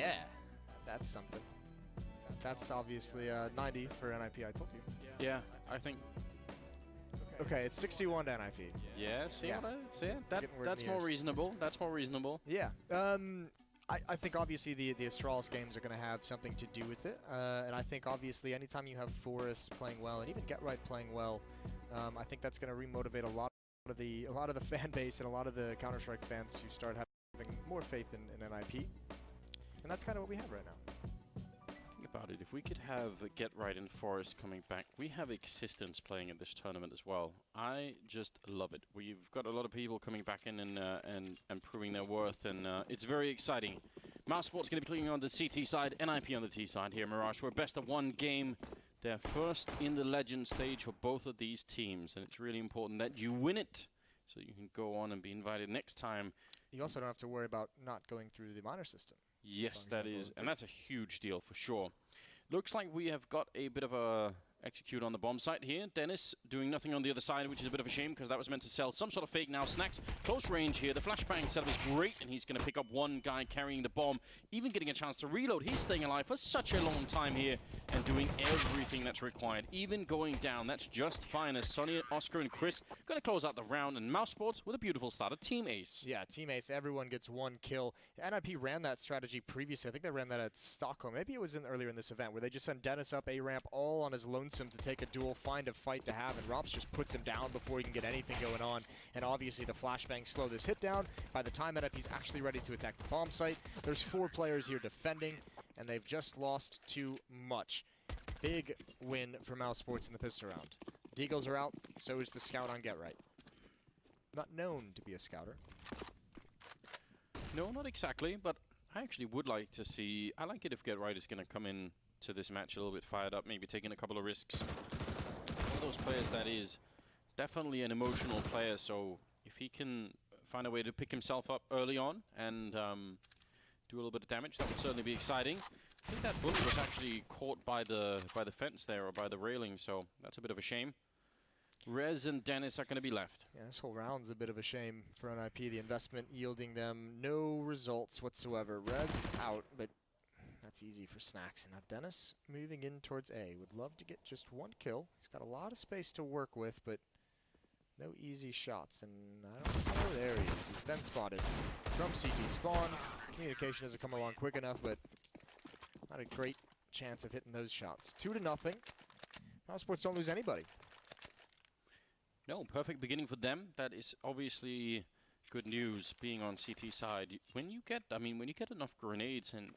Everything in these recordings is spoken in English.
Yeah, that's something. That's obviously 90 for NIP, I told you. Yeah, I think. Okay, it's 61 to NIP. Yeah, see Yeah. what I see? That's more reasonable. That's more reasonable. Yeah. I think obviously the Astralis games are going to have something to do with it, and I think obviously anytime you have Forest playing well and even Get Right playing well, I think that's going to remotivate a lot of the fan base and a lot of the Counter-Strike fans to start having more faith in NIP, and that's kind of what we have right now. Think about it. If we could have Get Right and Forest coming back, we have Existence playing in this tournament as well. I just love it. We've got a lot of people coming back in and proving their worth, and it's very exciting. Mousesport's going to be playing on the CT side, NIP on the T side here, Mirage. We're best of one game. They're first in the Legend stage for both of these teams, and it's really important that you win it so you can go on and be invited next time. You also don't have to worry about not going through the minor system. Yes, that is, and that's a huge deal for sure. Looks like we have got a bit of a execute on the bomb site here. Dennis doing nothing on the other side, which is a bit of a shame because that was meant to sell some sort of fake. Now Snacks close range here. The flashbang setup is great, and he's going to pick up one guy carrying the bomb, even getting a chance to reload. He's staying alive for such a long time here and doing everything that's required, even going down. That's just fine as Sonny, Oscar, and Chris going to close out the round, and Mousesports with a beautiful start of Team Ace. Yeah, Team Ace, everyone gets one kill. NIP ran that strategy previously. I think they ran that at Stockholm. Maybe it was earlier in this event where they just sent Dennis up A-ramp all on his lonesome to take a duel, find a fight to have, and Rops just puts him down before he can get anything going on. And obviously the flashbangs slow this hit down. By the time NIP's actually ready to attack the bomb site, there's 4 players here defending, and they've just lost too much. Big win for Mousesports in the pistol round. Deagles are out, so is the scout on Get Right. Not known to be a scouter. No, not exactly, but I actually would like to see... I like it if Get Right is going to come in to this match a little bit fired up, maybe taking a couple of risks. One of those players that is definitely an emotional player, so if he can find a way to pick himself up early on and do a little bit of damage, that would certainly be exciting. I think that bullet was actually caught by the fence there, or by the railing, so that's a bit of a shame. Rez and Dennis are going to be left. Yeah, this whole round's a bit of a shame for NIP. The investment yielding them no results whatsoever. Rez is out, but that's easy for Snacks. And now Dennis moving in towards A. Would love to get just one kill. He's got a lot of space to work with, but no easy shots. And I don't know. There he is. He's been spotted from CT spawn. Communication doesn't come along quick enough, but not a great chance of hitting those shots. 2-0. Mousesports don't lose anybody. No, perfect beginning for them. That is obviously good news being on CT side. When you get, when you get enough grenades and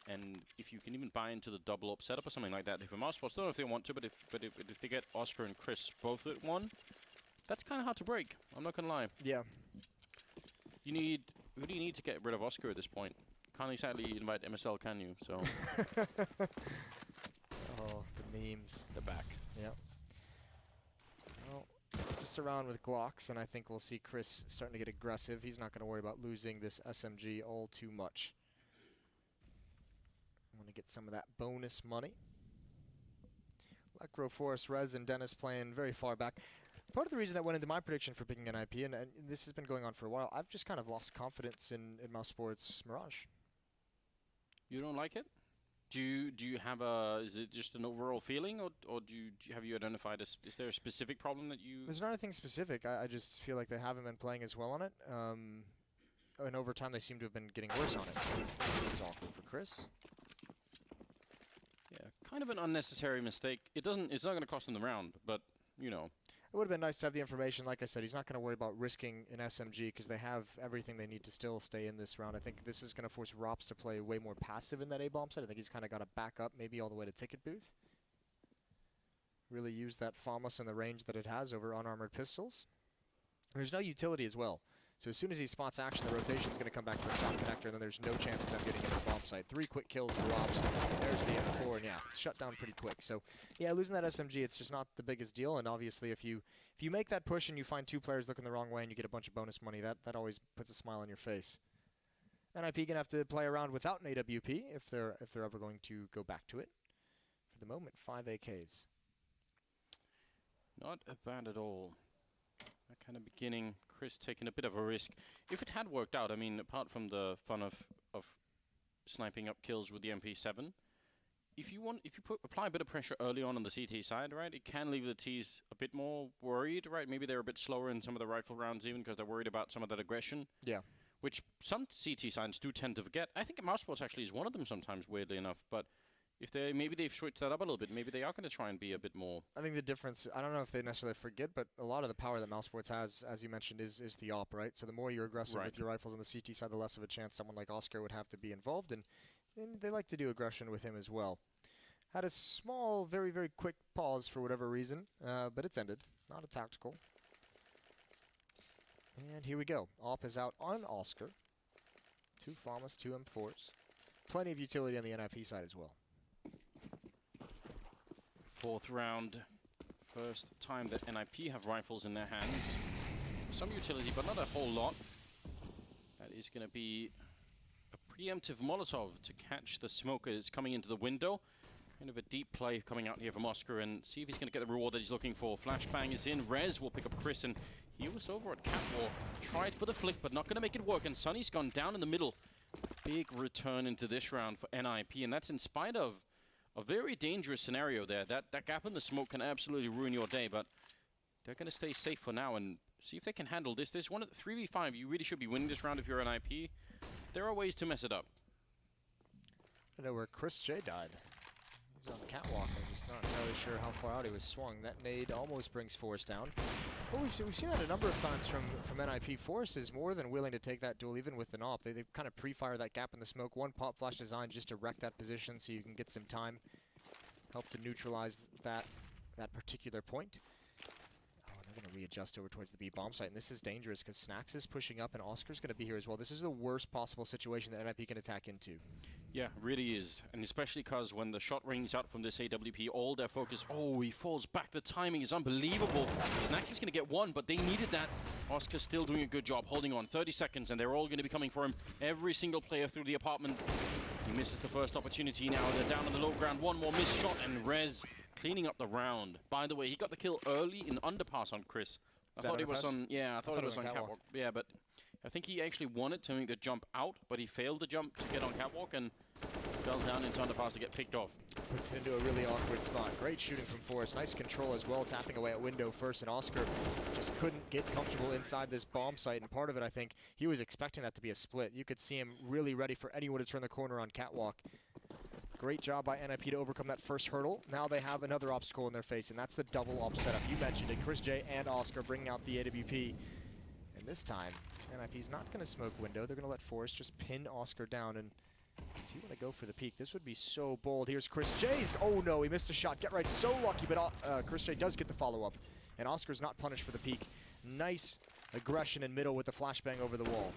if you can even buy into the double up setup or something like that, if a Mousesports, don't know if they want to, but if they get Oscar and Chris both at one, that's kind of hard to break. I'm not gonna lie. Yeah. Who do you need to get rid of Oscar at this point? Can't exactly invite MSL, can you? So. Oh, the memes. The back. Yep. Well, just around with Glocks, and I think we'll see Chris starting to get aggressive. He's not going to worry about losing this SMG all too much. I want to get some of that bonus money. Lecro, Forest, Rez, and Dennis playing very far back. Part of the reason that went into my prediction for picking NIP, and this has been going on for a while, I've just kind of lost confidence in Mousesports Mirage. You don't like it? Do you have a? Is it just an overall feeling, or have you identified? Is there a specific problem that you? There's not anything specific. I just feel like they haven't been playing as well on it, and over time they seem to have been getting worse on it. This is awkward for Chris. Yeah, kind of an unnecessary mistake. It's not going to cost him the round, but you know. It would have been nice to have the information. Like I said, he's not going to worry about risking an SMG because they have everything they need to still stay in this round. I think this is going to force Rops to play way more passive in that A-bomb side. I think he's kind of got to back up maybe all the way to Ticket Booth. Really use that FAMAS in the range that it has over unarmored pistols. There's no utility as well. So as soon as he spots action, the rotation is going to come back to the stock connector, and then there's no chance of them getting into the bomb site. 3 quick kills for Rops. There's the M4, and yeah, shut down pretty quick. So yeah, losing that SMG, it's just not the biggest deal. And obviously, if you make that push and you find 2 players looking the wrong way and you get a bunch of bonus money, that always puts a smile on your face. NIP gonna have to play around without an AWP if they're ever going to go back to it. For the moment, 5 AKs. Not bad at all. That kind of beginning, Chris taking a bit of a risk. If it had worked out, I mean, apart from the fun of sniping up kills with the MP7. If you apply a bit of pressure early on the CT side, right, it can leave the Ts a bit more worried, right? Maybe they're a bit slower in some of the rifle rounds even because they're worried about some of that aggression. Yeah. Which some CT sides do tend to forget. I think Mousesports actually is one of them sometimes, weirdly enough. But if maybe they've switched that up a little bit. Maybe they are going to try and be a bit more. I think the difference, I don't know if they necessarily forget, but a lot of the power that Mousesports has, as you mentioned, is the op, right? So the more you're aggressive with your rifles on the CT side, the less of a chance someone like Oscar would have to be involved. And they like to do aggression with him as well. Had a small, very, very quick pause for whatever reason, but it's ended. Not a tactical. And here we go. Op is out on Oscar. 2 FAMAs, 2 M4s. Plenty of utility on the NIP side as well. 4th round. First time that NIP have rifles in their hands. Some utility, but not a whole lot. That is going to be a preemptive Molotov to catch the smoke as coming into the window. Kind of a deep play coming out here from Oscar and see if he's going to get the reward that he's looking for. Flashbang is in. Rez will pick up Chris, and he was over at Catwalk. Tried for the flick, but not going to make it work. And Sunny's gone down in the middle. Big return into this round for NIP, and that's in spite of a very dangerous scenario there. That gap in the smoke can absolutely ruin your day, but they're going to stay safe for now and see if they can handle this. This one at 3v5, you really should be winning this round if you're NIP. There are ways to mess it up. I know where Chris J died. He's on the catwalk. I'm just not entirely sure how far out he was swung. That nade almost brings Force down. Well, we've seen that a number of times from NIP. Force is more than willing to take that duel, even with an op. They kind of pre-fire that gap in the smoke. One pop flash design just to wreck that position so you can get some time. Help to neutralize that particular point. Oh, and they're going to readjust over towards the B bomb site. And this is dangerous because Snacks is pushing up and Oscar's going to be here as well. This is the worst possible situation that NIP can attack into. Yeah, really is. And especially because when the shot rings out from this AWP, all their focus... Oh, he falls back. The timing is unbelievable. Snacks is going to get one, but they needed that. Oscar's still doing a good job holding on. 30 seconds, and they're all going to be coming for him. Every single player through the apartment. He misses the first opportunity now. They're down on the low ground. One more missed shot, and Rez cleaning up the round. By the way, he got the kill early in underpass on Chris. I thought it was on... Yeah, I thought it was on catwalk. Yeah, but... I think he actually wanted to make the jump out, but he failed the jump to get on catwalk and fell down into underpass to get picked off. Puts it into a really awkward spot. Great shooting from Forrest. Nice control as well, tapping away at window first, and Oscar just couldn't get comfortable inside this bomb site, and part of it, I think, he was expecting that to be a split. You could see him really ready for anyone to turn the corner on catwalk. Great job by NIP to overcome that first hurdle. Now they have another obstacle in their face, and that's the double op setup. You mentioned it. Chris J and Oscar bringing out the AWP. And this time, NIP's not going to smoke window. They're going to let Forrest just pin Oscar down and see when they go for the peak. This would be so bold. Here's Chris J's. Oh no, he missed a shot. Get right, so lucky, but Chris J does get the follow-up. And Oscar's not punished for the peak. Nice aggression in middle with the flashbang over the wall.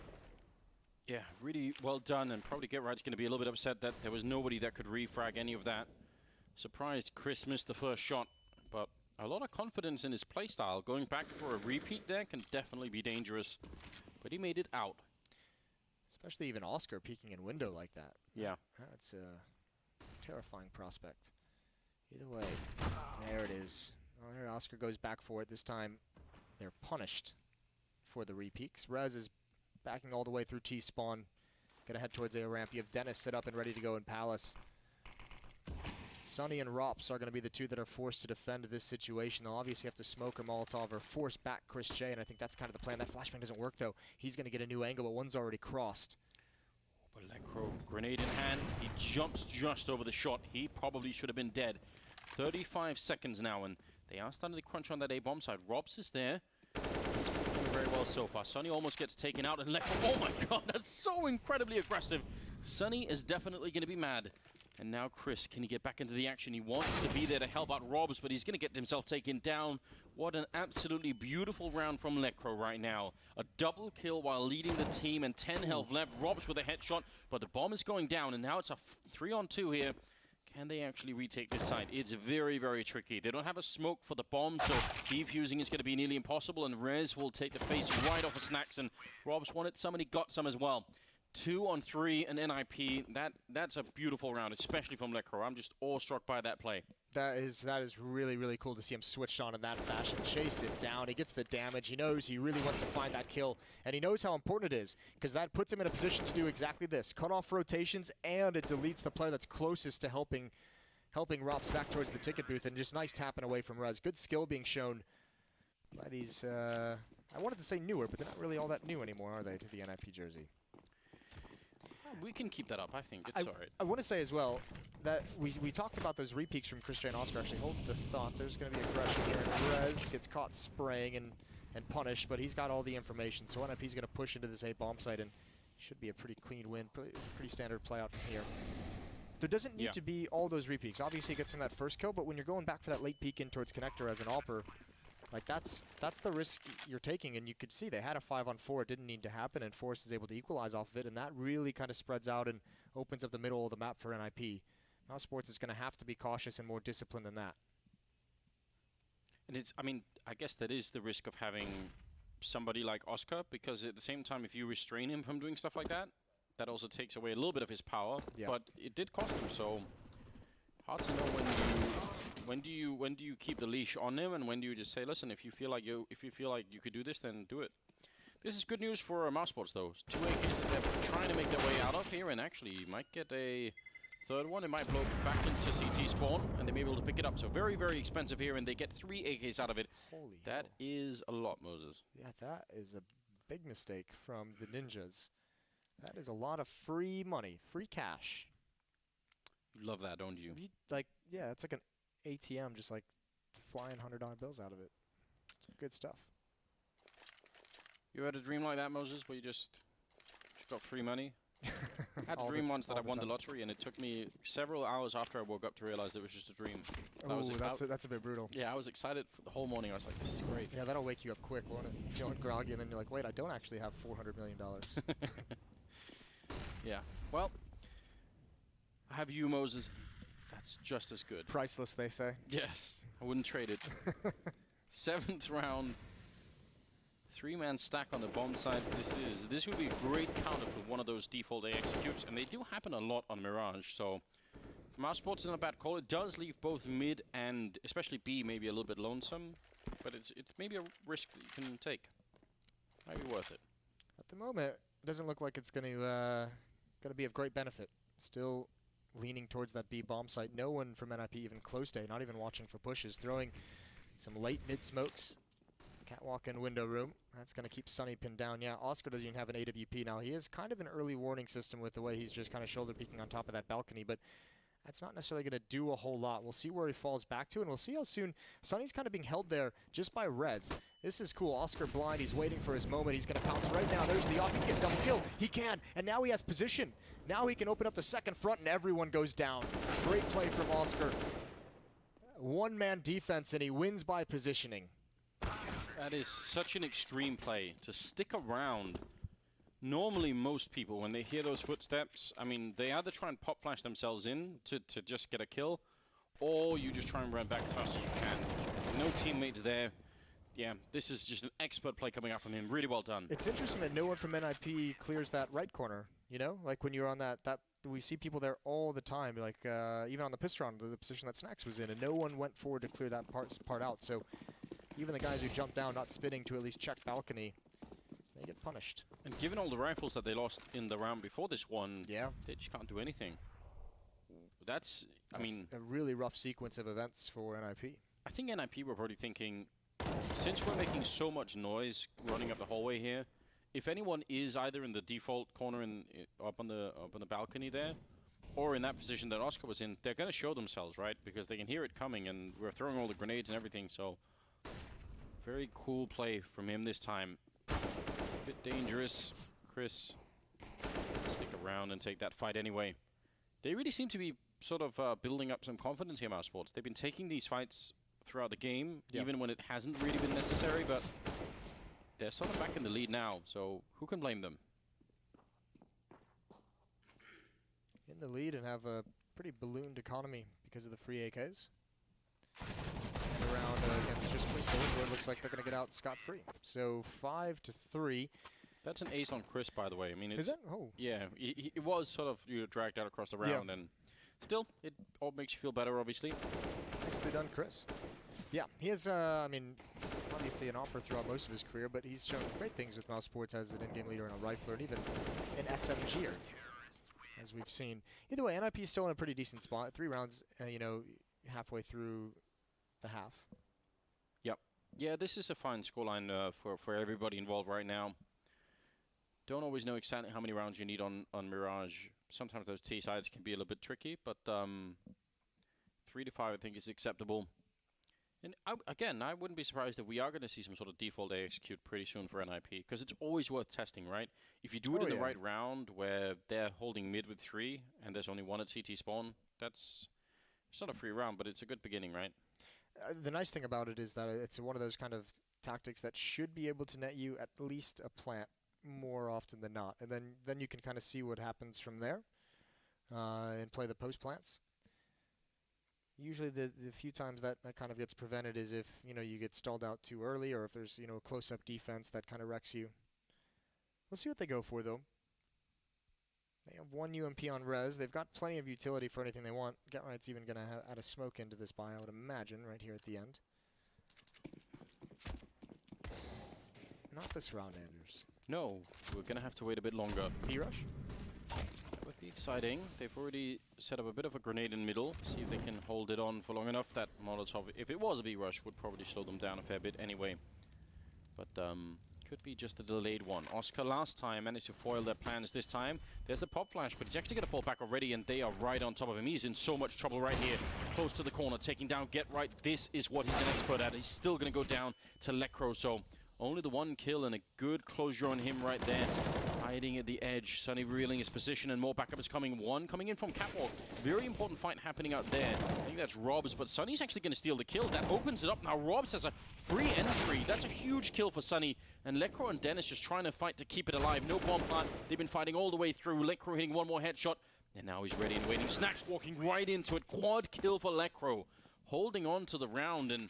Yeah, really well done, and probably Get Right's going to be a little bit upset that there was nobody that could refrag any of that. Surprised Chris missed the first shot, but a lot of confidence in his playstyle. Going back for a repeat there can definitely be dangerous, but he made it out. Especially even Oscar peeking in window like that. Yeah. That's a terrifying prospect. Either way, there it is. Well, there Oscar goes back for it. This time they're punished for the repeaks. Rez is backing all the way through T-spawn. Gonna head towards A ramp. You have Dennis set up and ready to go in Palace. Sunny and Rops are going to be the two that are forced to defend this situation. They'll obviously have to smoke a Molotov or force back Chris J, and I think that's kind of the plan. That flashbang doesn't work, though. He's going to get a new angle, but one's already crossed. But Electro, grenade in hand. He jumps just over the shot. He probably should have been dead. 35 seconds now, and they are starting to crunch on that A-bomb side. Robs is there. He's doing very well so far. Sunny almost gets taken out, and Electro, oh my god, that's so incredibly aggressive. Sunny is definitely going to be mad. And now Chris, can he get back into the action? He wants to be there to help out Robs, but he's going to get himself taken down. What an absolutely beautiful round from Lecro right now. A double kill while leading the team and 10 health left. Robs with a headshot, but the bomb is going down, and now it's a 3-on-2 here. Can they actually retake this side? It's very, very tricky. They don't have a smoke for the bomb, so defusing is going to be nearly impossible, and Rez will take the face right off of Snacks, and Robs wanted some, and he got some as well. 2 on 3 and NIP. That's a beautiful round, especially from Lekro. I'm just awestruck by that play. That is really, really cool to see him switched on in that fashion. Chase it down. He gets the damage. He knows he really wants to find that kill, and he knows how important it is, because that puts him in a position to do exactly this. Cut off rotations, and it deletes the player that's closest to helping Rops back towards the ticket booth, and just nice tapping away from Rez. Good skill being shown by these, I wanted to say newer, but they're not really all that new anymore, are they, to the NIP jersey? We can keep that up, I think. It's all right. I want to say as well that we talked about those repeaks from Chris J and Oscar. Actually, hold the thought. There's going to be aggression here. And Rez gets caught spraying and punished, but he's got all the information. So NIP's going to push into this A bomb site, and should be a pretty clean win. Pretty standard play out from here. There doesn't need to be all those repeaks. Obviously, he gets him that first kill, but when you're going back for that late peek in towards connector as an AWPer, like that's the risk you're taking, and you could see they had a 5-on-4. It didn't need to happen, and Force is able to equalize off of it, and that really kind of spreads out and opens up the middle of the map for NIP. Now Sports is going to have to be cautious and more disciplined than that. And it's, I mean, I guess that is the risk of having somebody like Oscar, because at the same time, if you restrain him from doing stuff like that, that also takes away a little bit of his power. Yeah. But it did cost him, so hard to know when do you keep the leash on him, and when do you just say, listen, if you feel like you could do this, then do it. This is good news for Mouse Sports, though. 2 AKs that they're trying to make their way out of here, and actually might get a third one. It might blow back into CT spawn, and they may be able to pick it up. So very, very expensive here, and they get 3 AKs out of it. Holy that hell. Is a lot, Moses. Yeah, that is a big mistake from the Ninjas. That is a lot of free money, free cash. You love that, don't you? Like, yeah, it's like an ATM, just like flying $100 bills out of it. It's good stuff. You had a dream like that, Moses, where you just got free money? I had a dream once that I won the lottery, and it took me several hours after I woke up to realize it was just a dream. Oh, that's a bit brutal. Yeah, I was excited for the whole morning. I was like, this is great. Yeah, that'll wake you up quick, won't it? Feeling groggy, and then you're like, wait, I don't actually have $400 million. Yeah. Well, have you, Moses? That's just as good. Priceless, they say. Yes. I wouldn't trade it. 7th round. 3-man stack on the bomb side. This would be a great counter for one of those default A executes, and they do happen a lot on Mirage. So from our sports, not a bad call. It does leave both mid and especially B maybe a little bit lonesome, but it's maybe a risk that you can take. Might be worth it. At the moment, it doesn't look like it's going to be of great benefit. Still leaning towards that B bomb site. No one from NIP even close to A, not even watching for pushes. Throwing some late mid smokes. Catwalk in window room. That's going to keep Sunny pinned down. Yeah, Oscar doesn't even have an AWP now. He is kind of an early warning system with the way he's just kind of shoulder peeking on top of that balcony, but that's not necessarily going to do a whole lot. We'll see where he falls back to, and we'll see how soon. Sunny's kind of being held there just by Rez. This is cool. Oscar blind. He's waiting for his moment. He's going to pounce right now. There's the off. He can get double kill. He can, and now he has position. Now he can open up the second front, and everyone goes down. Great play from Oscar. One-man defense, and he wins by positioning. That is such an extreme play to stick around. Normally, most people, when they hear those footsteps, I mean, they either try and pop flash themselves in to just get a kill, or you just try and run back as fast as you can. No teammates there. Yeah, this is just an expert play coming out from him. Really well done. It's interesting that no one from NIP clears that right corner. You know, like when you're on that we see people there all the time. Like even on the Pistron, the position that Snacks was in, and no one went forward to clear that part out. So even the guys who jumped down, not spitting to at least check balcony, they get punished. And given all the rifles that they lost in the round before this one, yeah, they just can't do anything. That's I mean, a really rough sequence of events for NIP. I think NIP were probably thinking, since we're making so much noise running up the hallway here, if anyone is either in the default corner up on the balcony there, or in that position that Oscar was in, they're going to show themselves, right? Because they can hear it coming, and we're throwing all the grenades and everything, so very cool play from him this time. A bit dangerous. Chris, stick around and take that fight anyway. They really seem to be sort of building up some confidence here, Mouse Sports. They've been taking these fights throughout the game, even when it hasn't really been necessary, but they're sort of back in the lead now, so who can blame them? In the lead and have a pretty ballooned economy because of the free AKs. And around against just pistol, where it looks like they're going to get out scot-free. So 5-3. That's an ace on Chris, by the way. I mean, it's... Is it? Oh. Yeah, it was sort of dragged out across the round, and still, it all makes you feel better, obviously. Nicely done, Chris. Yeah, he has, I mean, obviously an Opera throughout most of his career, but he's shown great things with Mouse Sports as an in-game leader and a rifler, and even an SMGer, as we've seen. Either way, NIP is still in a pretty decent spot. 3 rounds, you know, halfway through the half. Yep. Yeah, this is a fine scoreline for everybody involved right now. Don't always know exactly how many rounds you need on Mirage. Sometimes those T sides can be a little bit tricky, but 3 to 5 I think is acceptable. And again, I wouldn't be surprised if we are going to see some sort of default A execute pretty soon for NIP, because it's always worth testing, right? If you do it in the right round where they're holding mid with 3 and there's only 1 at CT spawn, it's not a free round, but it's a good beginning, right? The nice thing about it is that it's one of those kind of tactics that should be able to net you at least a plant more often than not, and then you can kind of see what happens from there and play the post plants. Usually the few times that kind of gets prevented is if, you know, you get stalled out too early, or if there's, you know, a close-up defense that kind of wrecks you. Let's see what they go for, though. They have 1 UMP on res. They've got plenty of utility for anything they want. GetRight's even going to add a smoke into this buy, I would imagine, right here at the end. Not this round, Anders. No, we're going to have to wait a bit longer. B-rush? That would be exciting. They've already set up a bit of a grenade in middle. See if they can hold it on for long enough. That Molotov, if it was a B-rush, would probably slow them down a fair bit anyway. But could be just a delayed one. Oscar last time managed to foil their plans this time. There's the pop flash, but he's actually going to fall back already, and they are right on top of him. He's in so much trouble right here. Close to the corner, taking down GetRight. This is what he's an expert at. He's still going to go down to Lecro, so only the 1 kill and a good closure on him right there. Hiding at the edge. Sunny reeling his position, and more backup is coming. 1 coming in from Catwalk. Very important fight happening out there. I think that's Robs, but Sunny's actually going to steal the kill. That opens it up. Now Robs has a free entry. That's a huge kill for Sunny. And Lecro and Dennis just trying to fight to keep it alive. No bomb plant. They've been fighting all the way through. Lecro hitting 1 more headshot. And now he's ready and waiting. Snacks walking right into it. Quad kill for Lecro. Holding on to the round, and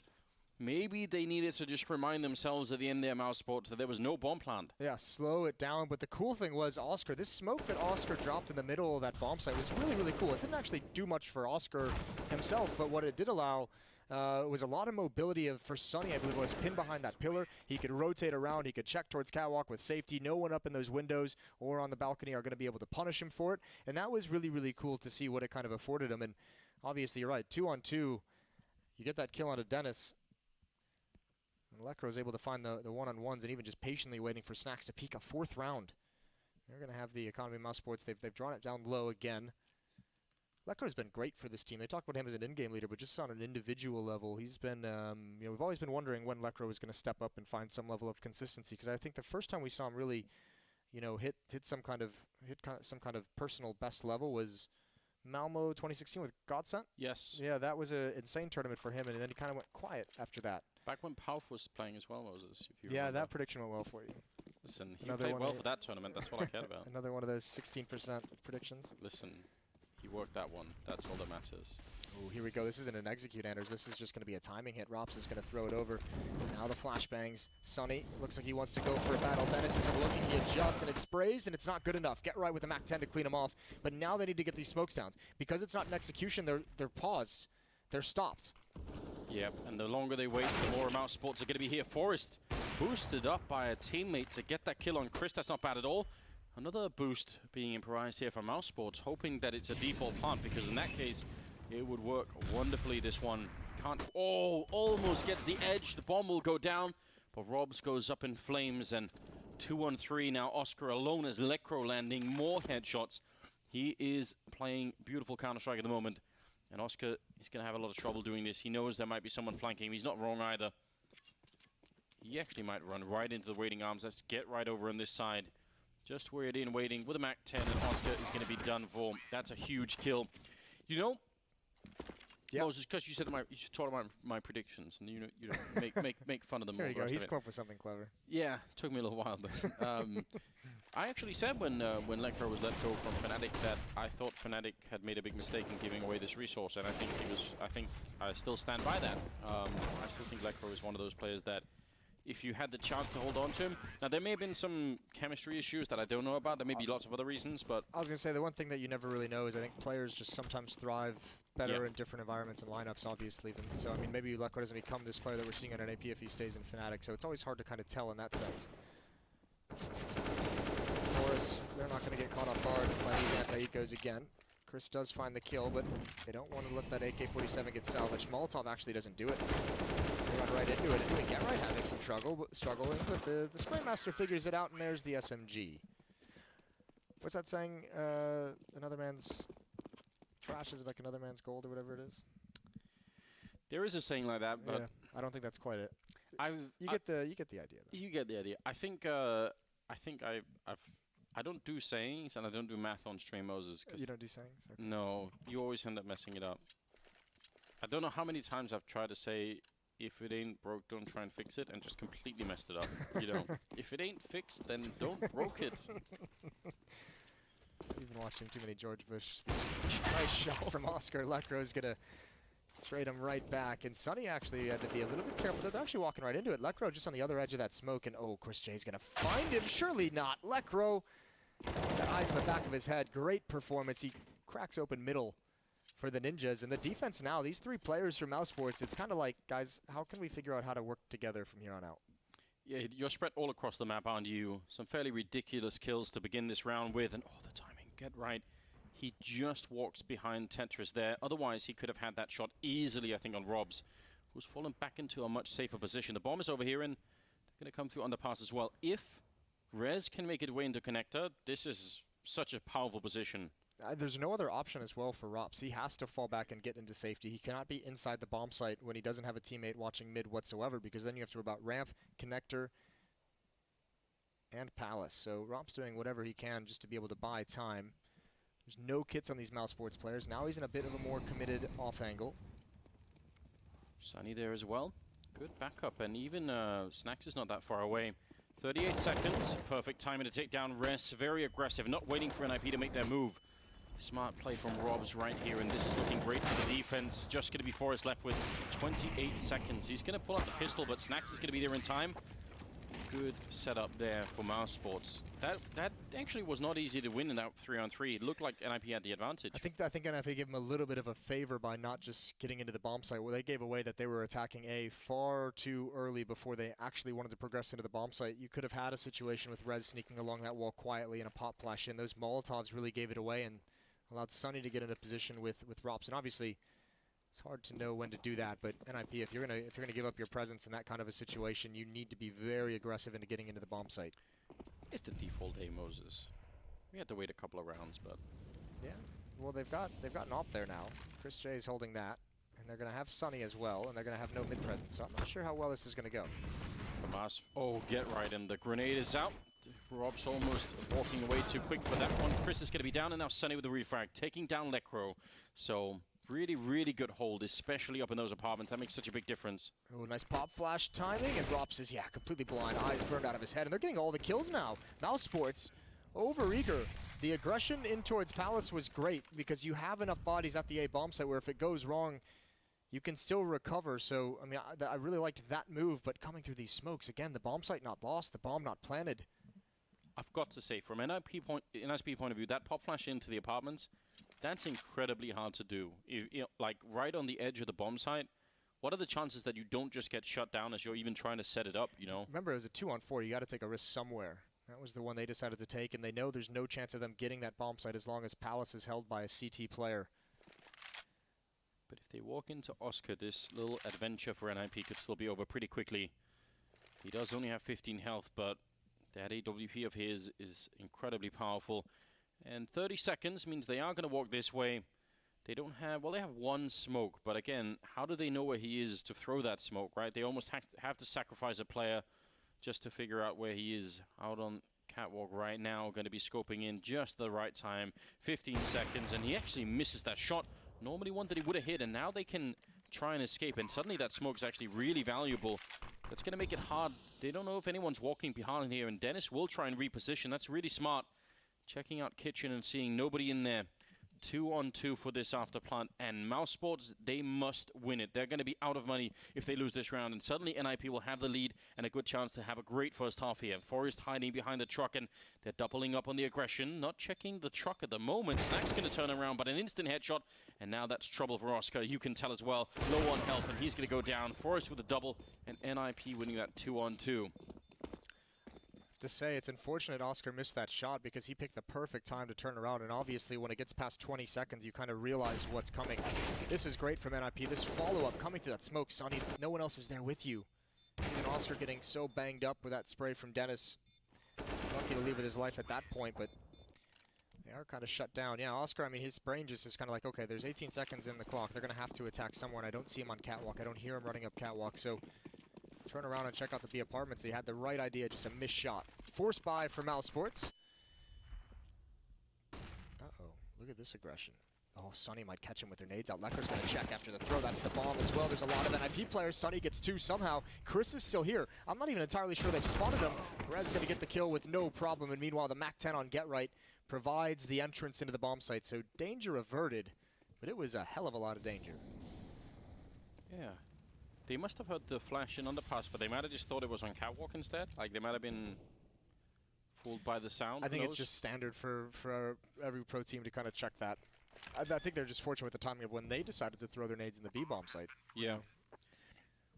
maybe they needed to just remind themselves at the end there, Mouse Sports, that there was no bomb plant. Yeah, slow it down. But the cool thing was Oscar, this smoke that Oscar dropped in the middle of that bomb site was really, really cool. It didn't actually do much for Oscar himself, but what it did allow was a lot of mobility for Sunny, I believe it was, pinned behind that pillar. He could rotate around. He could check towards Catwalk with safety. No one up in those windows or on the balcony are going to be able to punish him for it. And that was really, really cool to see what it kind of afforded him. And obviously, you're right, 2-on-2, you get that kill onto Dennis. And Lecro is able to find the one-on-ones and even just patiently waiting for Snacks to peek a 4th round. They're going to have the Economy Mouse Sports. They've drawn it down low again. Lecro's been great for this team. They talk about him as an in-game leader, but just on an individual level, he's been, you know, we've always been wondering when Lecro was going to step up and find some level of consistency, because I think the first time we saw him really, you know, hit some kind of personal best level was Malmo 2016 with Godsent. Yes. Yeah, that was an insane tournament for him, and then he kind of went quiet after that. Back when Pauf was playing as well, Moses. If you yeah, remember. that prediction went well for you. Listen, he played well for that tournament. That's what I cared about. Another one of those 16% predictions. Listen, he worked that one. That's all that matters. Oh, here we go. This isn't an execute, Anders. This is just going to be a timing hit. Rops is going to throw it over. Now the flashbangs. Sunny looks like he wants to go for a battle. Dennis isn't looking. He adjusts, and it sprays, and it's not good enough. GetRight with the MAC-10 to clean him off. But now they need to get these smokes down. Because it's not an execution, they're paused. They're stopped. Yep, and the longer they wait, the more Mouse Sports are going to be here. Forrest boosted up by a teammate to get that kill on Chris. That's not bad at all. Another boost being improvised here from Mouse Sports, hoping that it's a default plant, because in that case, it would work wonderfully. This one can't. Oh, almost gets the edge. The bomb will go down, but Robs goes up in flames, and 2-on-3 now. Oscar alone as Lecro landing more headshots. He is playing beautiful Counter-Strike at the moment, and Oscar is going to have a lot of trouble doing this. He knows there might be someone flanking him. He's not wrong either. He actually might run right into the waiting arms. Let's get right over on this side. Just where it in waiting with a MAC-10, and Oscar is going to be done for. That's a huge kill. You know, yep. Moses, because you said you should talk about my predictions, and you know make fun of them. There you go. He's come come up with something clever. Yeah, took me a little while, but I actually said when Lecro was let go from Fnatic that I thought Fnatic had made a big mistake in giving away this resource, and I think I still stand by that. I still think Lecro is one of those players that if you had the chance to hold on to him. Now, there may have been some chemistry issues that I don't know about. There may be lots of other reasons, but... I was going to say, the one thing that you never really know is I think players just sometimes thrive better in different environments and lineups, obviously. So, I mean, maybe Lecro doesn't become this player that we're seeing on an AP if he stays in Fnatic, so it's always hard to kind of tell in that sense. Forest, they're not going to get caught off guard by these anti-ecos again. Chris does find the kill, but they don't want to let that AK-47 get salvaged. Molotov actually doesn't do it. They run right into it, and doing Get Right having some struggling, but the Spraymaster figures it out, and there's the SMG. What's that saying? Another man's trash is like another man's gold, or whatever it is. There is a saying like that, but yeah, I don't think that's quite it. You get the idea, though. You get the idea. I think I don't do sayings and I don't do math on stream, Moses. You don't do sayings? Okay. No, you always end up messing it up. I don't know how many times I've tried to say, if it ain't broke, don't try and fix it, and just completely messed it up. You know, if it ain't fixed, then don't broke it. You've been watching too many George Bush speeches. Nice shot from Oscar. Lecro's going to trade him right back. And Sonny actually had to be a little bit careful. They're actually walking right into it. Lecro just on the other edge of that smoke. And, oh, Chris J's going to find him. Surely not. Lecro, got eyes in the back of his head. Great performance. He cracks open middle for the Ninjas. And the defense now, these three players from Mousesports, it's kind of like, guys, how can we figure out how to work together from here on out? Yeah, you're spread all across the map, aren't you? Some fairly ridiculous kills to begin this round with. And, oh, the timing. Get right. He just walks behind Tetris there. Otherwise, he could have had that shot easily, I think, on Robs, who's fallen back into a much safer position. The bomb is over here, and they're going to come through underpass as well. If Rez can make it way into connector, this is such a powerful position. There's no other option as well for Rops. He has to fall back and get into safety. He cannot be inside the bomb site when he doesn't have a teammate watching mid whatsoever, because then you have to worry about ramp, connector, and Palace. So Rops doing whatever he can just to be able to buy time. There's no kits on these Mousesports players. Now he's in a bit of a more committed off angle. Sunny there as well. Good backup, and even Snacks is not that far away. 38 seconds, perfect timing to take down Res. Very aggressive, not waiting for an IP to make their move. Smart play from Robs right here, and this is looking great for the defense. Just going to be Forrest left with 28 seconds. He's going to pull out the pistol, but Snacks is going to be there in time. Good setup there for Mousesports. That actually was not easy to win in that 3-on-3. It looked like NIP had the advantage. I think NIP gave him a little bit of a favor by not just getting into the bomb site. Well, they gave away that they were attacking A far too early before they actually wanted to progress into the bomb site. You could have had a situation with Rez sneaking along that wall quietly and a pop flash in. Those Molotovs really gave it away and allowed Sunny to get into position with Rops. And obviously, it's hard to know when to do that, but NIP, if you're gonna give up your presence in that kind of a situation, you need to be very aggressive into getting into the bomb site. It's the default A, Moses. We had to wait a couple of rounds, but yeah. Well, they've got an op there now. Chris J is holding that, and they're gonna have Sunny as well, and they're gonna have no mid presence. So I'm not sure how well this is gonna go. Hamas, oh, get right, and the grenade is out. Rob's almost walking away too quick for that one. Chris is gonna be down, and now Sunny with the refrag, taking down Lecro. So really, really good hold, especially up in those apartments. That makes such a big difference. Oh, nice pop flash timing, and Rops is, yeah, completely blind. Eyes burned out of his head, and they're getting all the kills now. Mousesports, overeager. The aggression in towards Palace was great, because you have enough bodies at the A bomb site where if it goes wrong, you can still recover. So, I mean, I really liked that move, but coming through these smokes, again, the bomb site not lost, the bomb not planted. I've got to say, from an NIP point of view, that pop flash into the apartments, that's incredibly hard to do. Like, right on the edge of the bomb site, what are the chances that you don't just get shut down as you're even trying to set it up, you know? Remember, it was a 2-on-4. You got to take a risk somewhere. That was the one they decided to take, and they know there's no chance of them getting that bomb site as long as Palace is held by a CT player. But if they walk into Oscar, this little adventure for NIP could still be over pretty quickly. He does only have 15 health, but that AWP of his is incredibly powerful. And 30 seconds means they are going to walk this way. They don't have, well, they have one smoke. But again, how do they know where he is to throw that smoke, right? They almost have to sacrifice a player just to figure out where he is. Out on catwalk right now, going to be scoping in just the right time. 15 seconds, and he actually misses that shot. Normally one that he would have hit, and now they can try and escape. And suddenly that smoke's actually really valuable. That's going to make it hard. They don't know if anyone's walking behind here, and Dennis will try and reposition. That's really smart. Checking out kitchen and seeing nobody in there. 2-on-2 for this after plant, and Mouse Sports, they must win it. They're going to be out of money if they lose this round, and suddenly NIP will have the lead and a good chance to have a great first half here. Forest hiding behind the truck, and they're doubling up on the aggression, not checking the truck at the moment. Snack's going to turn around, but an instant headshot, and now that's trouble for Oscar. You can tell as well. Low on health, and he's going to go down. Forest with a double, and NIP winning that 2-on-2. To say it's unfortunate Oscar missed that shot because he picked the perfect time to turn around, and obviously when it gets past 20 seconds you kind of realize what's coming. This is great from NIP. This follow-up coming through that smoke, Sonny, no one else is there with you. Even Oscar getting so banged up with that spray from Dennis. Lucky to leave with his life at that point, but they are kind of shut down. Yeah, Oscar, I mean, his brain just is kind of like, okay, there's 18 seconds in the clock. They're going to have to attack someone. I don't see him on catwalk. I don't hear him running up catwalk, so turn around and check out the B apartments. He had the right idea, just a missed shot. Forced buy for Mouse Sports. Uh-oh, look at this aggression. Oh, Sonny might catch him with their nades out. Leclerc's going to check after the throw. That's the bomb as well. There's a lot of NIP players. Sonny gets two somehow. Chris is still here. I'm not even entirely sure they've spotted him. Rez going to get the kill with no problem. And meanwhile, the MAC-10 on Get Right provides the entrance into the bomb site. So danger averted, but it was a hell of a lot of danger. Yeah. They must have heard the flash in underpass, but they might have just thought it was on catwalk instead. Like, they might have been fooled by the sound. I think it's just standard for every pro team to kind of check that. I think they're just fortunate with the timing of when they decided to throw their nades in the B-bomb site. Yeah.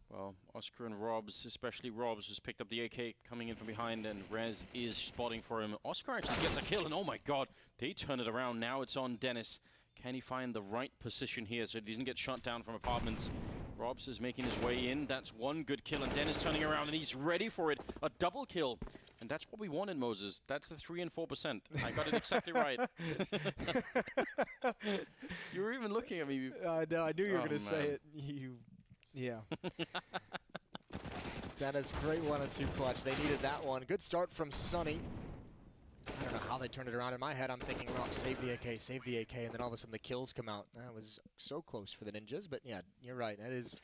Well, Oscar and Robs, especially Robs, has picked up the AK coming in from behind, and Rez is spotting for him. Oscar actually gets a kill, and oh my god, they turn it around. Now it's on Dennis. Can he find the right position here so he doesn't get shot down from apartments? Robs is making his way in. That's one good kill, and Dennis turning around, and he's ready for it. A double kill. And that's what we wanted, Moses. That's the 3 and 4%. I got it exactly right. You were even looking at me. No, I knew you were going to say it. Yeah. Dennis, great 1-2 clutch. They needed that one. Good start from Sonny. I don't know how they turned it around. In my head, I'm thinking, Rob, save the AK, and then all of a sudden the kills come out. That was so close for the Ninjas, but yeah, you're right. That is,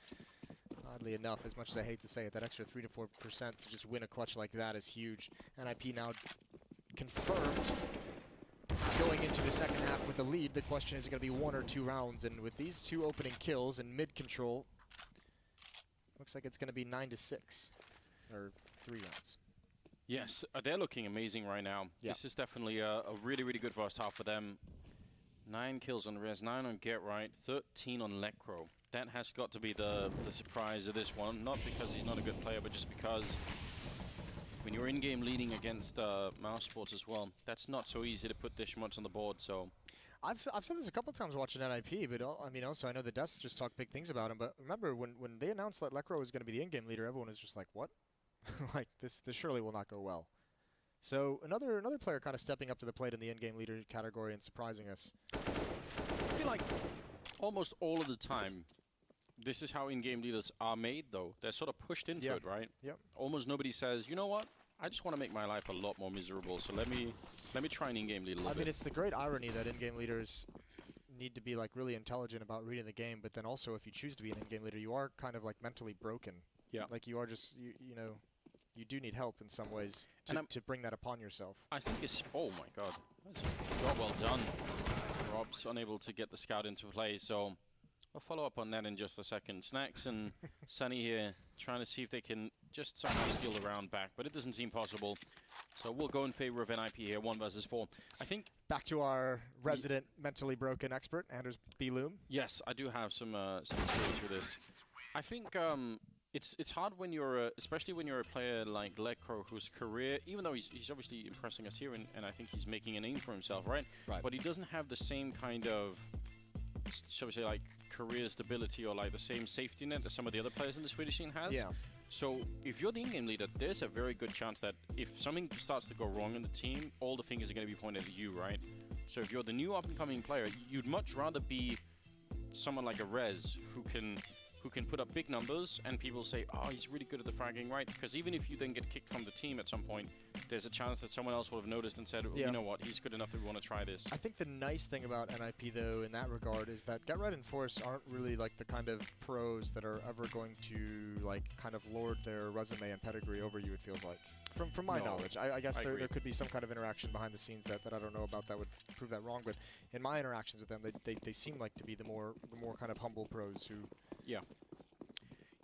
oddly enough, as much as I hate to say it, that extra 3 to 4% to just win a clutch like that is huge. NIP now confirmed going into the second half with the lead. The question is, it going to be 1 or 2 rounds? And with these 2 opening kills and mid control, looks like it's going to be 9 to 6, or 3 rounds. Yes, they're looking amazing right now. Yep. This is definitely a really, really good first half for them. 9 kills on Rez, 9 on Get Right, 13 on Lecro. That has got to be the surprise of this one. Not because he's not a good player, but just because when you're in-game leading against Mouse Sports as well, that's not so easy to put this much on the board. So I've said this a couple times watching NIP, but I mean, also I know the Dust just talked big things about him. But remember, when they announced that Lecro was going to be the in-game leader, everyone was just like, what? Like, this surely will not go well. So another player kind of stepping up to the plate in the in-game leader category and surprising us. I feel like almost all of the time, this is how in-game leaders are made, though. They're sort of pushed into it, right? Yep. Almost nobody says, you know what? I just want to make my life a lot more miserable, so let me try an in-game leader a little bit. I mean, it's the great irony that in-game leaders need to be like really intelligent about reading the game, but then also if you choose to be an in-game leader, you are kind of like mentally broken. Yeah. Like you are just, you know, you do need help in some ways to bring that upon yourself. I think it's, oh my god, that's job well done. Rob's unable to get the scout into play, so I'll follow up on that in just a second. Snacks and Sunny here trying to see if they can just somehow steal the round back, but it doesn't seem possible. So we'll go in favor of NIP here, 1 versus 4. I think back to our resident mentally broken expert, Anders B. Loom. Yes, I do have some experience with this. I think it's hard when you're, especially when you're a player like Lecro, whose career, even though he's obviously impressing us here, and I think he's making a name for himself, right? Right. But he doesn't have the same kind of, shall we say, like career stability or like the same safety net that some of the other players in the Swedish scene has. Yeah. So if you're the in-game leader, there's a very good chance that if something starts to go wrong in the team, all the fingers are going to be pointed at you, right? So if you're the new up-and-coming player, you'd much rather be someone like a Rez who can put up big numbers and people say, oh, he's really good at the fragging, right? Because even if you then get kicked from the team at some point, there's a chance that someone else will have noticed and said, you know what, he's good enough that we want to try this. I think the nice thing about NIP, though, in that regard, is that Get Right and Force aren't really like the kind of pros that are ever going to like kind of lord their resume and pedigree over you, it feels like. From my No, knowledge. I guess I there agree. could be some kind of interaction behind the scenes that I don't know about that would prove that wrong. But in my interactions with them, they seem like to be the more kind of humble pros who Yeah.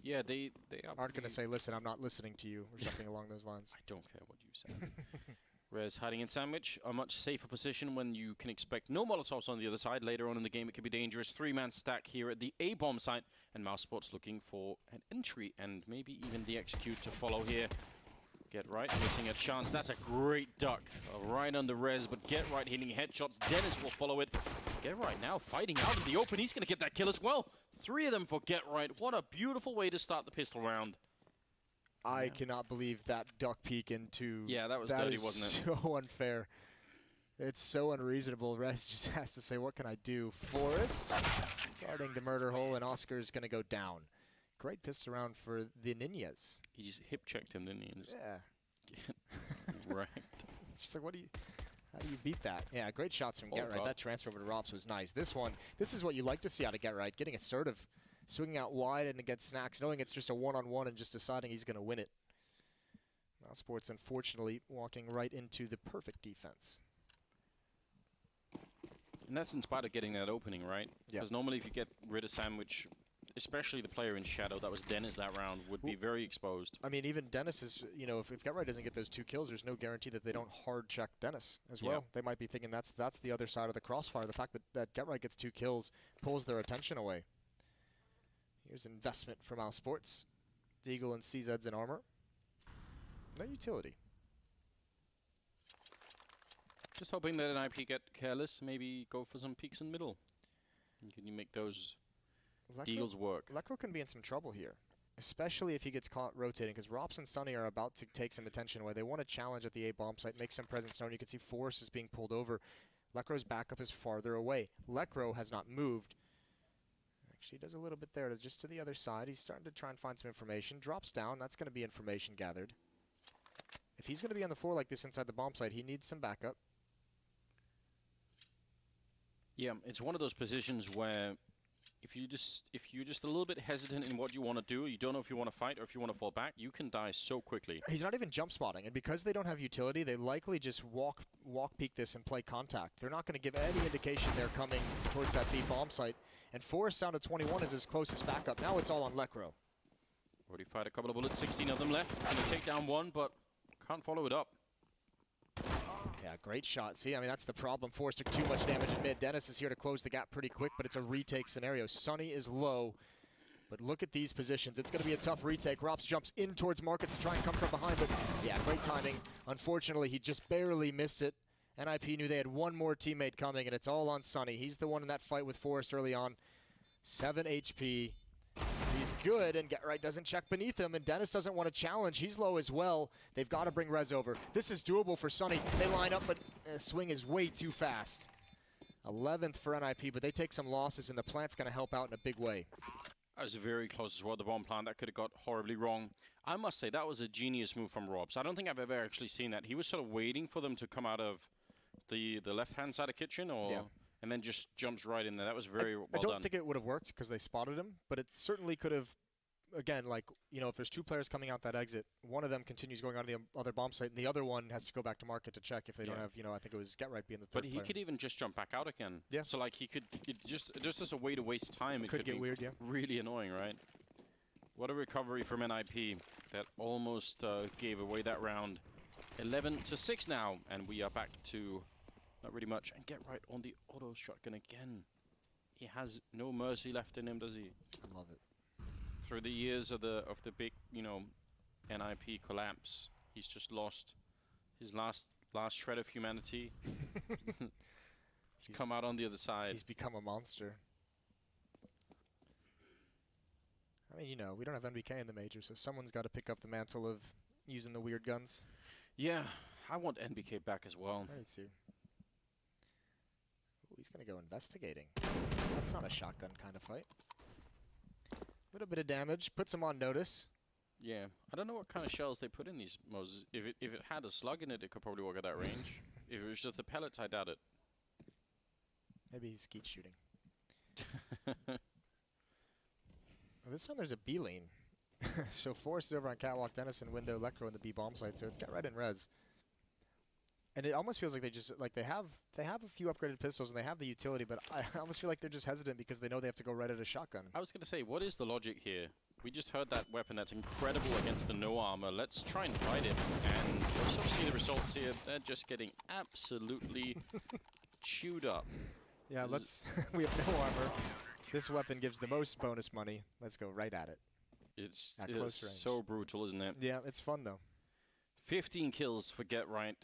Yeah, they aren't going to say, "Listen, I'm not listening to you," or something along those lines. I don't care what you say. Whereas hiding in sandwich, a much safer position when you can expect no Molotovs on the other side. Later on in the game, it could be dangerous. 3-man stack here at the A-bomb site, and Mouse Sports looking for an entry and maybe even the execute to follow here. Get right, missing a chance. That's a great duck. Right under res, but Get Right hitting headshots. Dennis will follow it. Get Right now fighting out in the open. He's going to get that kill as well. 3 of them for Get Right. What a beautiful way to start the pistol round. I cannot believe that duck peek into... Yeah, that was dirty, wasn't it? So unfair. It's so unreasonable. Rez just has to say, what can I do? Forrest guarding the murder hole, and Oscar's going to go down. Great pistol round for the Ninjas. He just hip-checked him, didn't he? And just Yeah. right. Just like, how do you beat that? Yeah, great shots from Get Right. God. That transfer over to Rops was nice. This is what you like to see out of Get Right. Getting assertive, swinging out wide and against Snacks, knowing it's just a one-on-one and just deciding he's going to win it. Mouse Sports, unfortunately, walking right into the perfect defense. And that's in spite of getting that opening, right? Yeah. Because normally if you get rid of sandwich, especially the player in shadow, that was Dennis that round, would be very exposed. I mean, even Dennis is, if Get Right doesn't get those 2 kills, there's no guarantee that they don't hard check Dennis as well. They might be thinking that's the other side of the crossfire. The fact that Get Right gets 2 kills pulls their attention away. Here's investment from Mouse Sports. Deagle and CZ's in armor. No utility. Just hoping that an IP get careless, maybe go for some peeks in middle. And can you make those deals work? Lekro can be in some trouble here, especially if he gets caught rotating, because Rops and Sunny are about to take some attention away. They want to challenge at the A-bomb site, make some presence known. You can see Forrest is being pulled over. Lekro's backup is farther away. Lekro has not moved. Actually, he does a little bit there, just to the other side. He's starting to try and find some information. Drops down. That's going to be information gathered. If he's going to be on the floor like this inside the bomb site, he needs some backup. Yeah, it's one of those positions where if you're just a little bit hesitant in what you want to do, you don't know if you want to fight or if you want to fall back, you can die so quickly. He's not even jump spotting, and because they don't have utility, they likely just walk peek this and play contact. They're not going to give any indication they're coming towards that B bomb site. And Forrest down to 21 is his closest backup. Now it's all on Lekro. Already fired a couple of bullets, 16 of them left. Going to take down 1, but can't follow it up. Yeah, great shot. See, I mean, that's the problem. Forrest took too much damage in mid. Dennis is here to close the gap pretty quick, but it's a retake scenario. Sunny is low, but look at these positions. It's going to be a tough retake. Rops jumps in towards Market to try and come from behind, but yeah, great timing. Unfortunately, he just barely missed it. NIP knew they had one more teammate coming, and it's all on Sunny. He's the one in that fight with Forrest early on. 7 HP. He's good, and Get Right doesn't check beneath him, and Dennis doesn't want to challenge. He's low as well. They've got to bring Rez over. This is doable for Sunny. They line up, but swing is way too fast. 11th for NIP, but they take some losses, and the plant's going to help out in a big way. That was very close as well, the bomb plant. That could have got horribly wrong. I must say, that was a genius move from Robs. I don't think I've ever actually seen that. He was sort of waiting for them to come out of the left-hand side of kitchen, or and then just jumps right in there. That was very well done. I don't think it would have worked because they spotted him, but it certainly could have, again, like, if there's 2 players coming out that exit, one of them continues going on to the other bomb site, and the other one has to go back to market to check if they don't have, I think it was Get Right being the third player. player. But he could even just jump back out again. Yeah. So, like, he could just as a way to waste time. It could get be weird, yeah. Really annoying, right? What a recovery from NIP that almost gave away that round. 11-6 now, and we are back to not really much. And Get Right on the auto shotgun again. He has no mercy left in him, does he? I love it. Through the years of the big, NIP collapse, he's just lost his last shred of humanity. He's come out on the other side. He's become a monster. I mean, we don't have NBK in the major, so someone's got to pick up the mantle of using the weird guns. Yeah, I want NBK back as well. I need to. Ooh, he's going to go investigating. That's not a shotgun kind of fight. A little bit of damage, puts him on notice. Yeah, I don't know what kind of shells they put in these Moses. If it had a slug in it, it could probably work at that range. If it was just the pellets, I doubt it. Maybe he's skeet shooting. Well, this time there's a B lane. So Force is over on Catwalk, Dennison, Window, Electro in the B bomb site, so it's got right in res. And it almost feels like they have a few upgraded pistols and they have the utility, but I almost feel like they're just hesitant because they know they have to go right at a shotgun. I was going to say, what is the logic here? We just heard that weapon that's incredible against the no armor. Let's try and fight it. And we'll sort of see the results here. They're just getting absolutely chewed up. Yeah, we have no armor. This weapon gives the most bonus money. Let's go right at it. It's at close range. So brutal, isn't it? Yeah, it's fun though. 15 kills for Get Right.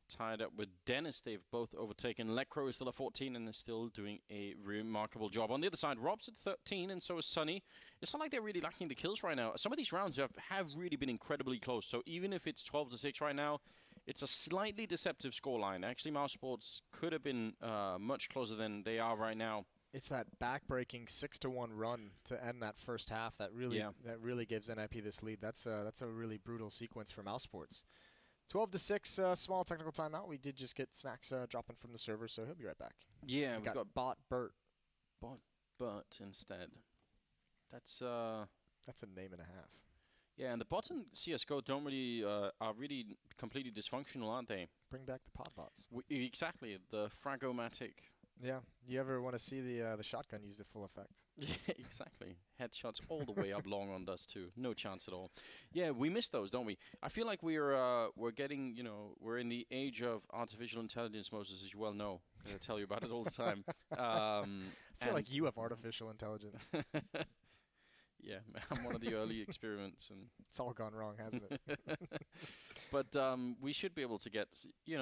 Tied up with Dennis. They've both overtaken. Lecro is still at 14 and is still doing a remarkable job. On the other side, Rob's at 13 and so is Sunny. It's not like they're really lacking the kills right now. Some of these rounds have really been incredibly close. So even if it's 12-6 right now, it's a slightly deceptive scoreline. Actually, Mouse Sports could have been much closer than they are right now. It's that back-breaking 6-1 run to end that first half that really gives NIP this lead. That's a really brutal sequence for Mouse Sports. 12-6, small technical timeout. We did just get Snacks dropping from the server, so he'll be right back. Yeah, we've got Bot Bert. Bot Bert instead. That's a name and a half. Yeah, and the bots in CS:GO don't really are really completely dysfunctional, aren't they? Bring back the pod bots. Exactly, the Fragomatic. Yeah, you ever want to see the shotgun used at full effect? Yeah, exactly. Headshots all the way up long on Dust 2. No chance at all. Yeah, we miss those, don't we? I feel like we're getting, we're in the age of artificial intelligence, Moses, as you well know, because I tell you about it all the time. I feel like you have artificial intelligence. Yeah, I'm one of the early experiments, and it's all gone wrong, hasn't it? But we should be able to get,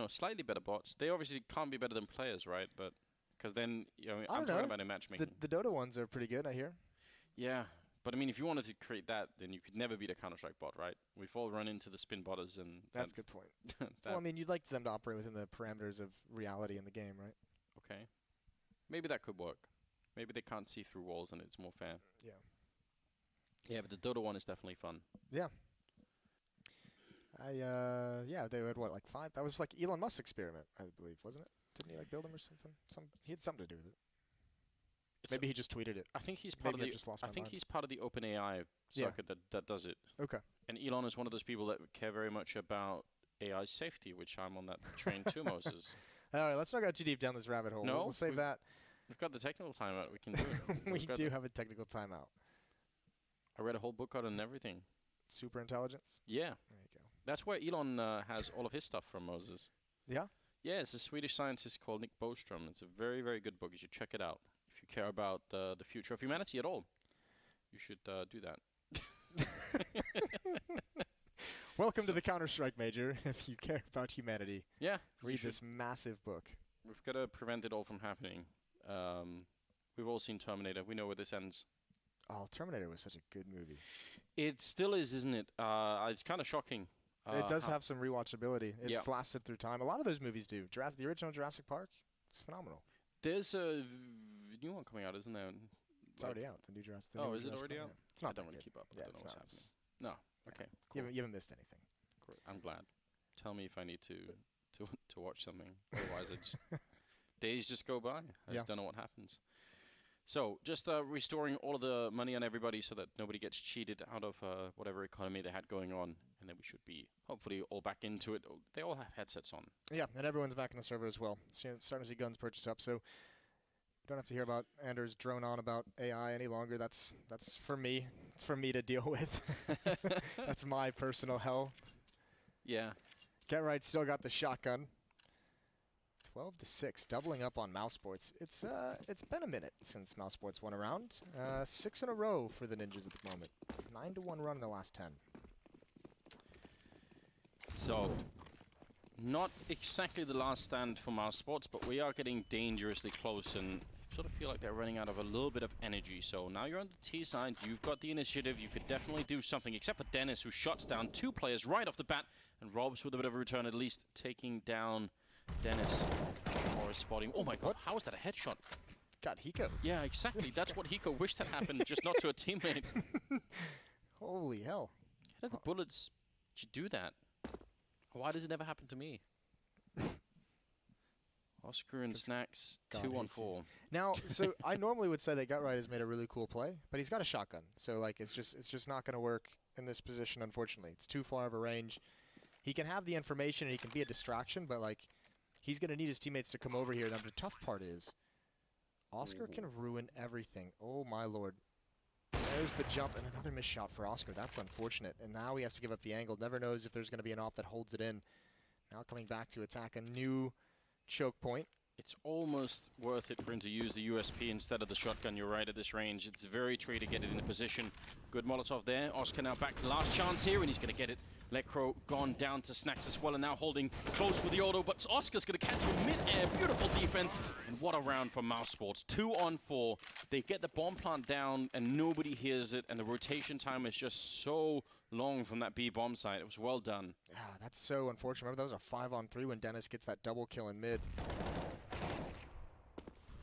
slightly better bots. They obviously can't be better than players, right? But because then, I'm talking about in matchmaking. The Dota ones are pretty good, I hear. Yeah, but I mean, if you wanted to create that, then you could never beat a Counter-Strike bot, right? We've all run into the spin botters, and that's a good point. Well, I mean, you'd like them to operate within the parameters of reality in the game, right? Okay, maybe that could work. Maybe they can't see through walls, and it's more fair. Yeah. Yeah, but the Dota one is definitely fun. Yeah. They had what, like 5? That was like Elon Musk's experiment, I believe, wasn't it? Didn't he like build them or something? He had something to do with it. Maybe he just tweeted it. I think he's part Maybe he's part of the OpenAI circuit that does it. Okay. And Elon is one of those people that care very much about AI safety, which I'm on that train too, Moses. All right, let's not go too deep down this rabbit hole. No, we'll save that. We've got the technical timeout. We can do it. We do have a technical timeout. I read a whole book on it and everything. Super intelligence? Yeah. There you go. That's where Elon has all of his stuff from, Moses. Yeah? Yeah, it's a Swedish scientist called Nick Bostrom. It's a very, very good book. You should check it out. If you care about the future of humanity at all, you should do that. Welcome to the Counter-Strike Major. If you care about humanity, read this massive book. We've got to prevent it all from happening. We've all seen Terminator. We know where this ends. Oh, Terminator was such a good movie. It still is, isn't it? It's kind of shocking. It does have some rewatchability. It's lasted through time. A lot of those movies do. The original Jurassic Park, it's phenomenal. There's a new one coming out, isn't there? It's already out. The new Jurassic. Oh, is it already out? Yeah. It's not. I don't really keep up. Yeah, I don't know what's happening. No. Okay. Cool. You haven't missed anything. Great. I'm glad. Tell me if I need to watch something. Otherwise, days just go by. I just don't know what happens. So, just restoring all of the money on everybody so that nobody gets cheated out of whatever economy they had going on. And then we should be, hopefully, all back into it. They all have headsets on. Yeah, and everyone's back in the server as well. Starting to see guns purchase up. So, you don't have to hear about Anders drone on about AI any longer. That's for me. It's for me to deal with. That's my personal hell. Yeah. Get Right still got the shotgun. 12-6, doubling up on Mouse Sports. It's been a minute since Mouse Sports won a round. 6 in a row for the Ninjas at the moment. 9-1 run in the last 10. So, not exactly the last stand for Mouse Sports, but we are getting dangerously close, and I sort of feel like they're running out of a little bit of energy. So now you're on the T side. You've got the initiative. You could definitely do something, except for Dennis, who shuts down 2 players right off the bat, and Robs with a bit of a return, at least taking down Dennis or a spotting. Oh my god, how is that a headshot? God, Hiko. Yeah, exactly. That's what Hiko wished had happened, just not to a teammate. Holy hell. How did the bullets did you do that? Why does it never happen to me? Oscar and Snacks, 2-on-4. Now, so I normally would say that Gutright has made a really cool play, but he's got a shotgun. So, like, it's just not going to work in this position, unfortunately. It's too far of a range. He can have the information and he can be a distraction, but, like, he's going to need his teammates to come over here. Now, the tough part is Oscar can ruin everything. Oh, my lord. There's the jump and another missed shot for Oscar. That's unfortunate. And now he has to give up the angle. Never knows if there's going to be an op that holds it in. Now coming back to attack a new choke point. It's almost worth it for him to use the USP instead of the shotgun. You're right, at this range. It's very tricky to get it in a position. Good Molotov there. Oscar now back. Last chance here, and he's going to get it. Lecro gone down to Snacks as well, and now holding close with the auto, but Oscar's going to catch him mid-air. Beautiful defense, and what a round from Mouse Sports. 2-on-4. They get the bomb plant down, and nobody hears it, and the rotation time is just so long from that B bomb site. It was well done. Ah, that's so unfortunate. Remember, that was a 5-on-3 when Dennis gets that double kill in mid.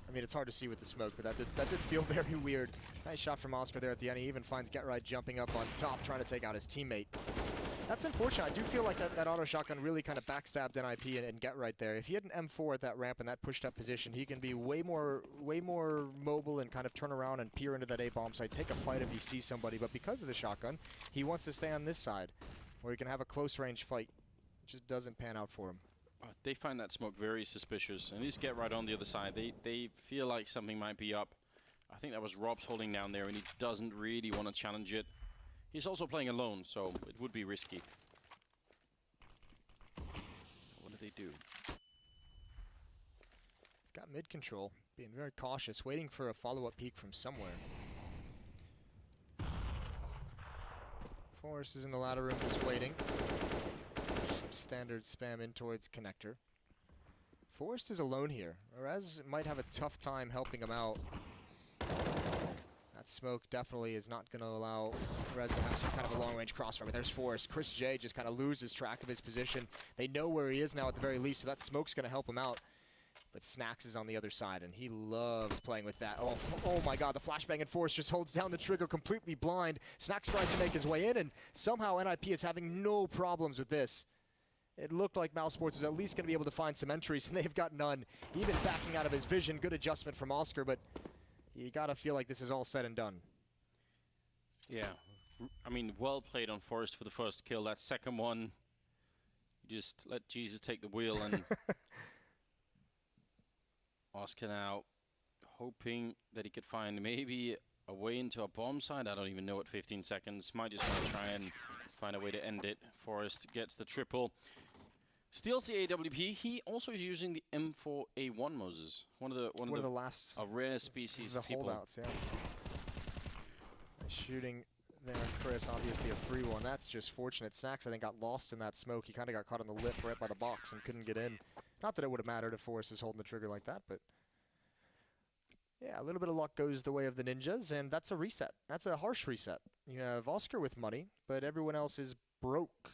I mean, it's hard to see with the smoke, but that did feel very weird. Nice shot from Oscar there at the end. He even finds Gutright jumping up on top, trying to take out his teammate. That's unfortunate. I do feel like that auto shotgun really kind of backstabbed NIP and Gutright there. If he had an M4 at that ramp in that pushed up position, he can be way more mobile and kind of turn around and peer into that A bomb site, take a fight if he sees somebody. But because of the shotgun, he wants to stay on this side, where he can have a close range fight. It just doesn't pan out for him. They find that smoke very suspicious, and these Gutright on the other side. They feel like something might be up. I think that was Rob's holding down there, and he doesn't really want to challenge it. He's also playing alone, so it would be risky. What do they do? Got mid control, being very cautious, waiting for a follow-up peek from somewhere. Forrest is in the ladder room just waiting. Some standard spam in towards connector. Forrest is alone here. Rez might have a tough time helping him out. That smoke definitely is not going to allow Rez to have some kind of a long-range crossfire. But there's Forrest. Chris J just kind of loses track of his position. They know where he is now at the very least, so that smoke's going to help him out. But Snacks is on the other side, and he loves playing with that. Oh my god, the flashbang, and Forrest just holds down the trigger completely blind. Snacks tries to make his way in, and somehow NIP is having no problems with this. It looked like Mouse Sports was at least going to be able to find some entries, and they've got none. Even backing out of his vision, good adjustment from Oscar, but you got to feel like this is all said and done. Yeah, I mean, well played on Forrest for the first kill. That second one, you just let Jesus take the wheel, and Oscar now hoping that he could find maybe a way into a bomb site. I don't even know what 15 seconds. Might just want to try and find a way to end it. Forrest gets the triple. Steals the AWP. He also is using the M4A1 Moses. One of the last, a rare species the of people. Holdouts, yeah. Nice shooting there, Chris. Obviously a 3-1. That's just fortunate. Snacks, I think, got lost in that smoke. He kind of got caught on the lip right by the box and couldn't get in. Not that it would have mattered if Forrest is holding the trigger like that, but yeah, a little bit of luck goes the way of the ninjas, and that's a reset. That's a harsh reset. You have Oscar with money, but everyone else is broke.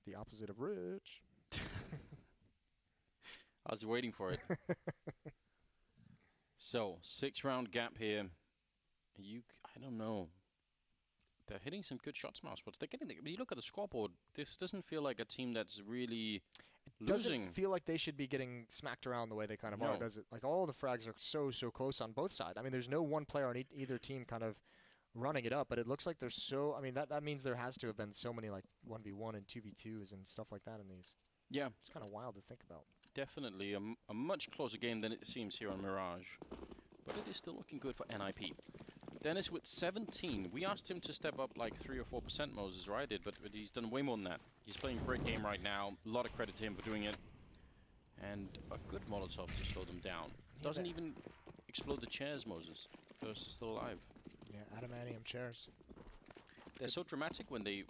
The opposite of rich. I was waiting for it. So, 6-round gap here. I don't know. They're hitting some good shots, Mouse, but when you look at the scoreboard, this doesn't feel like a team that's really losing. Doesn't feel like they should be getting smacked around the way they kind of are, does it? Like, all the frags are so close on both sides. I mean, there's no one player on either team kind of running it up, but it looks like there's so... I mean, that means there has to have been so many, like, 1v1 and 2v2s and stuff like that in these. Yeah. It's kind of wild to think about. Definitely a much closer game than it seems here on Mirage. But it is still looking good for NIP. Dennis with 17. We asked him to step up like 3 or 4%, Moses, right? But he's done way more than that. He's playing a great game right now. A lot of credit to him for doing it. And a good Molotov to slow them down. Doesn't even explode the chairs, Moses. First is still alive. Yeah, adamantium chairs. They're so dramatic when they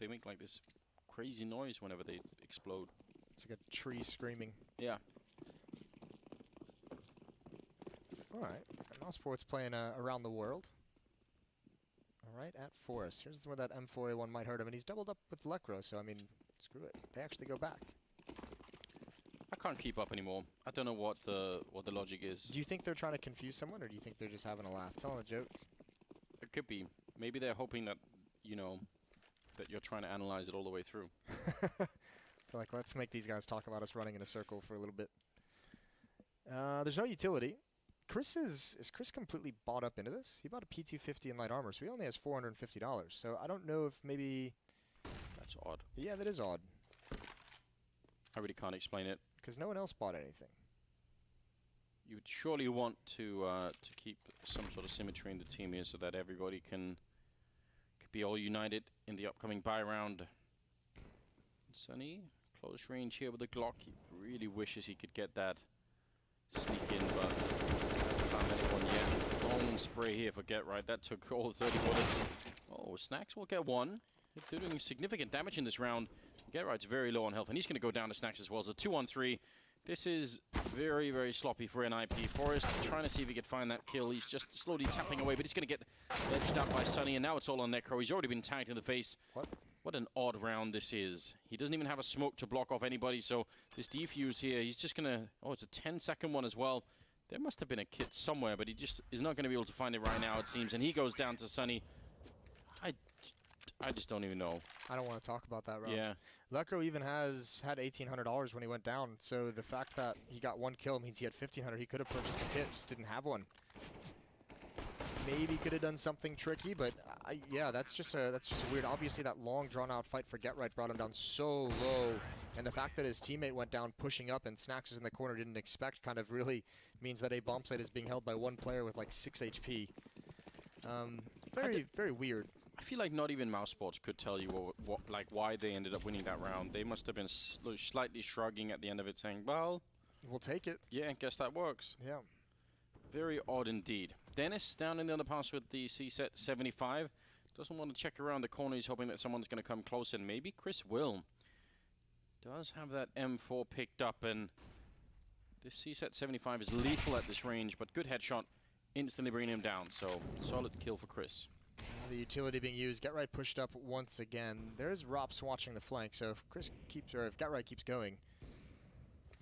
make like this crazy noise whenever they explode. It's like a tree screaming. Yeah. All right. Mouse Sports playing around the world. All right, at Forest. Here's where that M4A1 might hurt him, and he's doubled up with Lecro, so I mean, screw it. They actually go back. I can't keep up anymore. I don't know what the logic is. Do you think they're trying to confuse someone, or do you think they're just having a laugh, telling a joke? It could be. Maybe they're hoping that, you know, that you're trying to analyze it all the way through. Like, let's make these guys talk about us running in a circle for a little bit. There's no utility. Is Chris completely bought up into this? He bought a P250 in light armor, so he only has $450. So I don't know if maybe... That's odd. Yeah, that is odd. I really can't explain it. Because no one else bought anything. You would surely want to keep some sort of symmetry in the team here so that everybody can be all united in the upcoming buy round. Sunny, close range here with the Glock. He really wishes he could get that sneak in, but can't get one yet. Long spray here for Get Right. That took all 30 bullets. Oh, Snacks will get one. They're doing significant damage in this round. Get Right's very low on health, and he's going to go down to Snacks as well. So 2-on-3. This is very, very sloppy for NIP. Forrest trying to see if he could find that kill. He's just slowly tapping away, but he's going to get edged out by Sunny, and now it's all on Necro. He's already been tagged in the face. What an odd round this is. He doesn't even have a smoke to block off anybody, so this defuse here, he's just going to... Oh, it's a 10-second one as well. There must have been a kit somewhere, but he just is not going to be able to find it right now, it seems. And he goes down to Sunny. I just don't even know. I don't want to talk about that round. Yeah. Lecro even had $1,800 when he went down, so the fact that he got one kill means he had $1,500. He could have purchased a kit, just didn't have one. Maybe could have done something tricky, but yeah, that's just a weird. Obviously, that long, drawn-out fight for Get Right brought him down so low, and the fact that his teammate went down pushing up and Snacks was in the corner didn't expect kind of really means that a bomb site is being held by one player with like 6 HP. Very weird. I feel like not even Mouse Sports could tell you why they ended up winning that round. They must have been slightly shrugging at the end of it, saying, "Well, we'll take it." Yeah, guess that works. Yeah. Very odd indeed. Dennis down in the underpass with the CSET 75. Doesn't want to check around the corner. He's hoping that someone's going to come close, and maybe Chris will. Does have that M4 picked up, and this CSET 75 is lethal at this range, but good headshot, instantly bringing him down. So solid kill for Chris. The utility being used. Get Right pushed up once again. There's Rops watching the flank, so if Chris keeps, or if Get Right keeps going,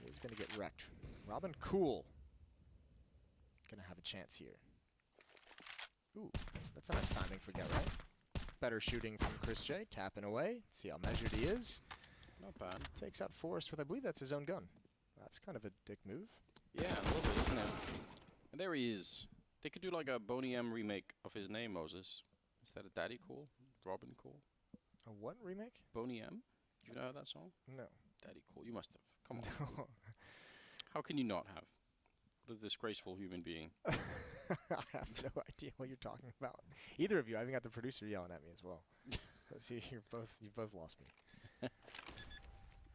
he's going to get wrecked. Robin Cool going to have a chance here. Ooh, that's a nice timing for Get Right. Better shooting from Chris J. Tapping away. See how measured he is. Not bad. Takes out Forrest with, I believe that's his own gun. That's kind of a dick move. Yeah, a little bit, isn't it? And there he is. They could do like a Boney M remake of his name, Moses. Is that a Daddy Cool? Robin Cool? A what remake? Boney M? You know that song? No. Daddy Cool. You must have. Come on. No. How can you not have? What a disgraceful human being. I have no idea what you're talking about. Either of you. I even got the producer yelling at me as well. So you've both lost me.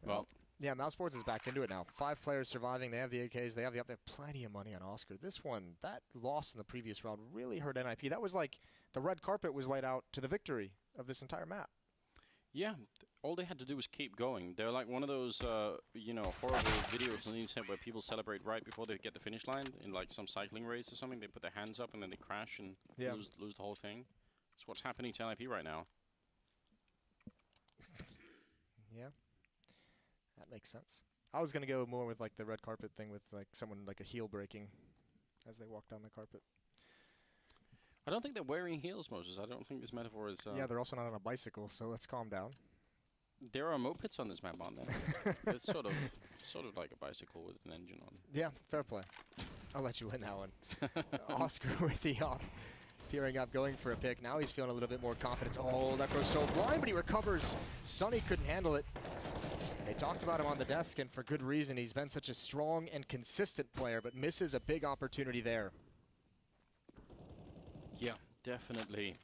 Well. Yeah, Mouse Sports is back into it now. 5 players surviving. They have the AKs. They have plenty of money on Oscar. This one, that loss in the previous round really hurt NIP. That was like the red carpet was laid out to the victory of this entire map. Yeah, all they had to do was keep going. They're like one of those, horrible videos on the internet where people celebrate right before they get the finish line in like some cycling race or something. They put their hands up and then they crash and lose the whole thing. That's what's happening to NIP right now. Yeah. That makes sense. I was going to go more with like the red carpet thing with like someone like a heel breaking as they walk down the carpet. I don't think they're wearing heels, Moses. I don't think this metaphor is... yeah, they're also not on a bicycle, so let's calm down. There are mopeds on this map, aren't there? It's sort of like a bicycle with an engine on. Yeah, fair play. I'll let you win that one. Oscar with the peering up, going for a pick. Now he's feeling a little bit more confidence. Oh, that goes so blind, but he recovers. Sunny couldn't handle it. They talked about him on the desk, and for good reason. He's been such a strong and consistent player, but misses a big opportunity there. Yeah, definitely.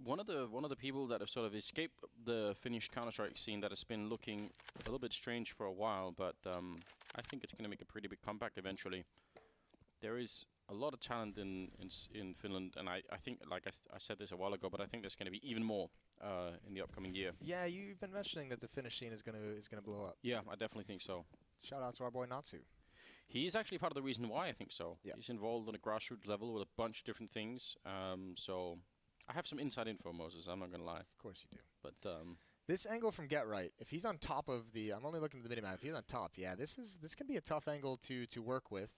One of the people that have sort of escaped the Finnish Counter-Strike scene that has been looking a little bit strange for a while, but I think it's going to make a pretty big comeback eventually. There is a lot of talent in Finland, and I think, like I said this a while ago, but I think there's going to be even more in the upcoming year. Yeah, you've been mentioning that the Finnish scene is gonna blow up. Yeah, I definitely think so. Shout out to our boy Natsu. He's actually part of the reason why I think so. Yeah. He's involved on a grassroots level with a bunch of different things. So I have some inside info, Moses. I'm not going to lie. Of course you do. But this angle from Get Right, if he's on top of the, I'm only looking at the minimap. If he's on top, yeah, this can be a tough angle to work with.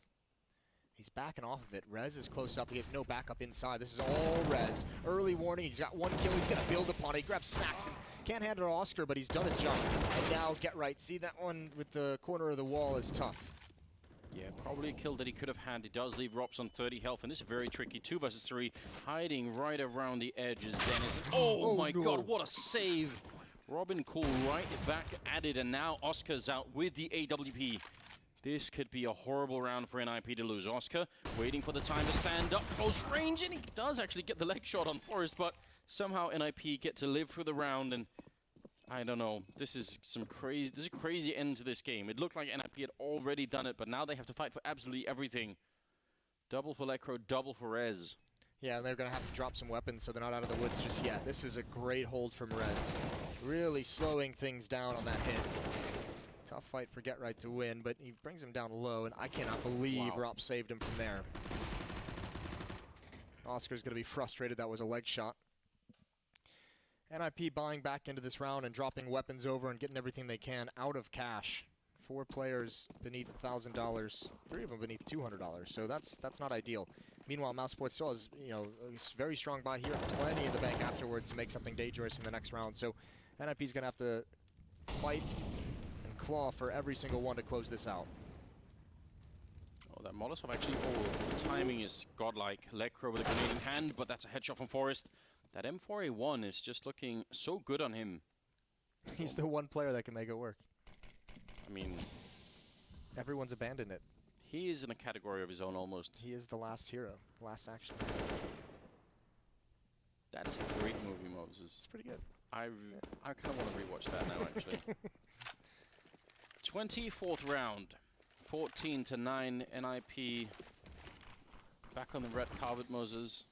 He's backing off of it. Rez is close up. He has no backup inside. This is all Rez. Early warning. He's got one kill. He's going to build upon it. He grabs Snacks and can't hand it to Oscar, but he's done his job. And now Get Right. See, that one with the corner of the wall is tough. Yeah, probably a kill that he could have had. He does leave Rops on 30 health, and this is very tricky. 2 versus 3, hiding right around the edges. Dennis. Oh my God, what a save! Robin Cool right back at it, and now Oscar's out with the AWP. This could be a horrible round for NIP to lose. Oscar waiting for the time to stand up, close range, and he does actually get the leg shot on Forrest, but somehow NIP get to live through the round, and I don't know. This is a crazy end to this game. It looked like NIP had already done it, but now they have to fight for absolutely everything. Double for Lecro, double for Rez. Yeah, and they're going to have to drop some weapons so they're not out of the woods just yet. This is a great hold from Rez. Really slowing things down on that hit. Tough fight for Get Right to win, but he brings him down low, and I cannot believe Rop saved him from there. Oscar's going to be frustrated. That was a leg shot. NIP buying back into this round and dropping weapons over and getting everything they can out of cash. 4 players beneath $1,000, 3 of them beneath $200. So that's not ideal. Meanwhile, Mouse Sports still has, you know, a very strong buy here, plenty in the bank afterwards to make something dangerous in the next round. So NIP's going to have to fight and claw for every single one to close this out. Oh, that Molotov actually, the timing is godlike. Lecro with a grenade in hand, but that's a headshot from Forrest. That M4A1 is just looking so good on him. He's the one player that can make it work. I mean, everyone's abandoned it. He is in a category of his own almost. He is the last hero, last action. That's a great movie, Moses. It's pretty good. I kind of want to rewatch that now, actually. 24th round, 14-9, NIP. Back on the red carpet, Moses.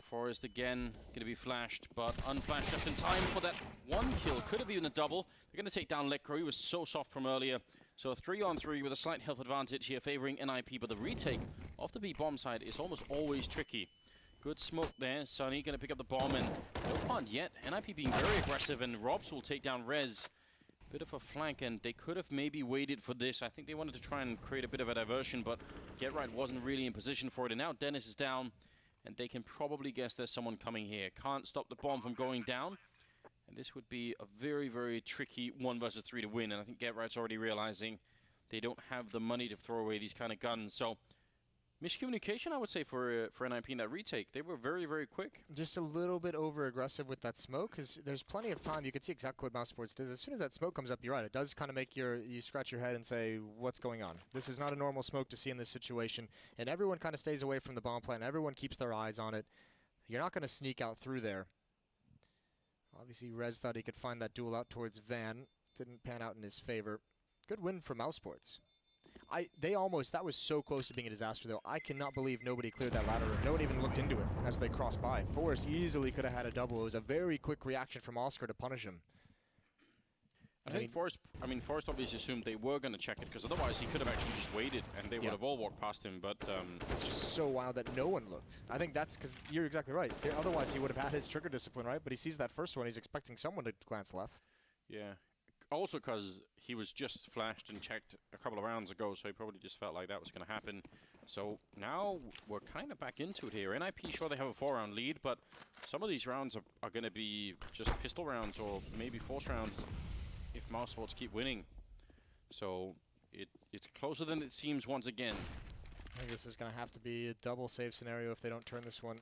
Forrest again, going to be flashed, but unflashed just in time for that one kill. Could have been a double. They're going to take down Lecro. He was so soft from earlier. So a 3-on-3 with a slight health advantage here favoring NIP, but the retake off the B bomb side is almost always tricky. Good smoke there. Sunny going to pick up the bomb, and no punt yet. NIP being very aggressive, and Robs will take down Rez. Bit of a flank, and they could have maybe waited for this. I think they wanted to try and create a bit of a diversion, but Get Right wasn't really in position for it. And now Dennis is down, and they can probably guess there's someone coming here. Can't stop the bomb from going down. And this would be a very, very tricky 1 versus 3 to win. And I think Get Right's already realizing they don't have the money to throw away these kind of guns. So miscommunication, I would say, for NIP in that retake. They were very, very quick. Just a little bit over-aggressive with that smoke, because there's plenty of time. You can see exactly what Mouse Sports does. As soon as that smoke comes up, you're right. It does kind of make you scratch your head and say, what's going on? This is not a normal smoke to see in this situation. And everyone kind of stays away from the bomb plant. Everyone keeps their eyes on it. You're not going to sneak out through there. Obviously, Rez thought he could find that duel out towards Van. Didn't pan out in his favor. Good win for Mouse Sports. That was so close to being a disaster, though. I cannot believe nobody cleared that ladder room. No one even looked into it as they crossed by. Forrest easily could have had a double. It was a very quick reaction from Oscar to punish him. I think Forrest obviously assumed they were going to check it, because otherwise he could have actually just waited and they would have all walked past him, but it's just so wild that no one looked. I think that's because you're exactly right. Otherwise he would have had his trigger discipline, right? But he sees that first one, he's expecting someone to glance left. Yeah. Also because he was just flashed and checked a couple of rounds ago, so he probably just felt like that was going to happen. So now we're kind of back into it here. NIP, sure, they have a 4-round lead, but some of these rounds are going to be just pistol rounds or maybe force rounds if Mouse Sports keep winning. So it's closer than it seems once again. I think this is going to have to be a double save scenario if they don't turn this one.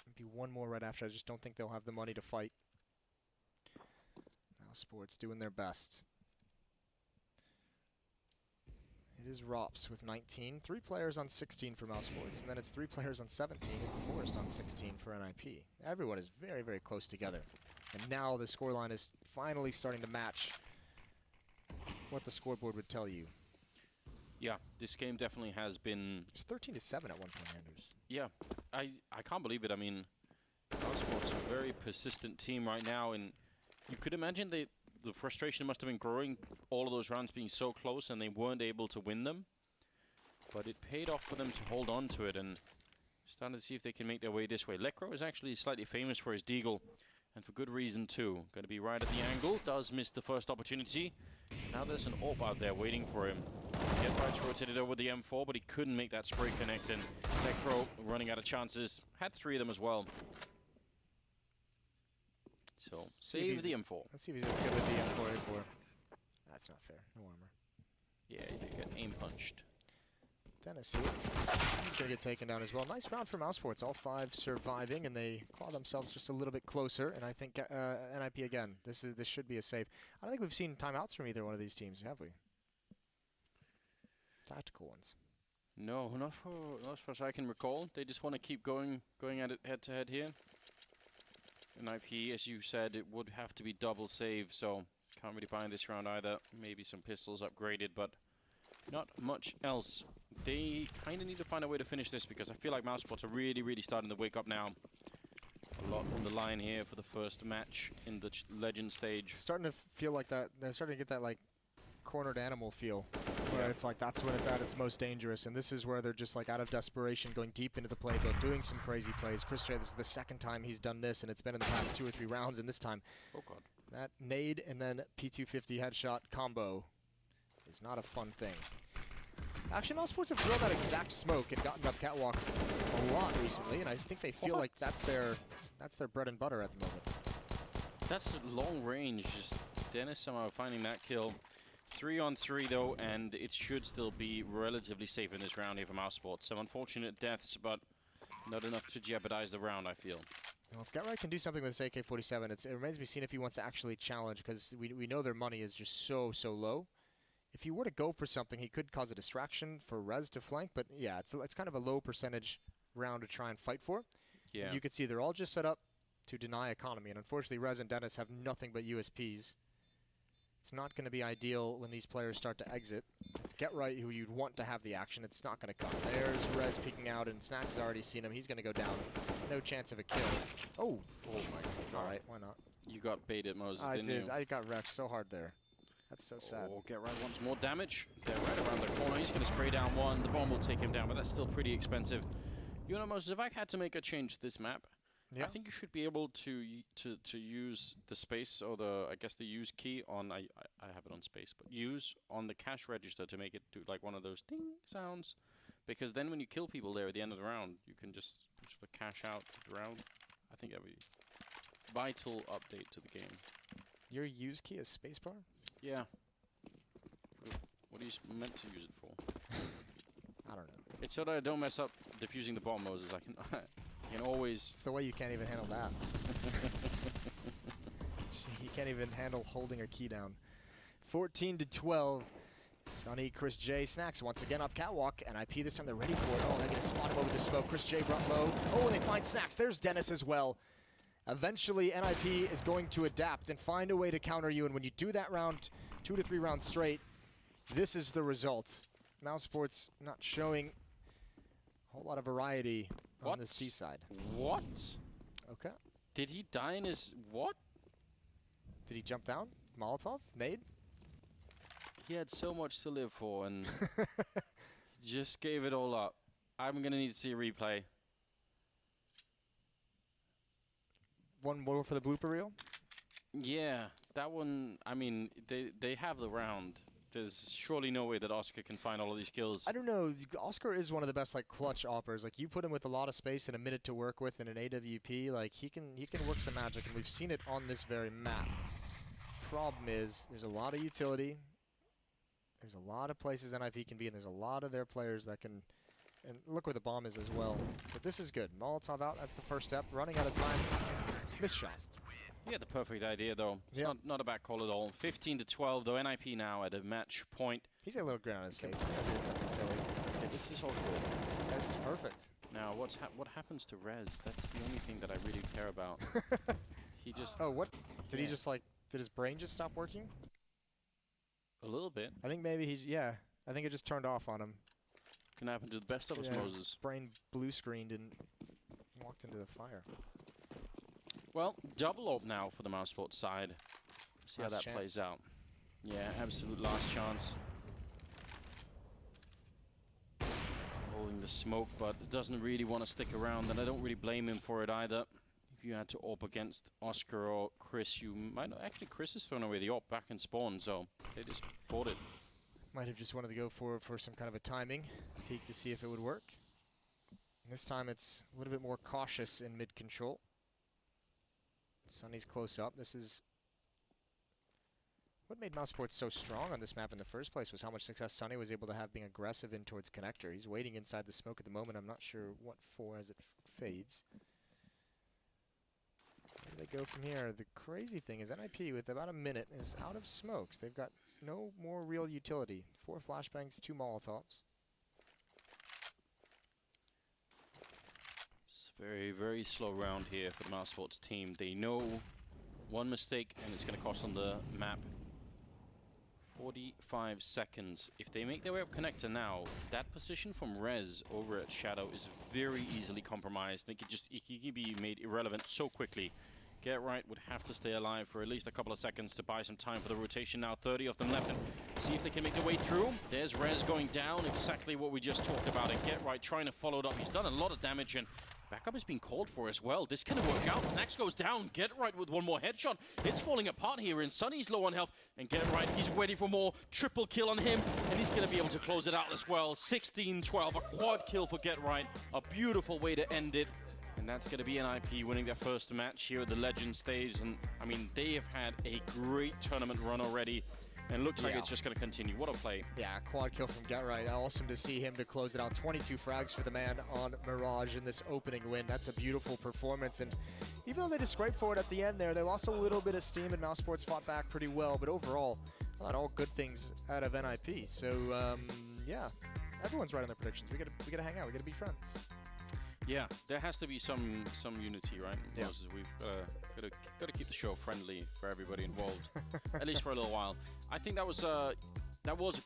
Maybe one more right after. I just don't think they'll have the money to fight. Mouse Sports doing their best. It is Rops with 19. 3 players on 16 for Mouse Sports, and then it's 3 players on 17 and Forrest on 16 for NIP. Everyone is very, very close together. And now the scoreline is finally starting to match what the scoreboard would tell you. Yeah, this game definitely has been... It's 13-7 at one point, Anders. Yeah, I can't believe it. I mean, Mouse Sports are a very persistent team right now, and you could imagine the frustration must have been growing, all of those rounds being so close, and they weren't able to win them. But it paid off for them to hold on to it, and starting to see if they can make their way this way. Lecro is actually slightly famous for his deagle, and for good reason too. Going to be right at the angle, does miss the first opportunity. Now there's an AWP out there waiting for him. Get right rotated over the M4, but he couldn't make that spray connect, and Necro running out of chances. Had 3 of them as well. So, save the M4. Let's see if he's as good with the M4A4. That's not fair. No armor. Yeah, he did get aim punched. Dennis here. He's going to get taken down as well. Nice round for Mousesports. All 5 surviving, and they claw themselves just a little bit closer. And I think NIP again. This should be a save. I don't think we've seen timeouts from either one of these teams, have we? Tactical ones. No, not as far as I can recall. They just want to keep going at it head to head here. NIP, as you said, it would have to be double save, so can't really buy in this round either. Maybe some pistols upgraded, but not much else. They kind of need to find a way to finish this, because I feel like Mousesports are really, really starting to wake up now. A lot on the line here for the first match in the Legend stage. It's starting to feel like that. They're starting to get that, like, cornered animal feel, where it's like that's when it's at its most dangerous, and this is where they're just like out of desperation going deep into the playbook, doing some crazy plays. Chris J, this is the 2nd time he's done this, and it's been in the past 2 or 3 rounds, and this time that nade and then P250 headshot combo is not a fun thing. Actually, Mousesports have thrown that exact smoke and gotten up catwalk a lot recently, and I think they feel like that's their bread and butter at the moment. That's long range. Just Dennis somehow finding that kill. 3 on 3 though, and it should still be relatively safe in this round here for Mousesports. Some unfortunate deaths, but not enough to jeopardize the round, I feel. Well, if GetRight can do something with this AK-47, it remains to be seen if he wants to actually challenge, because we know their money is just so low. If he were to go for something, he could cause a distraction for Rez to flank, but yeah, it's kind of a low percentage round to try and fight for. Yeah. And you can see they're all just set up to deny economy, and unfortunately Rez and Dennis have nothing but USPs. It's not going to be ideal when these players start to exit. It's GetRight who you'd want to have the action. It's not going to come. There's Rez peeking out, and Snacks has already seen him. He's going to go down. No chance of a kill. Oh my God. All right, why not? You got baited, Moses, I didn't you? I got wrecked so hard there. That's so sad. Oh, GetRight wants more damage. They're right around the corner. He's going to spray down one. The bomb will take him down, but that's still pretty expensive. You know, Moses, if I had to make a change to this map, I think you should be able to use the space, or I guess the use key on, I have it on space, but use on the cash register to make it do like one of those ding sounds, because then when you kill people there at the end of the round, you can just sort of cash out the round. I think that would be a vital update to the game. Your use key is spacebar? Yeah. What are you meant to use it for? I don't know. It's so that I don't mess up defusing the bomb, Moses. I can always... It's the way you can't even handle that. You can't even handle holding a key down. 14-12. Sunny, Chris J, Snacks once again up catwalk. NIP this time they're ready for it. Oh, they're going to spot him over the smoke. Chris J brought low. Oh, and they find Snacks. There's Dennis as well. Eventually, NIP is going to adapt and find a way to counter you. And when you do that round, 2 to 3 rounds straight, this is the result. Mousesports not showing a whole lot of variety on the C side. What? Okay. Did he die in his... What? Did he jump down? Molotov? Nade? He had so much to live for and just gave it all up. I'm going to need to see a replay. One more for the blooper reel? Yeah, that one, I mean, they have the round. There's surely no way that Oscar can find all of these kills. I don't know. Oscar is one of the best like clutch oppers. Like you put him with a lot of space and a minute to work with in an AWP, like he can work some magic, and we've seen it on this very map. Problem is there's a lot of utility. There's a lot of places NIP can be, and there's a lot of their players that can. And look where the bomb is as well. But this is good. Molotov out. That's the first step. Running out of time. Missed shot. Yeah, the perfect idea, though. It's not a bad call at all. 15-12, though. NIP now at a match point. He's got a little grin on his face. He did something silly. Yeah, this is all good. This is perfect. Now, what happens to Rez? That's the only thing that I really care about. He just... Oh, what? Did he just, like... Did his brain just stop working? A little bit. I think maybe he... Yeah. I think it just turned off on him. Can happen to the best of us, Moses. Brain blue screened and walked into the fire. Well, double up now for the Mousesports side. See how that plays out. Yeah, absolute last chance. Holding the smoke, but doesn't really want to stick around, and I don't really blame him for it either. If you had to AWP against Oscar or Chris, you might not. Actually, Chris has thrown away the AWP back in spawn, so they just bought it. Might have just wanted to go for some kind of a timing peek to see if it would work. And this time it's a little bit more cautious in mid-control. Sunny's close up. This is what made Mousesports so strong on this map in the first place, was how much success Sunny was able to have being aggressive in towards connector. He's waiting inside the smoke at the moment. I'm not sure what for as it fades. Where do they go from here? The crazy thing is NIP, with about a minute, is out of smokes. They've got no more real utility. 4 flashbangs, 2 Molotovs. It's a very, very slow round here for the Mousesports team. They know one mistake and it's going to cost on the map 45 seconds. If they make their way up connector now, that position from Rez over at Shadow is very easily compromised. They could be made irrelevant so quickly. Get Right would have to stay alive for at least a couple of seconds to buy some time for the rotation. Now 30 of them left, and see if they can make their way through. There's Rez going down, exactly what we just talked about. And Get Right trying to follow it up. He's done a lot of damage, and backup is being called for as well. This can work out. Snacks goes down. Get Right with one more headshot. It's falling apart here, and Sunny's low on health. And Get Right, he's ready for more. Triple kill on him, and he's going to be able to close it out as well. 16-12, a quad kill for Get Right. A beautiful way to end it. And that's going to be NIP winning their first match here at the Legend stage. And, I mean, they have had a great tournament run already. And looks like it's just going to continue. What a play. Yeah, quad kill from Get Right. Awesome to see him to close it out. 22 frags for the man on Mirage in this opening win. That's a beautiful performance. And even though they just scraped for it at the end there, they lost a little bit of steam, and Mousesports fought back pretty well. But overall, not all good things out of NIP. So, yeah, everyone's right on their predictions. We gotta hang out. We gotta be friends. Yeah, there has to be some unity, right? Yeah. We've got to keep the show friendly for everybody involved, at least for a little while. I think that was a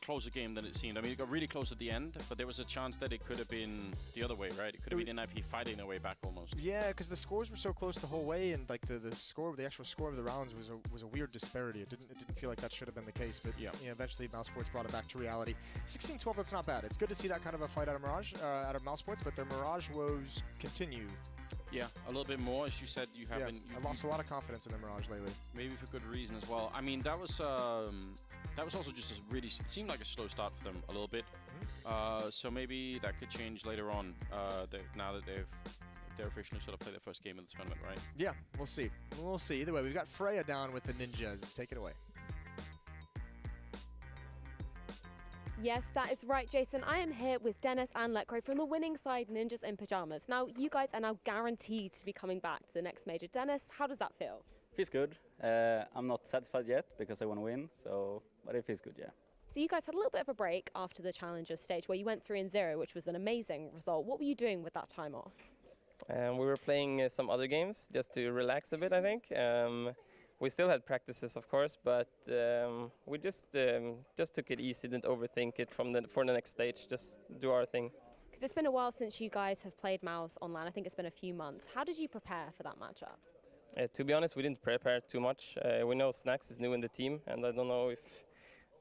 closer game than it seemed. I mean, it got really close at the end, but there was a chance that it could have been the other way, right? It could have been NIP fighting their way back almost. Yeah, because the scores were so close the whole way, and like the actual score of the rounds was a weird disparity. It didn't feel like that should have been the case, but yeah, eventually Mousesports brought it back to reality. 16-12, that's not bad. It's good to see that kind of a fight out of Mousesports, but their Mirage woes continue. Yeah, a little bit more, as you said. You haven't. I lost a lot of confidence in the Mirage lately. Maybe for good reason as well. I mean, that was also just a really. It seemed like a slow start for them a little bit. So maybe that could change later on. Now that they're officially sort of played their first game of the tournament, right? Yeah, we'll see. We'll see. Either way, we've got Freya down with the Ninjas. Take it away. Yes, that is right, Jason. I am here with Dennis and Letcrow from the winning side, Ninjas in Pyjamas. Now, you guys are now guaranteed to be coming back to the next major. Dennis, how does that feel? Feels good. I'm not satisfied yet because I want to win, but it feels good, yeah. So you guys had a little bit of a break after the Challengers stage where you went 3-0, which was an amazing result. What were you doing with that time off? We were playing some other games just to relax a bit, I think. We still had practices, of course, but we just took it easy, didn't overthink it for the next stage, just do our thing. Because it's been a while since you guys have played Mouse online. I think it's been a few months. How did you prepare for that matchup? To be honest, we didn't prepare too much. We know Snacks is new in the team, and I don't know if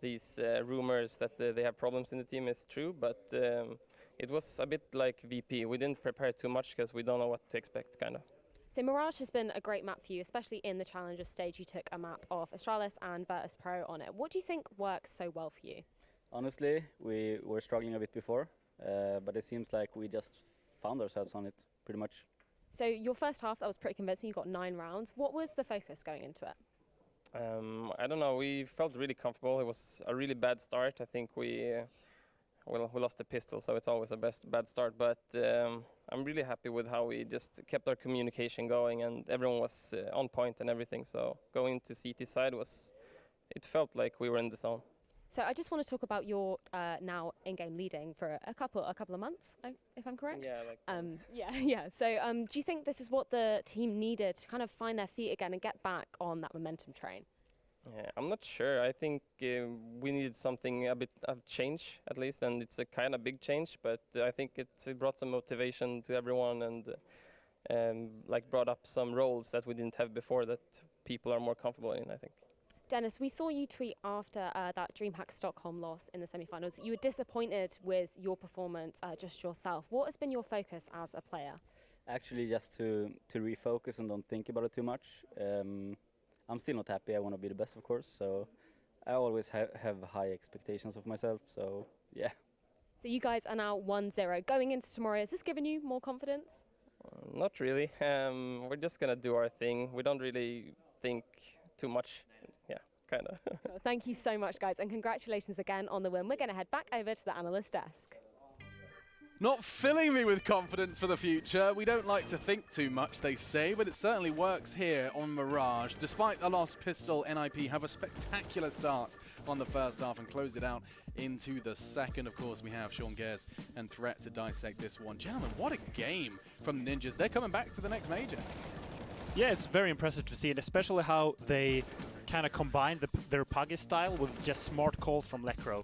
these rumors that they have problems in the team is true, but it was a bit like VP. We didn't prepare too much because we don't know what to expect, kind of. So Mirage has been a great map for you, especially in the Challenger stage. You took a map of Astralis and Virtus Pro on it. What do you think works so well for you? Honestly, we were struggling a bit before, but it seems like we just found ourselves on it, pretty much. So your first half, that was pretty convincing. You got 9 rounds. What was the focus going into it? I don't know. We felt really comfortable. It was a really bad start. I think we lost the pistol, so it's always a bad start. But I'm really happy with how we just kept our communication going, and everyone was on point and everything. So going to CT side it felt like we were in the zone. So I just want to talk about your now in-game leading for a couple of months, if I'm correct. Yeah, yeah. So do you think this is what the team needed to kind of find their feet again and get back on that momentum train? Yeah, I'm not sure. I think we needed something a bit of change at least, and it's a kind of big change. But I think it brought some motivation to everyone, and brought up some roles that we didn't have before that people are more comfortable in, I think. Dennis, we saw you tweet after that DreamHack Stockholm loss in the semi-finals. You were disappointed with your performance, just yourself. What has been your focus as a player? Actually, just to refocus and don't think about it too much. I'm still not happy. I want to be the best, of course. So I always have high expectations of myself, so yeah. So you guys are now 1-0. Going into tomorrow, has this given you more confidence? Not really. We're just gonna do our thing. We don't really think too much. Yeah, kind of. Well, thank you so much, guys, and congratulations again on the win. We're going to head back over to the analyst desk. Not filling me with confidence for the future. We don't like to think too much, they say, but it certainly works here on Mirage. Despite a lost pistol, NIP have a spectacular start on the first half and close it out into the second. Of course, we have Sean Gares and Threat to dissect this one. Gentlemen, what a game from the Ninjas. They're coming back to the next major. Yeah, it's very impressive to see, and especially how they kind of combined their Puggy style with just smart calls from Lekro.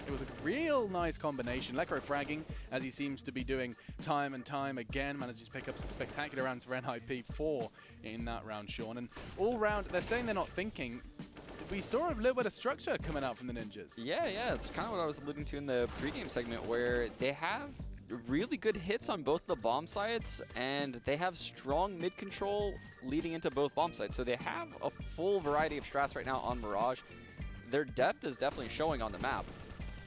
It was a real nice combination. Lekro fragging, as he seems to be doing time and time again, manages to pick up some spectacular rounds for NIP 4 in that round, Sean. And all round, they're saying they're not thinking. We saw a little bit of structure coming out from the Ninjas. Yeah, it's kind of what I was alluding to in the pregame segment, where they have really good hits on both the bomb sites, and they have strong mid control leading into both bomb sites. So they have a full variety of strats right now on Mirage. Their depth is definitely showing on the map.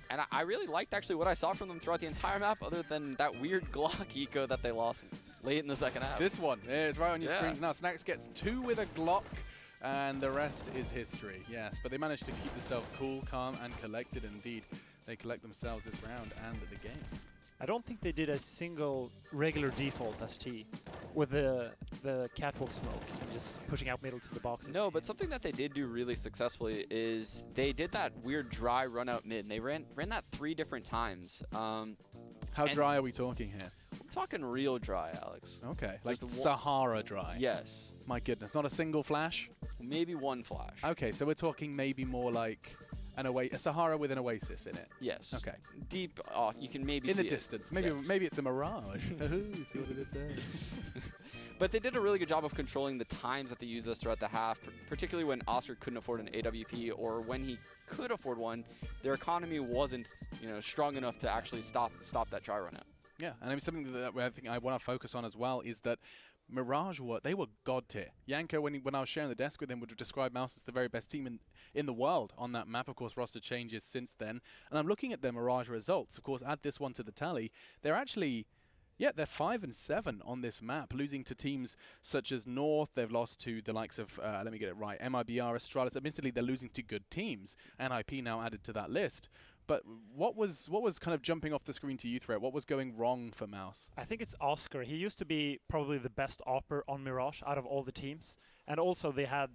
And I really liked actually what I saw from them throughout the entire map, other than that weird Glock eco that they lost late in the second half. This one, it's right on your screens now. Snacks gets 2 with a Glock, and the rest is history. Yes, but they managed to keep themselves cool, calm, and collected. Indeed, they collect themselves this round and the game. I don't think they did a single regular default ST with the catwalk smoke and just pushing out middle to the boxes. No, but something that they did do really successfully is they did that weird dry run out mid. And they ran that 3 different times. How dry are we talking here? We're talking real dry, Alex. Okay, like Sahara dry. Yes. My goodness, not a single flash? Maybe 1 flash. Okay, so we're talking maybe more like a Sahara with an oasis in it. Yes. Okay. Deep, you can maybe see in the distance. Maybe it's a mirage. See what it did there. But they did a really good job of controlling the times that they used this throughout the half, particularly when Oscar couldn't afford an AWP, or when he could afford one, their economy wasn't, strong enough to actually stop that try run out. Yeah, and I mean, something that I think I want to focus on as well is that Mirage they were god tier. Yanko, when I was sharing the desk with him, would describe Mouse as the very best team in the world on that map. Of course, roster changes since then. And I'm looking at their Mirage results. Of course, add this one to the tally. They're actually, they're 5-7 on this map, losing to teams such as North. They've lost to the likes of, let me get it right, MIBR, Astralis. Admittedly, they're losing to good teams. NIP now added to that list. But what was kind of jumping off the screen to you, Threat? What was going wrong for Mouse? I think it's Oscar. He used to be probably the best AWPer on Mirage out of all the teams. And also they had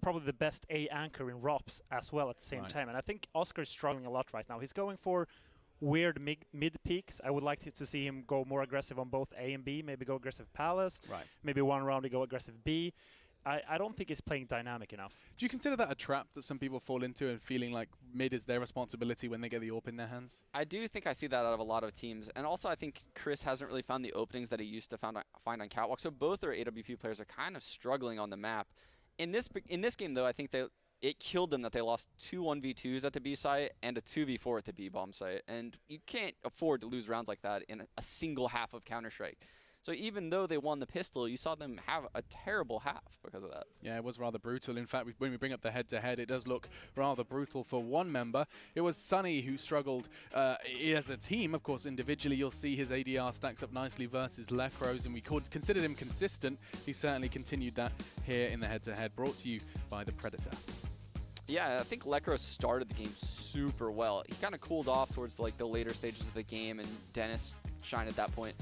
probably the best A anchor in ROPS as well at the same time. And I think Oscar's struggling a lot right now. He's going for weird mid peaks. I would like to see him go more aggressive on both A and B, maybe go aggressive Palace. Right. Maybe one round he go aggressive B. I don't think he's playing dynamic enough. Do you consider that a trap that some people fall into and feeling like mid is their responsibility when they get the AWP in their hands? I do think I see that out of a lot of teams. And also I think Chris hasn't really found the openings that he used to find on Catwalk. So both their AWP players are kind of struggling on the map. In this game, though, I think it killed them that they lost 2 1v2s at the B site and a 2v4 at the B bomb site. And you can't afford to lose rounds like that in a single half of Counter-Strike. So even though they won the pistol, you saw them have a terrible half because of that. Yeah, it was rather brutal. In fact, when we bring up the head-to-head, it does look rather brutal for one member. It was Sunny who struggled as a team. Of course, individually, you'll see his ADR stacks up nicely versus Lekros, and we considered him consistent. He certainly continued that here in the head-to-head, brought to you by the Predator. Yeah, I think Lekros started the game super well. He kind of cooled off towards the later stages of the game, and Dennis shined at that point.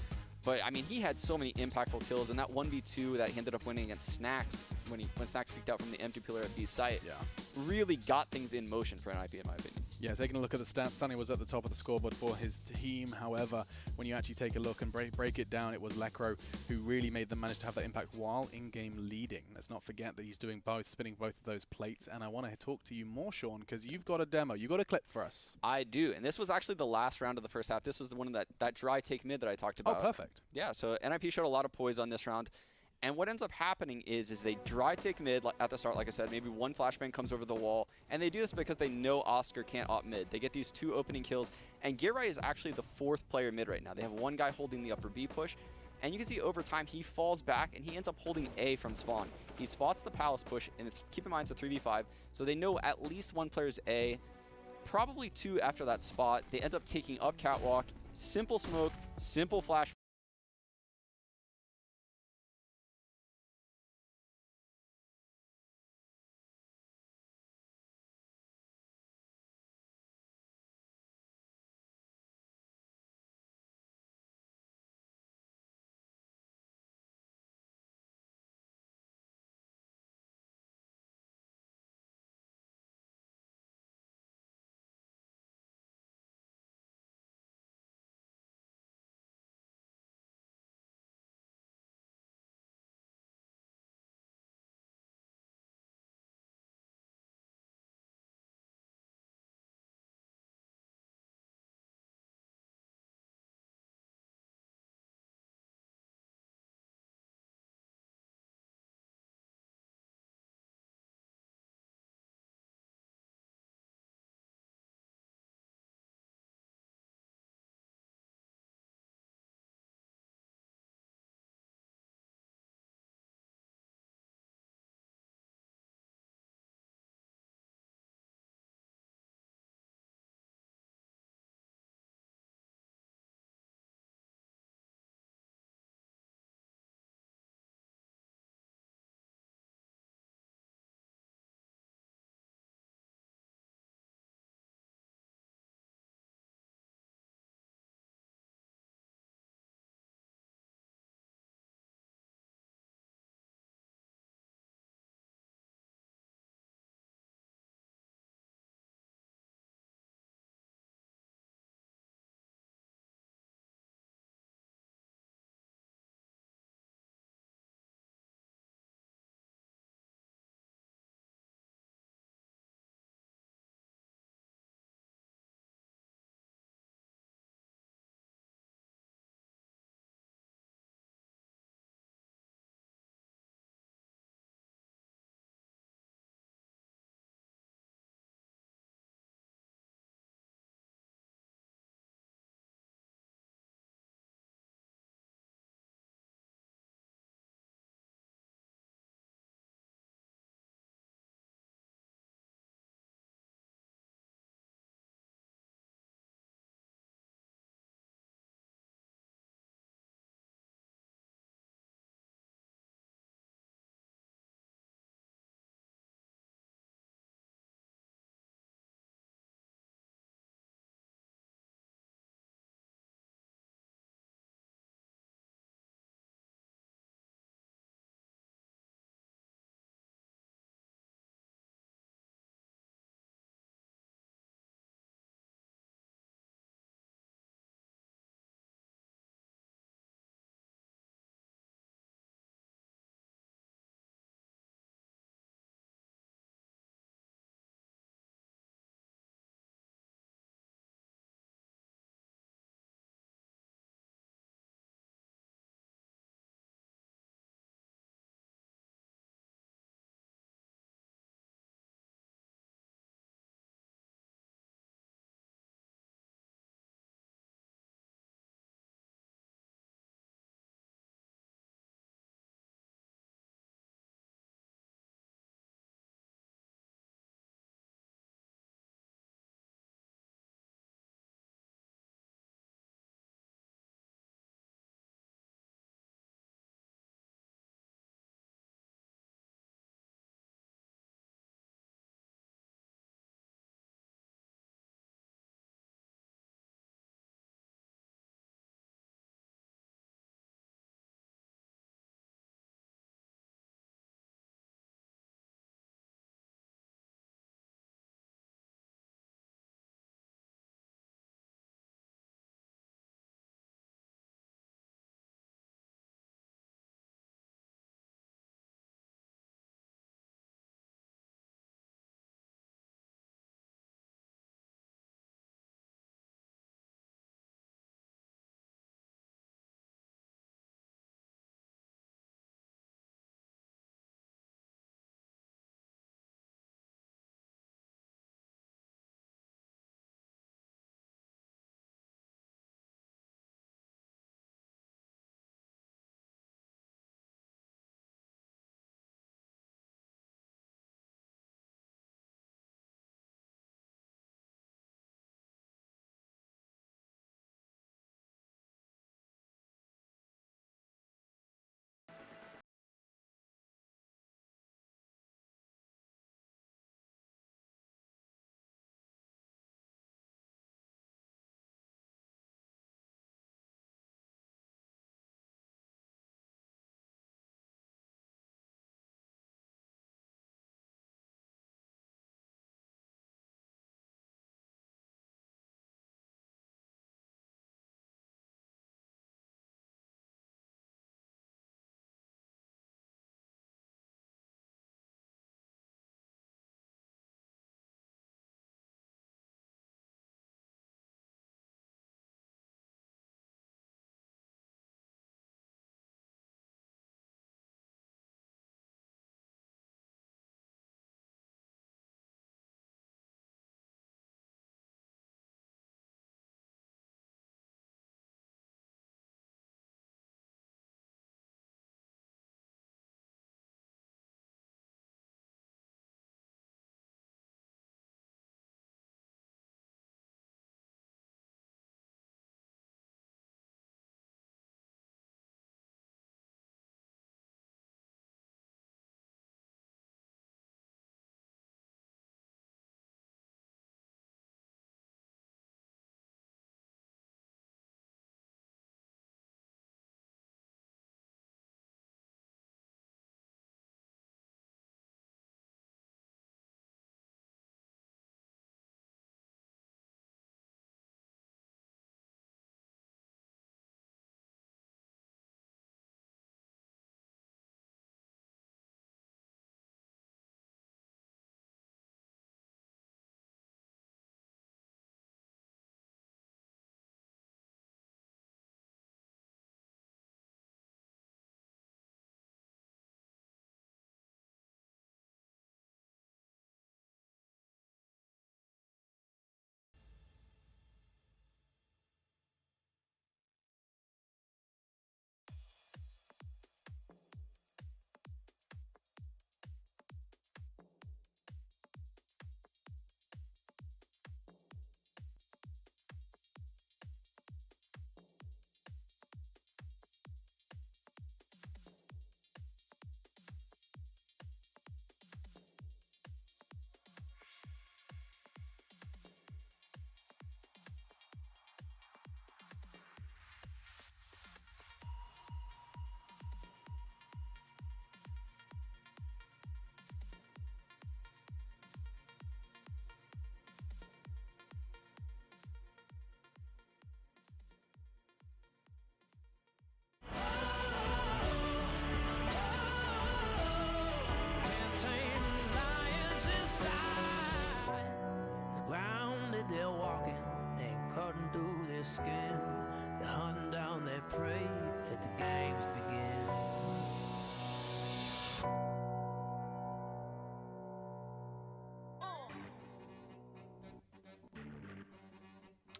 But, I mean, he had so many impactful kills, and that 1v2 that he ended up winning against Snacks, when Snacks peeked out from the empty pillar at B site, really got things in motion for NIP, in my opinion. Yeah, taking a look at the stats, Sunny was at the top of the scoreboard for his team. However, when you actually take a look and break it down, it was Lekro who really made them manage to have that impact while in-game leading. Let's not forget that he's doing both, spinning both of those plates. And I want to talk to you more, Sean, because you've got a demo. You've got a clip for us. I do, and this was actually the last round of the first half. This is the one that dry take mid that I talked about. Oh, perfect. Yeah, so NIP showed a lot of poise on this round. And what ends up happening is they dry take mid at the start, like I said, maybe one flashbang comes over the wall. And they do this because they know Oscar can't op mid. They get these 2 opening kills. And Girai is actually the 4th player mid right now. They have one guy holding the upper B push. And you can see over time he falls back and he ends up holding A from spawn. He spots the palace push, and it's, keep in mind, it's a 3v5, so they know at least one player's A, probably two after that spot. They end up taking up catwalk, simple smoke, simple flash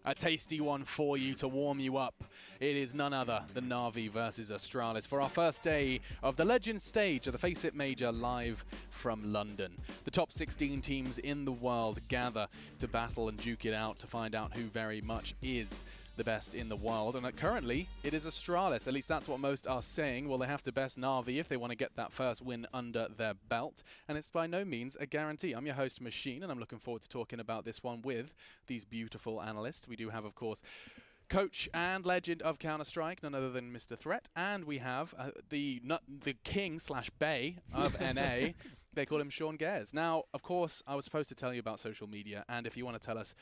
A tasty one for you to warm you up. It is none other than Na'Vi versus Astralis for our first day of the Legends stage of the FACEIT Major live from London. The top 16 teams in the world gather to battle and duke it out to find out who very much is the best in the world, and currently it is Astralis. At least that's what most are saying. Well, they have to best Na'Vi if they want to get that first win under their belt, and it's by no means a guarantee. I'm your host, Machine, and I'm looking forward to talking about this one with these beautiful analysts. We do have, of course, coach and legend of Counter-Strike, none other than Mr. Threat, and we have the king/bay of NA. They call him Sean Gares. Now, of course, I was supposed to tell you about social media, and if you want to tell us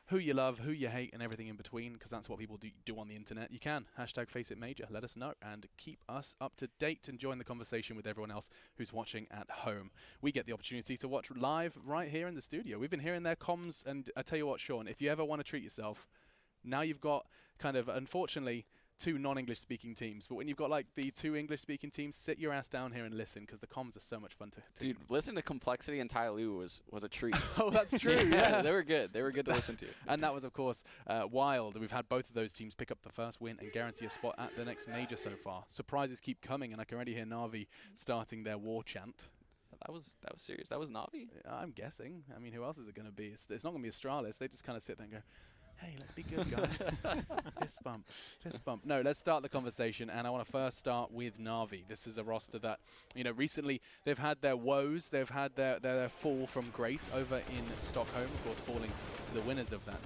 who you love, who you hate, and everything in between, because that's what people do on the internet, you can. #FACEITMajor. Let us know and keep us up to date and join the conversation with everyone else who's watching at home. We get the opportunity to watch live right here in the studio. We've been hearing their comms, and I tell you what, Sean, if you ever want to treat yourself, now you've got kind of, unfortunately, 2 non-English speaking teams, but when you've got like the 2 English speaking teams, sit your ass down here and listen, because the comms are so much fun to Dude, listen to Complexity and Tai Lu was a treat. Oh, that's true. Yeah, they were good. They were good to listen to. And that was, of course, wild. We've had both of those teams pick up the first win and guarantee a spot at the next major so far. Surprises keep coming, and I can already hear Na'Vi starting their war chant. That was serious. That was Na'Vi? I'm guessing. I mean, who else is it going to be? It's not going to be Astralis. They just kind of sit there and go, hey, let's be good, guys. Fist bump, fist bump. No, let's start the conversation, and I want to first start with Na'Vi. This is a roster that, you know, recently they've had their woes. They've had their fall from grace over in Stockholm, of course, falling to the winners of that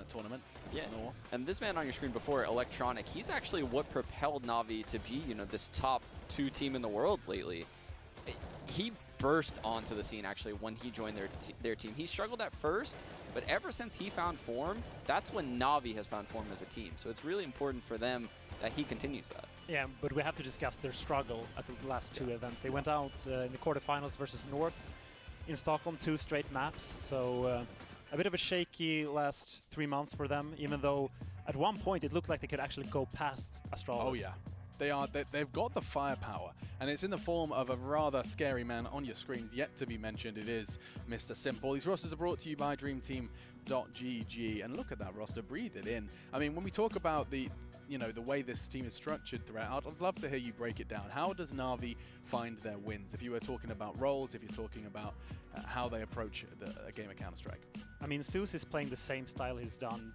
tournament. Yeah, North. and this man on your screen before, Electronic, he's actually what propelled Na'Vi to be, you know, this top 2 team in the world lately. He burst onto the scene, actually, when he joined their team. He struggled at first, but ever since he found form, that's when Na'Vi has found form as a team. So it's really important for them that he continues that. Yeah, but we have to discuss their struggle at the last 2 events. They went out in the quarterfinals versus North in Stockholm, 2 straight maps. So a bit of a shaky last 3 months for them, even though at one point it looked like they could actually go past Astralis. Oh, yeah. They've got the firepower, and it's in the form of a rather scary man on your screens yet to be mentioned. It is Mr. Simple. These rosters are brought to you by DreamTeam.gg, and look at that roster, breathe it in. I mean, when we talk about the way this team is structured throughout, I'd love to hear you break it down. How does Na'Vi find their wins? If you were talking about roles, if you're talking about how they approach a game of Counter-Strike. I mean, Zeus is playing the same style he's done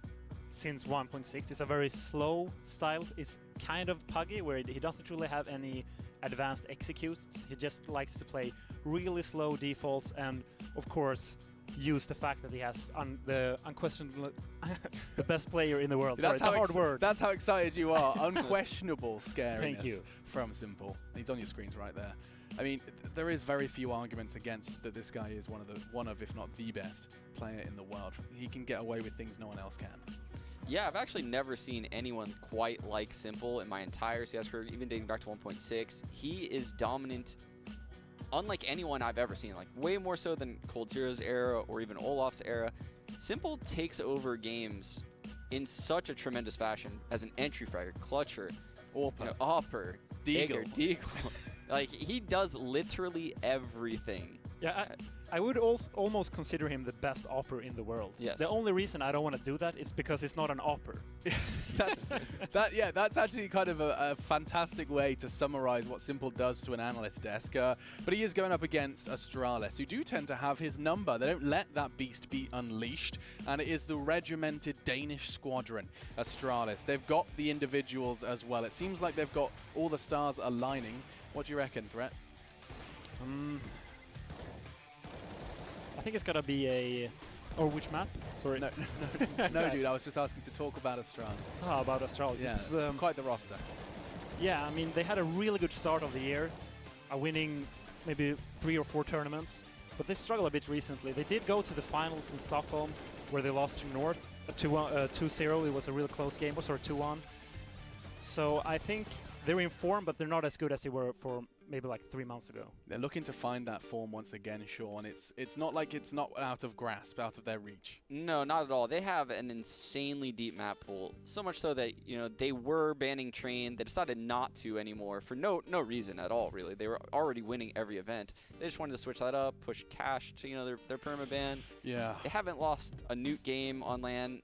since 1.6. It's a very slow style. It's kind of puggy, where he doesn't really have any advanced executes. He just likes to play really slow defaults, and of course use the fact that he has the unquestionable the best player in the world. Sorry, it's a hard word. That's how excited you are. Unquestionable scariness. Thank you. From Simple. He's on your screens right there. I mean, there is very few arguments against that this guy is one of, if not the best player in the world. He can get away with things no one else can. Yeah, I've actually never seen anyone quite like Simple in my entire CS career, even dating back to 1.6. He is dominant, unlike anyone I've ever seen, like way more so than Cold Zero's era or even Olaf's era. Simple takes over games in such a tremendous fashion as an entry fragger, clutcher, Opper, Deagle. Like, he does literally everything. Yeah, I would almost consider him the best opper in the world. Yes. The only reason I don't want to do that is because it's not an opper. That's actually kind of a fantastic way to summarize what Simple does to an analyst desk. But he is going up against Astralis, who do tend to have his number. They don't let that beast be unleashed, and it is the regimented Danish squadron, Astralis. They've got the individuals as well. It seems like they've got all the stars aligning. What do you reckon, Threat? I think it's gonna be a... Or which map? Sorry. No, dude, I was just asking to talk about Astralis. Ah, about Astralis. Yeah, it's quite the roster. Yeah, I mean, they had a really good start of the year, winning maybe 3 or 4 tournaments, but they struggled a bit recently. They did go to the finals in Stockholm, where they lost to North, 2-0. It was a real close game. Oh, sorry, 2-1. So I think they're in form, but they're not as good as they were for maybe like 3 months ago. They're looking to find that form once again, Sean. It's not like it's not out of grasp, out of their reach. No, not at all. They have an insanely deep map pool, so much so that, you know, they were banning Train. They decided not to anymore for no reason at all, really. They were already winning every event. They just wanted to switch that up, push Cash to, you know, their perma ban. Yeah. They haven't lost a nuke game on LAN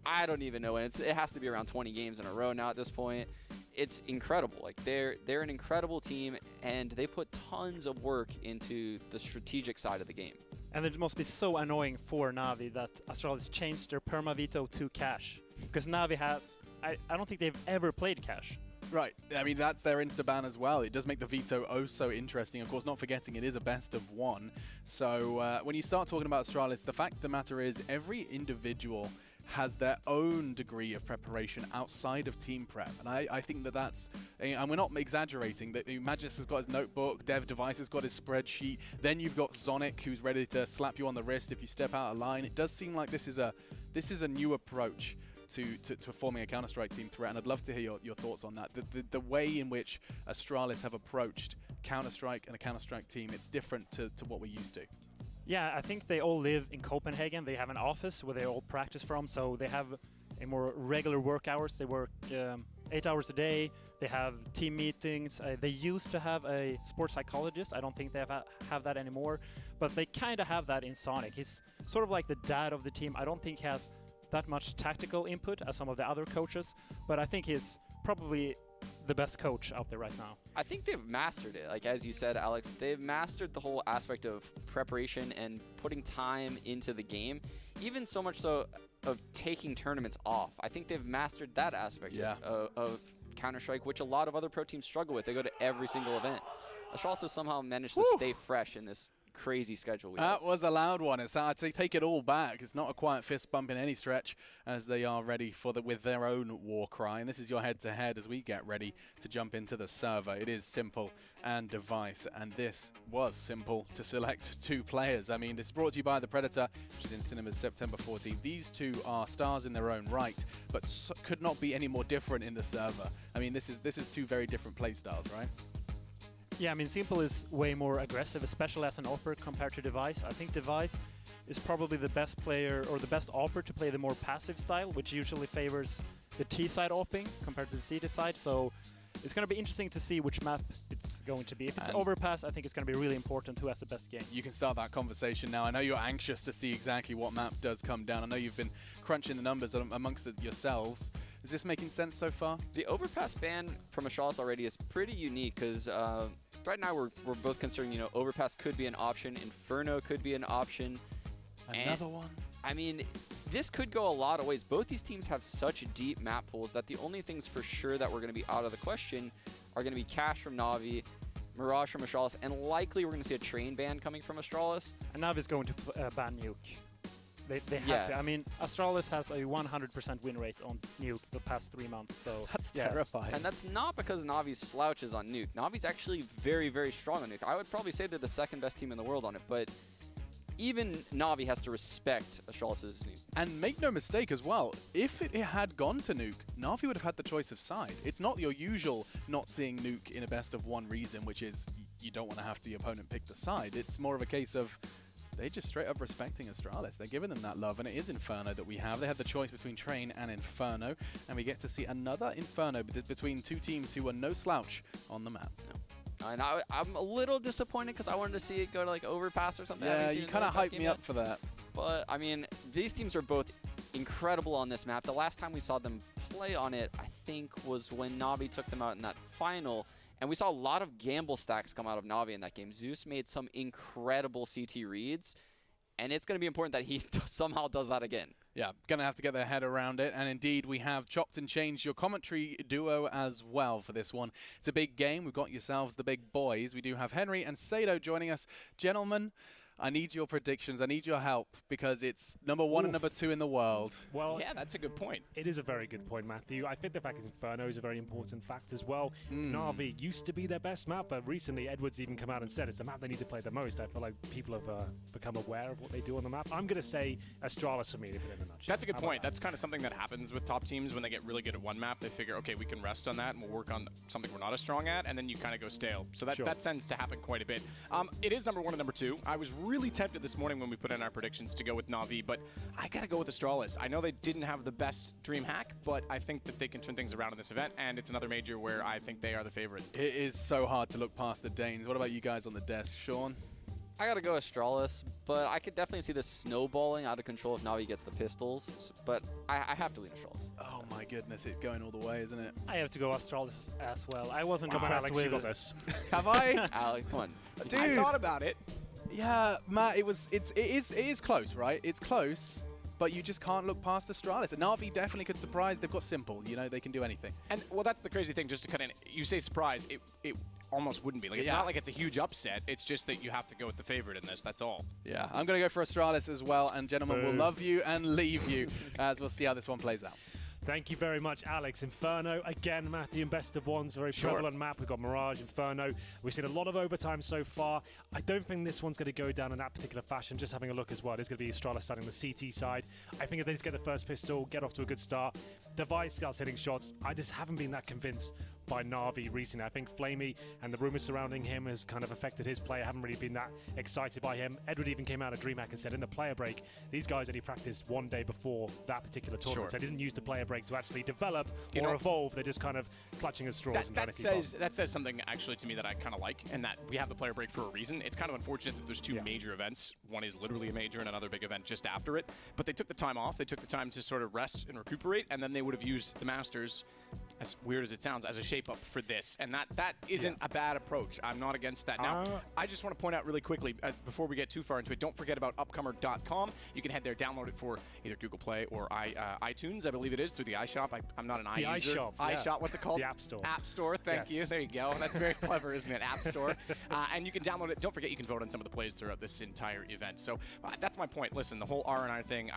I don't even know. And it has to be around 20 games in a row now at this point. It's incredible. Like they're an incredible team, and they put tons of work into the strategic side of the game. And it must be so annoying for Navi that Astralis changed their perma veto to cash, because Navi has, I don't think they've ever played cash. Right. I mean, that's their insta-ban as well. It does make the veto oh so interesting. Of course, not forgetting it is a best of one. So when you start talking about Astralis, the fact of the matter is every individual has their own degree of preparation outside of team prep. And I think that that's, and we're not exaggerating, that Magis has got his notebook, Dev Device has got his spreadsheet, then you've got Zonic who's ready to slap you on the wrist if you step out of line. It does seem like this is a new approach to forming a Counter-Strike team threat, and I'd love to hear your thoughts on that. The way in which Astralis have approached Counter-Strike and a Counter-Strike team, it's different to what we're used to. Yeah, I think they all live in Copenhagen. They have an office where they all practice from, so they have a more regular work hours. They work 8 hours a day. They have team meetings. They used to have a sports psychologist. I don't think they have that anymore, but they kind of have that in Sonic. He's sort of like the dad of the team. I don't think he has that much tactical input as some of the other coaches, but I think he's probably the best coach out there right now. I think they've mastered it. Like, as you said, Alex, they've mastered the whole aspect of preparation and putting time into the game, even so much so of taking tournaments off. I think they've mastered that aspect of Counter-Strike, which a lot of other pro teams struggle with. They go to every single event. Astralis has somehow managed to stay fresh in this crazy schedule. That was a loud one. It's hard to take it all back. It's not a quiet fist bump in any stretch, as they are ready for with their own war cry. And this is your head-to-head as we get ready to jump into the server. It is Simple and Device, and this was simple to select 2 players. I mean, this is brought to you by The Predator, which is in cinemas September 14th. These 2 are stars in their own right, but could not be any more different in the server. I mean, this is 2 very different play styles, right? Yeah, I mean, Simple is way more aggressive, especially as an AWPer compared to Device. I think Device is probably the best player or the best AWPer to play the more passive style, which usually favors the T-side AWPing compared to the CT side. So it's going to be interesting to see which map it's going to be. If it's Overpass, I think it's going to be really important who has the best game. You can start that conversation now. I know you're anxious to see exactly what map does come down. I know you've been crunching the numbers amongst yourselves. Is this making sense so far? The Overpass ban from Astralis already is pretty unique because right now we're both considering, you know, Overpass could be an option, Inferno could be an option. Another one? I mean, this could go a lot of ways. Both these teams have such deep map pools that the only things for sure that we're going to be out of the question are going to be Cash from Na'Vi, Mirage from Astralis, and likely we're going to see a train ban coming from Astralis. And Na'Vi's going to ban Nuke. They have to. I mean, Astralis has a 100% win rate on Nuke the past 3 months, so that's terrifying. And that's not because Na'Vi slouches on Nuke. Na'Vi's actually very, very strong on Nuke. I would probably say they're the 2nd best team in the world on it, but even Na'Vi has to respect Astralis' Nuke. And make no mistake as well, if it had gone to Nuke, Na'Vi would have had the choice of side. It's not your usual not seeing Nuke in a best of one reason, which is you don't want to have the opponent pick the side. It's more of a case of they're just straight up respecting Astralis. They're giving them that love, and it is Inferno that we have. They had the choice between Train and Inferno, and we get to see another Inferno between 2 teams who are no slouch on the map. And I'm a little disappointed because I wanted to see it go to like Overpass or something. Yeah, you kind of hyped me up for that. But I mean, these teams are both incredible on this map. The last time we saw them play on it, I think, was when Na'Vi took them out in that final. And we saw a lot of gamble stacks come out of Na'Vi in that game. Zeus made some incredible CT reads, and it's going to be important that he somehow does that again. Yeah, going to have to get their head around it. And indeed, we have chopped and changed your commentary duo as well for this one. It's a big game. We've got yourselves the big boys. We do have Henry and Sado joining us. Gentlemen, I need your predictions. I need your help because it's number 1 and number 2 in the world. Well, yeah, that's a good point. It is a very good point, Matthew. I think the fact that Inferno is a very important fact as well. Na'Vi used to be their best map, but recently Edwards even come out and said it's the map they need to play the most. I feel like people have become aware of what they do on the map. I'm going to say Astralis for me to put in a nutshell. That's a good point. That's kind of something that happens with top teams when they get really good at one map. They figure, okay, we can rest on that and we'll work on something we're not as strong at, and then you kind of go stale. So that tends to happen quite a bit. It is number 1 and number 2. I was really tempted this morning when we put in our predictions to go with Na'Vi, but I gotta go with Astralis. I know they didn't have the best dream hack, but I think that they can turn things around in this event, and it's another major where I think they are the favorite. It is so hard to look past the Danes. What about you guys on the desk, Sean? I gotta go Astralis, but I could definitely see this snowballing out of control if Na'Vi gets the pistols. But I have to lean Astralis. Oh my goodness, it's going all the way, isn't it? I have to go Astralis as well. I wasn't Come on, impressed Alex, with you got this. Have I? Alex, come on. Dude. I thought about it. Yeah, Matt, it is close, right? It's close, but you just can't look past Astralis. And Na'Vi definitely could surprise. They've got Simple, you know, they can do anything. And well, that's the crazy thing. Just to cut in, you say surprise, it almost wouldn't be. Like, it's not like it's a huge upset. It's just that you have to go with the favorite in this. That's all. Yeah, I'm going to go for Astralis as well. And gentlemen, we'll love you and leave you as we'll see how this one plays out. Thank you very much, Alex. Inferno, again, Matthew, in best of ones, very prevalent map. We've got Mirage, Inferno. We've seen a lot of overtime so far. I don't think this one's going to go down in that particular fashion. Just having a look as well, there's going to be Astralis starting the CT side. I think if they just get the first pistol, get off to a good start, Device starts hitting shots. I just haven't been that convinced by Na'Vi recently. I think Flamey and the rumors surrounding him has kind of affected his play. I haven't really been that excited by him. Edward even came out of DreamHack and said in the player break, these guys only practiced one day before that particular tournament. So they didn't use the player break to actually develop or evolve. They're just kind of clutching at straws and trying to keep on. That says something actually to me that I kind of like, and that we have the player break for a reason. It's kind of unfortunate that there's two major events. One is literally a major and another big event just after it. But they took the time off. They took the time to sort of rest and recuperate, and then they would have used the Masters, as weird as it sounds, as a shape-up for this. And that isn't a bad approach. I'm not against that. Now, I just want to point out really quickly, before we get too far into it, don't forget about upcomer.com. You can head there, download it for either Google Play or iTunes, I believe it is, through the iShop. I'm not an iUser. iShop. iShop, what's it called? The App Store. App Store, thank you. There you go. That's very clever, isn't it? App Store. And you can download it. Don't forget you can vote on some of the plays throughout this entire event. So that's my point. Listen, the whole R&R thing,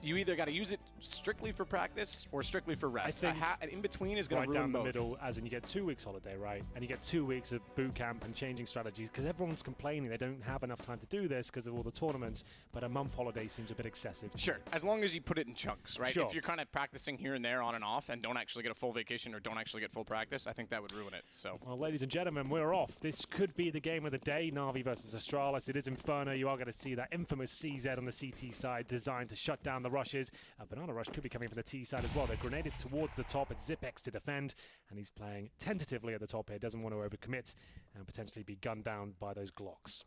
you either got to use it strictly for practice or strictly for rest. I think an in-between is going to right ruin down both. the middle, as in you get 2 weeks holiday, right? And you get 2 weeks of boot camp and changing strategies because everyone's complaining they don't have enough time to do this because of all the tournaments, but a month holiday seems a bit excessive. Sure, as long as you put it in chunks, right? Sure. If you're kind of practicing here and there on and off and don't actually get a full vacation or don't actually get full practice, I think that would ruin it. So, well, ladies and gentlemen, we're off. This could be the game of the day, Na'Vi versus Astralis. It is Inferno. You are going to see that infamous CZ on the CT side designed to shut down the rushes. Banana Rush could be coming from the T side as well. They're grenaded towards the top. It's Zipex to defend, and he's playing tentatively at the top here. Doesn't want to overcommit and potentially be gunned down by those Glocks.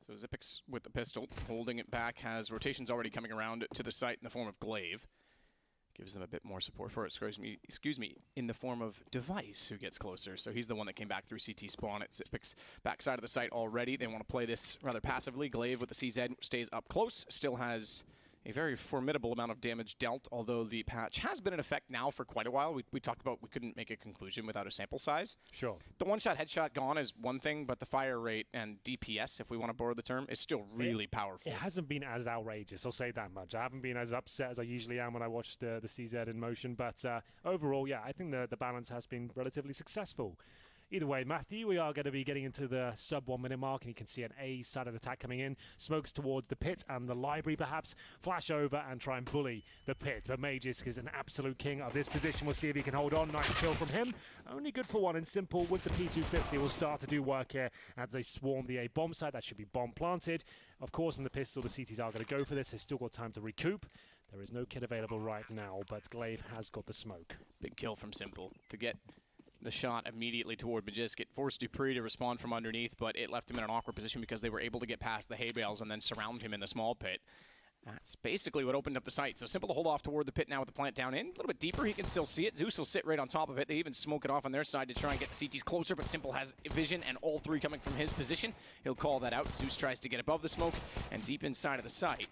So Zipex with the pistol, holding it back, has rotations already coming around to the site in the form of Glaive. Gives them a bit more support for it, excuse me, in the form of Device, who gets closer. So he's the one that came back through CT spawn at Zipex backside of the site already. They want to play this rather passively. Glaive with the CZ stays up close, still has a very formidable amount of damage dealt, although the patch has been in effect now for quite a while. We talked about we couldn't make a conclusion without a sample size. Sure. The one-shot headshot gone is one thing, but the fire rate and DPS, if we want to borrow the term, is still really powerful. It hasn't been as outrageous, I'll say that much. I haven't been as upset as I usually am when I watch the CZ in motion, but overall, yeah, I think the balance has been relatively successful. Either way, Matthew, we are going to be getting into the sub 1 minute mark, and you can see an A side of attack coming in. Smokes towards the pit and the library, perhaps. Flash over and try and bully the pit. But Magisk is an absolute king of this position. We'll see if he can hold on. Nice kill from him. Only good for one, and Simple with the P250 will start to do work here as they swarm the A bomb site. That should be bomb planted. Of course, in the pistol, the CTs are going to go for this. They've still got time to recoup. There is no kit available right now, but Glaive has got the smoke. Big kill from Simple to get the shot immediately toward Magisk. It forced Dupree to respond from underneath, but it left him in an awkward position because they were able to get past the hay bales and then surround him in the small pit. That's basically what opened up the site. So Simple to hold off toward the pit now with the plant down in. A little bit deeper, he can still see it. Zeus will sit right on top of it. They even smoke it off on their side to try and get the CTs closer, but Simple has vision and all three coming from his position. He'll call that out. Zeus tries to get above the smoke and deep inside of the site.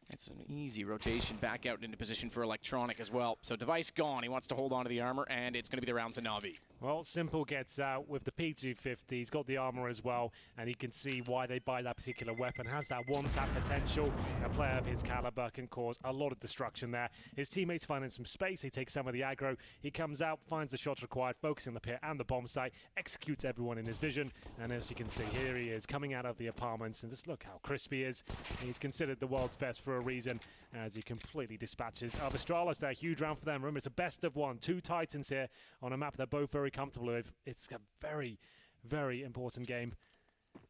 It's an easy rotation back out into position for Electronic as well. So Device gone. He wants to hold on to the armor, and it's going to be the round to Na'Vi. Well, Simple gets out with the P250. He's got the armor as well, and he can see why they buy that particular weapon. Has that one-tap potential. A player of his caliber can cause a lot of destruction there. His teammates find him some space. He takes some of the aggro. He comes out, finds the shots required, focusing the pit and the bomb site, executes everyone in his vision. And as you can see, here he is coming out of the apartments, and just look how crisp he is. He's considered the world's best for a reason as he completely dispatches Astralis there. Huge round for them. Remember, it's a best of one. Two Titans here on a map they're both very comfortable with. It's a very, very important game.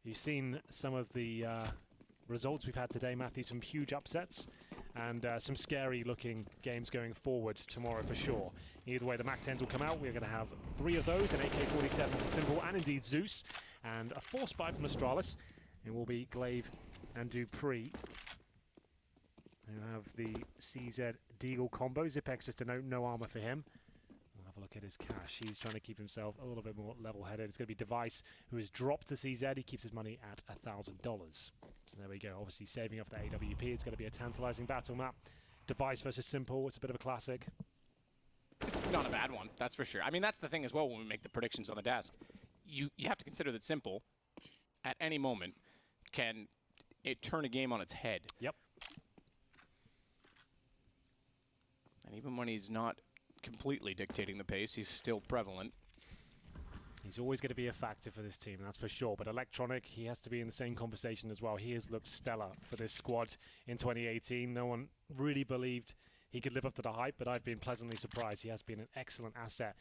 You've seen some of the results we've had today, Matthew. Some huge upsets and some scary looking games going forward tomorrow for sure. Either way, the MAC-10s will come out. We're going to have 3 of those, an AK-47 for Simple and indeed Zeus. And a force buy from Astralis. It will be Glaive and Dupree who have the CZ Deagle combo. Zipex, just a note, no armor for him. We'll have a look at his cash. He's trying to keep himself a little bit more level-headed. It's going to be Device, who has dropped to CZ. He keeps his money at $1,000. So there we go. Obviously saving up for AWP. It's going to be a tantalizing battle map. Device versus Simple. It's a bit of a classic. It's not a bad one, that's for sure. I mean, that's the thing as well when we make the predictions on the desk. You have to consider that Simple, at any moment, can turn a game on its head. Yep. And even when he's not completely dictating the pace, he's still prevalent. He's always going to be a factor for this team, that's for sure. But Electronic, he has to be in the same conversation as well. He has looked stellar for this squad in 2018. No one really believed he could live up to the hype, but I've been pleasantly surprised. He has been an excellent asset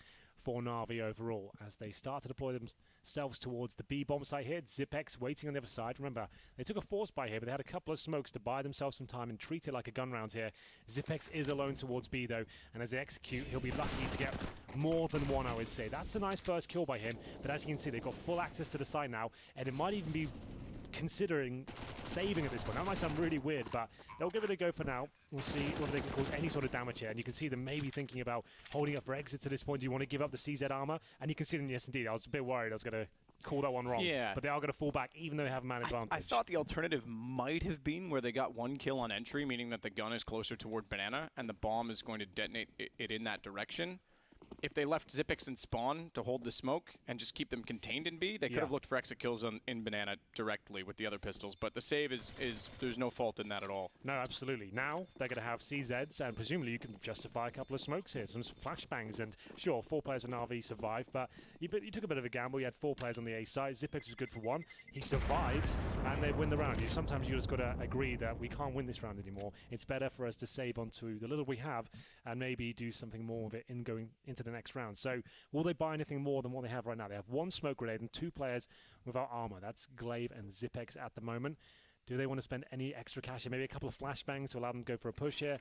for Na'Vi overall as they start to deploy themselves towards the B bomb site here. Zipex waiting on the other side. Remember, they took a force buy here, but they had a couple of smokes to buy themselves some time and treat it like a gun round here. Zipex is alone towards B though, and as they execute, he'll be lucky to get more than one, I would say. That's a nice first kill by him, but as you can see, they've got full access to the site now, and it might even be considering saving at this point. That might sound really weird, but they'll give it a go for now. We'll see whether they can cause any sort of damage here. And you can see them maybe thinking about holding up for exits at this point. Do you want to give up the CZ armor? And you can see them, yes indeed. I was a bit worried I was going to call that one wrong. Yeah. But they are going to fall back even though they have a man advantage. I thought the alternative might have been where they got one kill on entry, meaning that the gun is closer toward Banana and the bomb is going to detonate it in that direction. If they left Zipex and Spawn to hold the smoke and just keep them contained in B, they could have looked for exit kills in Banana directly with the other pistols. But the save is there's no fault in that at all. No, absolutely. Now they're going to have CZs, and presumably you can justify a couple of smokes here, some flashbangs. And sure, 4 players with Na'Vi survived, but you took a bit of a gamble. You had 4 players on the A side. Zipex was good for 1. He survived, and they win the round. Sometimes you just got to agree that we can't win this round anymore. It's better for us to save onto the little we have and maybe do something more of it in going into the next round. So will they buy anything more than what they have right now? They have 1 smoke grenade and 2 players without armor. That's Glaive and Zipex at the moment. Do they want to spend any extra cash here? Maybe a couple of flashbangs to allow them to go for a push here.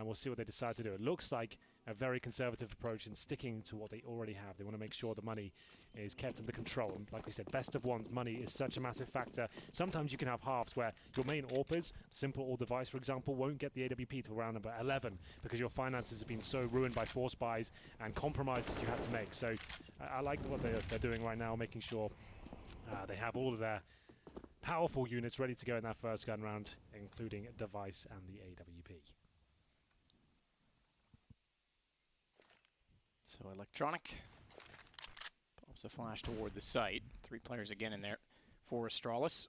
We'll see what they decide to do. It looks like a very conservative approach in sticking to what they already have. They want to make sure the money is kept under control. And like we said, best of ones, money is such a massive factor. Sometimes you can have halves where your main AWPers, Simple or Device, for example, won't get the AWP till round number 11 because your finances have been so ruined by force buys and compromises you had to make. So I like what they're doing right now, making sure they have all of their powerful units ready to go in that first gun round, including Device and the AWP. So Electronic pops a flash toward the site. 3 players again in there for Astralis.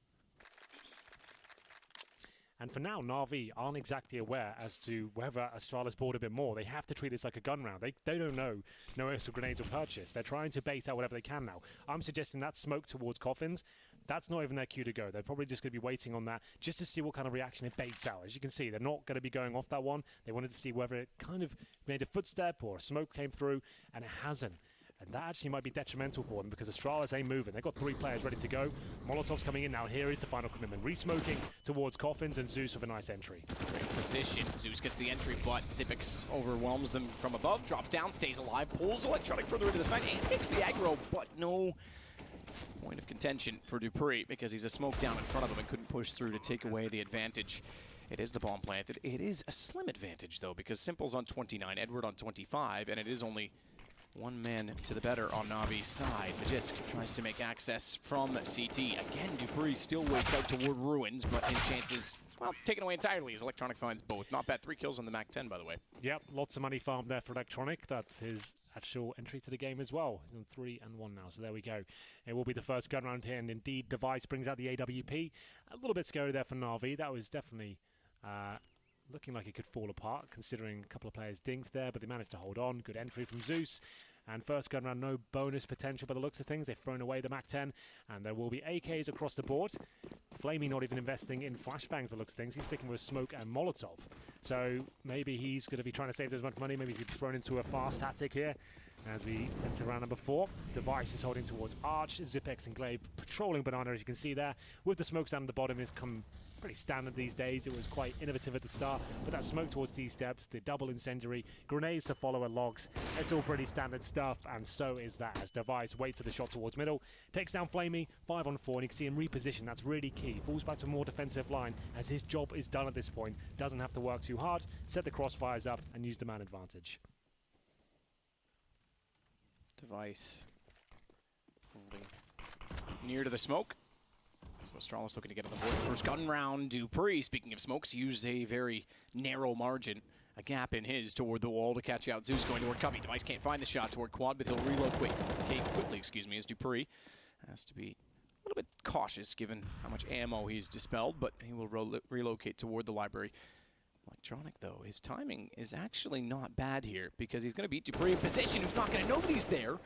And for now, Na'Vi aren't exactly aware as to whether Astralis bought a bit more. They have to treat this like a gun round. They don't know no extra grenades or purchase. They're trying to bait out whatever they can now. I'm suggesting that smoke towards coffins, that's not even their cue to go. They're probably just going to be waiting on that just to see what kind of reaction it baits out. As you can see, they're not going to be going off that one. They wanted to see whether it kind of made a footstep or a smoke came through, and it hasn't. And that actually might be detrimental for them because Astralis ain't moving. They've got 3 players ready to go. Molotov's coming in now. Here is the final commitment. Re-smoking towards coffins and Zeus with a nice entry. Great position. Zeus gets the entry, but Zipex overwhelms them from above, drops down, stays alive, pulls Electronic further into the side, and takes the aggro, but no point of contention for Dupree because he's a smoke down in front of him and couldn't push through to take away the advantage. It is the bomb planted. It is a slim advantage, though, because Simple's on 29, Edward on 25, and it is only 1 man to the better on Na'Vi's side. Magisk tries to make access from CT. Again, Dupree still waits out toward Ruins, but his chances, well, taken away entirely as Electronic finds both. Not bad. 3 kills on the Mac-10, by the way. Yep, lots of money farmed there for Electronic. That's his actual entry to the game as well. He's on 3 and 1 now, so there we go. It will be the first gun round here, and indeed, Device brings out the AWP. A little bit scary there for Na'Vi. That was definitely looking like it could fall apart, considering a couple of players dinked there, but they managed to hold on. Good entry from Zeus. And first gun round, no bonus potential by the looks of things. They've thrown away the Mac-10, and there will be AKs across the board. Flamey not even investing in flashbangs by the looks of things. He's sticking with Smoke and Molotov. So maybe he's going to be trying to save as much money. Maybe he's thrown into a fast tactic here. As we enter round number 4, Device is holding towards Arch, Zipex and Glaive patrolling Banana, as you can see there. With the smokes down at the bottom, it's come pretty standard these days. It was quite innovative at the start, but that smoke towards T-steps, the double incendiary, grenades to follow and logs, it's all pretty standard stuff, and so is that as Device waits for the shot towards middle, takes down Flamey, 5 on 4, and you can see him reposition. That's really key. Falls back to a more defensive line as his job is done at this point. Doesn't have to work too hard, set the crossfires up, and use the man advantage. Device holding near to the smoke. So Astralis looking to get on the board. First gun round, Dupree, speaking of smokes, used a very narrow margin, a gap in his toward the wall to catch out Zeus going toward Cubby. Device can't find the shot toward Quad, but he'll relocate quickly, as Dupree has to be a little bit cautious given how much ammo he's dispelled, but he will relocate toward the library. Electronic, though, his timing is actually not bad here because he's going to beat Dupree in position, who's not going to know that he's there.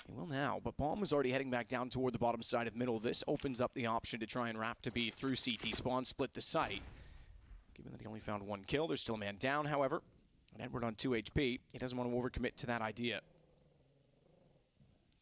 He will now, but Bomb was already heading back down toward the bottom side of middle. This opens up the option to try and wrap to B through CT spawn, split the site. Given that he only found 1 kill, there's still a man down, however. And Edward on 2 HP. He doesn't want to overcommit to that idea.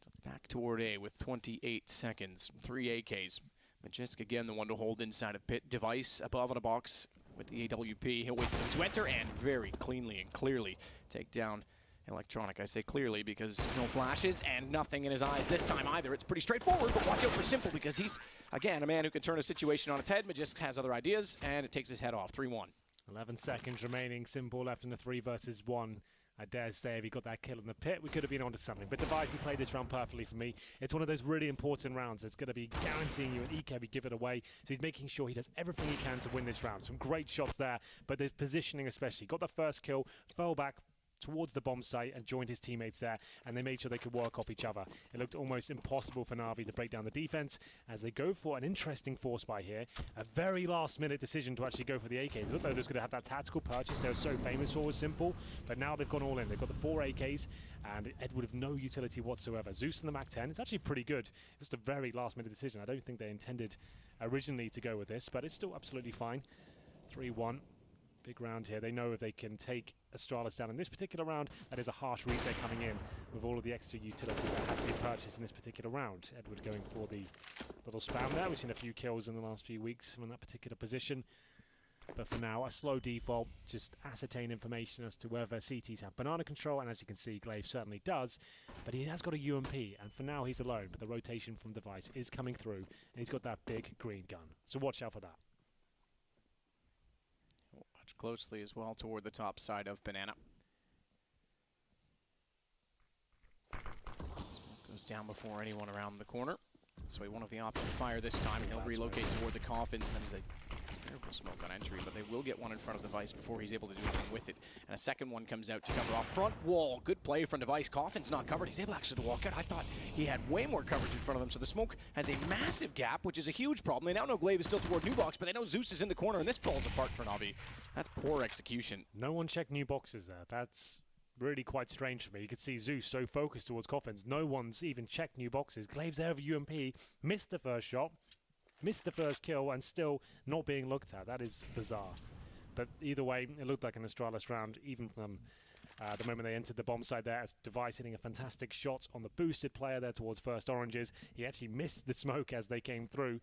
So back toward A with 28 seconds. 3 AKs. Majisk again, the one to hold inside of pit. Device above on a box with the AWP. He'll wait for them to enter and very cleanly and clearly take down Electronic. I say clearly because no flashes and nothing in his eyes this time either. It's pretty straightforward, but watch out for Simple because he's, again, a man who can turn a situation on its head. Majisk has other ideas, and it takes his head off. 3-1. 11 seconds remaining. Simple left in the 3 versus 1. I dare say if he got that kill in the pit, we could have been onto something. But Device, he played this round perfectly for me. It's one of those really important rounds. It's going to be guaranteeing you an EK if you give it away. So he's making sure he does everything he can to win this round. Some great shots there, but the positioning especially. Got the first kill, fell back towards the bomb site and joined his teammates there, and they made sure they could work off each other. It looked almost impossible for Na'Vi to break down the defense as they go for an interesting force buy here. A very last-minute decision to actually go for the AKs. It looked like they were just going to have that tactical purchase they were so famous for was Simple, but now they've gone all in. They've got the 4 AKs, and Edward of no utility whatsoever. Zeus in the Mac 10, it's actually pretty good. It's just a very last-minute decision. I don't think they intended originally to go with this, but it's still absolutely fine. 3-1. Big round here. They know if they can take Astralis down in this particular round, that is a harsh reset coming in with all of the extra utility that had to be purchased in this particular round. Edward going for the little spam there. We've seen a few kills in the last few weeks from that particular position. But for now, a slow default, just ascertain information as to whether CTs have banana control, and as you can see, Glaive certainly does, but he has got a UMP, and for now he's alone, but the rotation from Device is coming through, and he's got that big green gun. So watch out for that. Watch closely as well toward the top side of Banana. Smoke goes down before anyone around the corner. So he won't have the option to fire this time. He'll relocate toward the coffins. That is a terrible smoke on entry, but they will get one in front of Device before he's able to do anything with it. And a second one comes out to cover off. Front wall, good play from Device. Coffin's not covered. He's able actually to walk out. I thought he had way more coverage in front of him. So the smoke has a massive gap, which is a huge problem. They now know Glaive is still toward New Box, but they know Zeus is in the corner, and this falls apart for Na'Vi. That's poor execution. No one checked New Boxes there. That's really quite strange for me. You could see Zeus so focused towards coffins. No one's even checked New Boxes. Glaive's there with UMP, missed the first shot, missed the first kill, and still not being looked at. That is bizarre. But either way, it looked like an Astralis round, even from the moment they entered the bomb site there. Device hitting a fantastic shot on the boosted player there towards first oranges. He actually missed the smoke as they came through.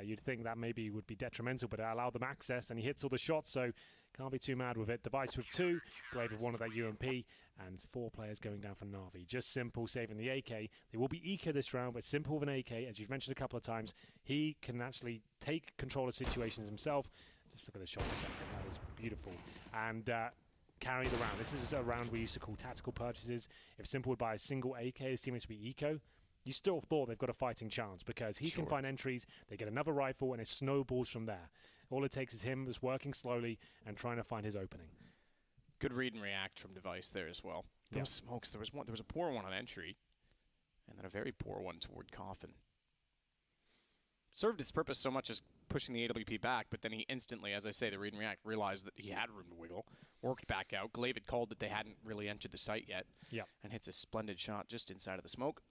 You'd think that maybe would be detrimental, but it allowed them access, and he hits all the shots, so can't be too mad with it. Device with 2, Glaive with 1 of that UMP, and 4 players going down for Na'Vi. Just Simple saving the AK. They will be eco this round, but Simple with an AK, as you've mentioned a couple of times, he can actually take control of situations himself. Just look at the shot for a second. That is beautiful. And carry the round. This is a round we used to call tactical purchases. If Simple would buy a single AK, his teammates would be eco. You still thought they've got a fighting chance because he can find entries, they get another rifle, and it snowballs from there. All it takes is him just working slowly and trying to find his opening. Good read and react from Device there as well. Those smokes, there was a poor one on entry, and then a very poor one toward Coffin. Served its purpose so much as pushing the AWP back, but then he instantly, as I say, the read and react, realized that he had room to wiggle, worked back out. Glaive had called that they hadn't really entered the site yet, and hits a splendid shot just inside of the smoke.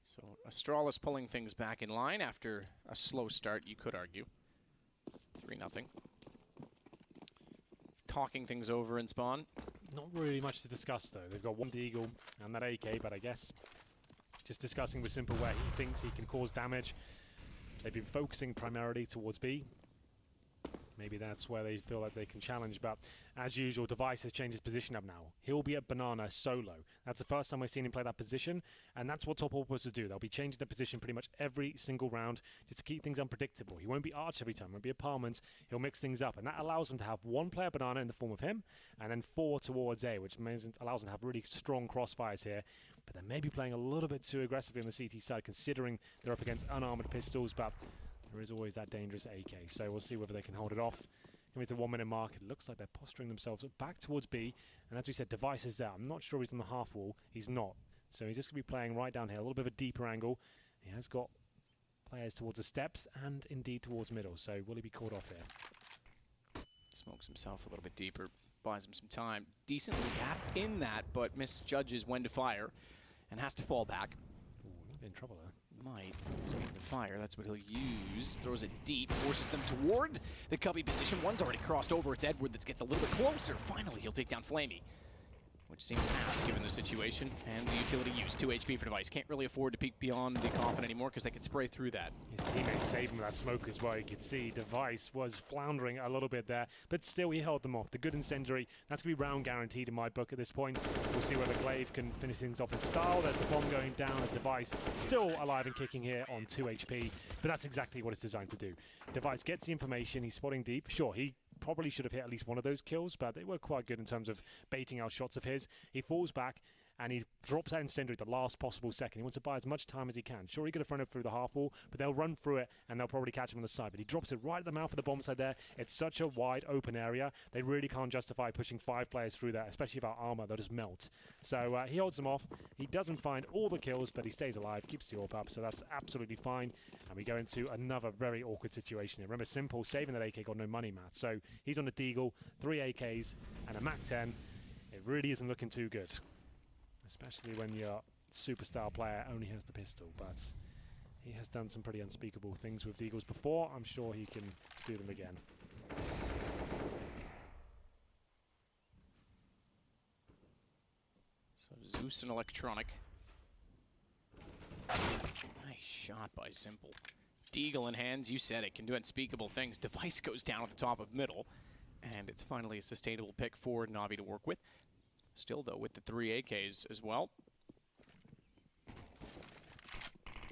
So Astralis pulling things back in line after a slow start, you could argue. 3-0. Talking things over in spawn. Not really much to discuss, though. They've got one Deagle and that AK, but I guess just discussing with Simple where he thinks he can cause damage. They've been focusing primarily towards B. Maybe that's where they feel like they can challenge, but as usual, Device has changed his position up now. He'll be at Banana solo. That's the first time we've seen him play that position, and that's what top AWPers do. They'll be changing their position pretty much every single round just to keep things unpredictable. He won't be Arch every time, won't be Apartments. He'll mix things up, and that allows them to have one player Banana in the form of him, and then 4 towards A, which allows them to have really strong crossfires here. But they may be playing a little bit too aggressively on the CT side, considering they're up against unarmored pistols, but there is always that dangerous AK, so we'll see whether they can hold it off. Coming to the 1 minute mark, it looks like they're posturing themselves back towards B, and as we said, Device is there. I'm not sure he's on the half wall. He's not. So he's just going to be playing right down here, a little bit of a deeper angle. He has got players towards the steps and indeed towards middle, so will he be caught off here? Smokes himself a little bit deeper, buys him some time. Decently gap in that, but misjudges when to fire and has to fall back. Ooh, in trouble there. Might. He's waiting to fire. That's what he'll use. Throws it deep. Forces them toward the cubby position. One's already crossed over. It's Edward that gets a little bit closer. Finally, he'll take down Flamey, which seems apt given the situation. And the utility used. 2 HP for Device. Can't really afford to peek beyond the coffin anymore because they can spray through that. His teammates saved him with that smoke as well. You could see Device was floundering a little bit there, but still he held them off. The good incendiary, that's going to be round guaranteed in my book at this point. We'll see whether Glaive can finish things off in style. There's the bomb going down as Device still alive and kicking here on 2 HP, but that's exactly what it's designed to do. Device gets the information, he's spotting deep. Sure, he probably should have hit at least one of those kills, but they were quite good in terms of baiting out shots of his. He falls back and he drops that incendiary at the last possible second. He wants to buy as much time as he can. Sure, he could have run it through the half wall, but they'll run through it and they'll probably catch him on the side. But he drops it right at the mouth of the bomb side there. It's such a wide open area. They really can't justify pushing 5 players through there, especially without armor. They'll just melt. So he holds them off. He doesn't find all the kills, but he stays alive, keeps the AWP up, so that's absolutely fine. And we go into another very awkward situation here. Remember, Simple saving that AK got no money, Matt. So he's on a Deagle, 3 AKs, and a MAC-10. It really isn't looking too good, especially when your superstar player only has the pistol, but he has done some pretty unspeakable things with Deagles before. I'm sure he can do them again. So Zeus and Electronic. Nice shot by Simple. Deagle in hands, you said it, can do unspeakable things. Device goes down at the top of middle, and it's finally a sustainable pick for Navi to work with. Still, though, with the 3 AKs as well.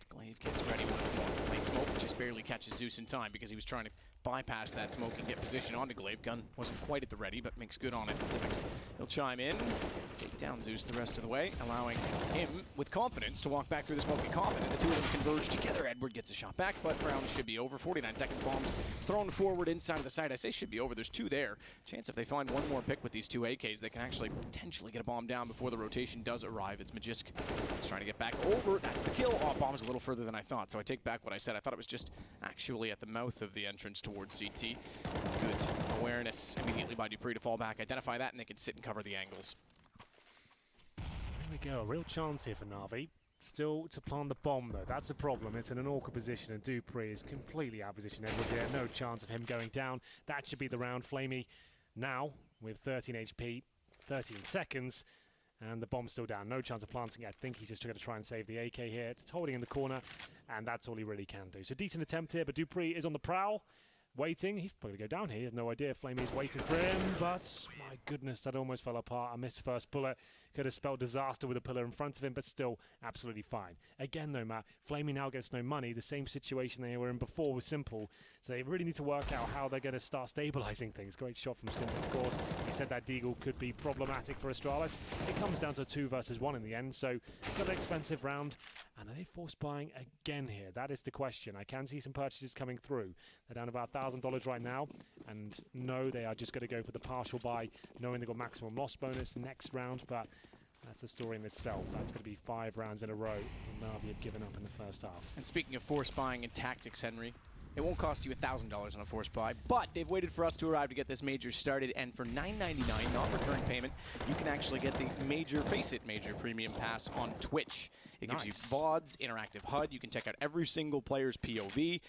Glaive gets ready once more. Late smoke just barely catches Zeus in time because he was trying to bypass that smoke and get position onto Glaive. Gun wasn't quite at the ready, but makes good on it. Pacifics, he'll chime in, take down Zeus the rest of the way, allowing him, with confidence, to walk back through the smoky coffin, and the two of them converge together. Edward gets a shot back, but round should be over. 49-second bombs thrown forward inside of the site. I say should be over. There's 2 there. Chance if they find one more pick with these 2 AKs, they can actually potentially get a bomb down before the rotation does arrive. It's Magisk trying to get back over. That's the kill. Oh, bomb's a little further than I thought, so I take back what I said. I thought it was just actually at the mouth of the entrance towards CT. Good awareness immediately by Dupree to fall back, identify that, and they can sit and cover the angles. There we go, a real chance here for Navi. Still to plant the bomb, though. That's a problem. It's in an awkward position, and Dupree is completely out of position. Edwards here, no chance of him going down. That should be the round. Flamey now with 13 HP, 13 seconds, and the bomb's still down. No chance of planting it. I think he's just going to try and save the AK here. It's holding in the corner, and that's all he really can do. So decent attempt here, but Dupree is on the prowl. Waiting, he's probably going to go down here, he has no idea. Flamey's waiting for him, but my goodness, that almost fell apart. I missed first bullet, could have spelled disaster with a pillar in front of him, but still absolutely fine. Again though, Matt, Flamey now gets no money, the same situation they were in before was Simple, so they really need to work out how they're going to start stabilizing things. Great shot from Simple, of course. He said that Deagle could be problematic for Astralis. It comes down to 2 versus 1 in the end, so it's an expensive round. And are they forced buying again here? That is the question. I can see some purchases coming through. They're down about $1,000 right now. And no, they are just going to go for the partial buy, knowing they've got maximum loss bonus next round. But that's the story in itself. That's going to be 5 rounds in a row. And Navi have given up in the first half. And speaking of forced buying and tactics, Henry, it won't cost you $1,000 on a forced buy, but they've waited for us to arrive to get this major started, and for $9.99, non-recurring payment, you can actually get the major FACEIT Major Premium Pass on Twitch. It gives you VODs, interactive HUD, you can check out every single player's POV,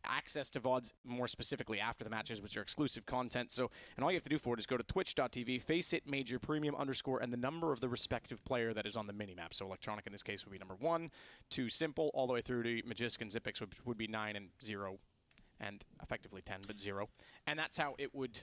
access to VODs more specifically after the matches, which are exclusive content. So, and all you have to do for it is go to twitch.tv, FACEIT Major Premium _ and the number of the respective player that is on the minimap. So Electronic in this case would be number 1, 2 Simple, all the way through to Magisk and Zipix would be 9 and 0. And effectively 10, but 0. And that's how it would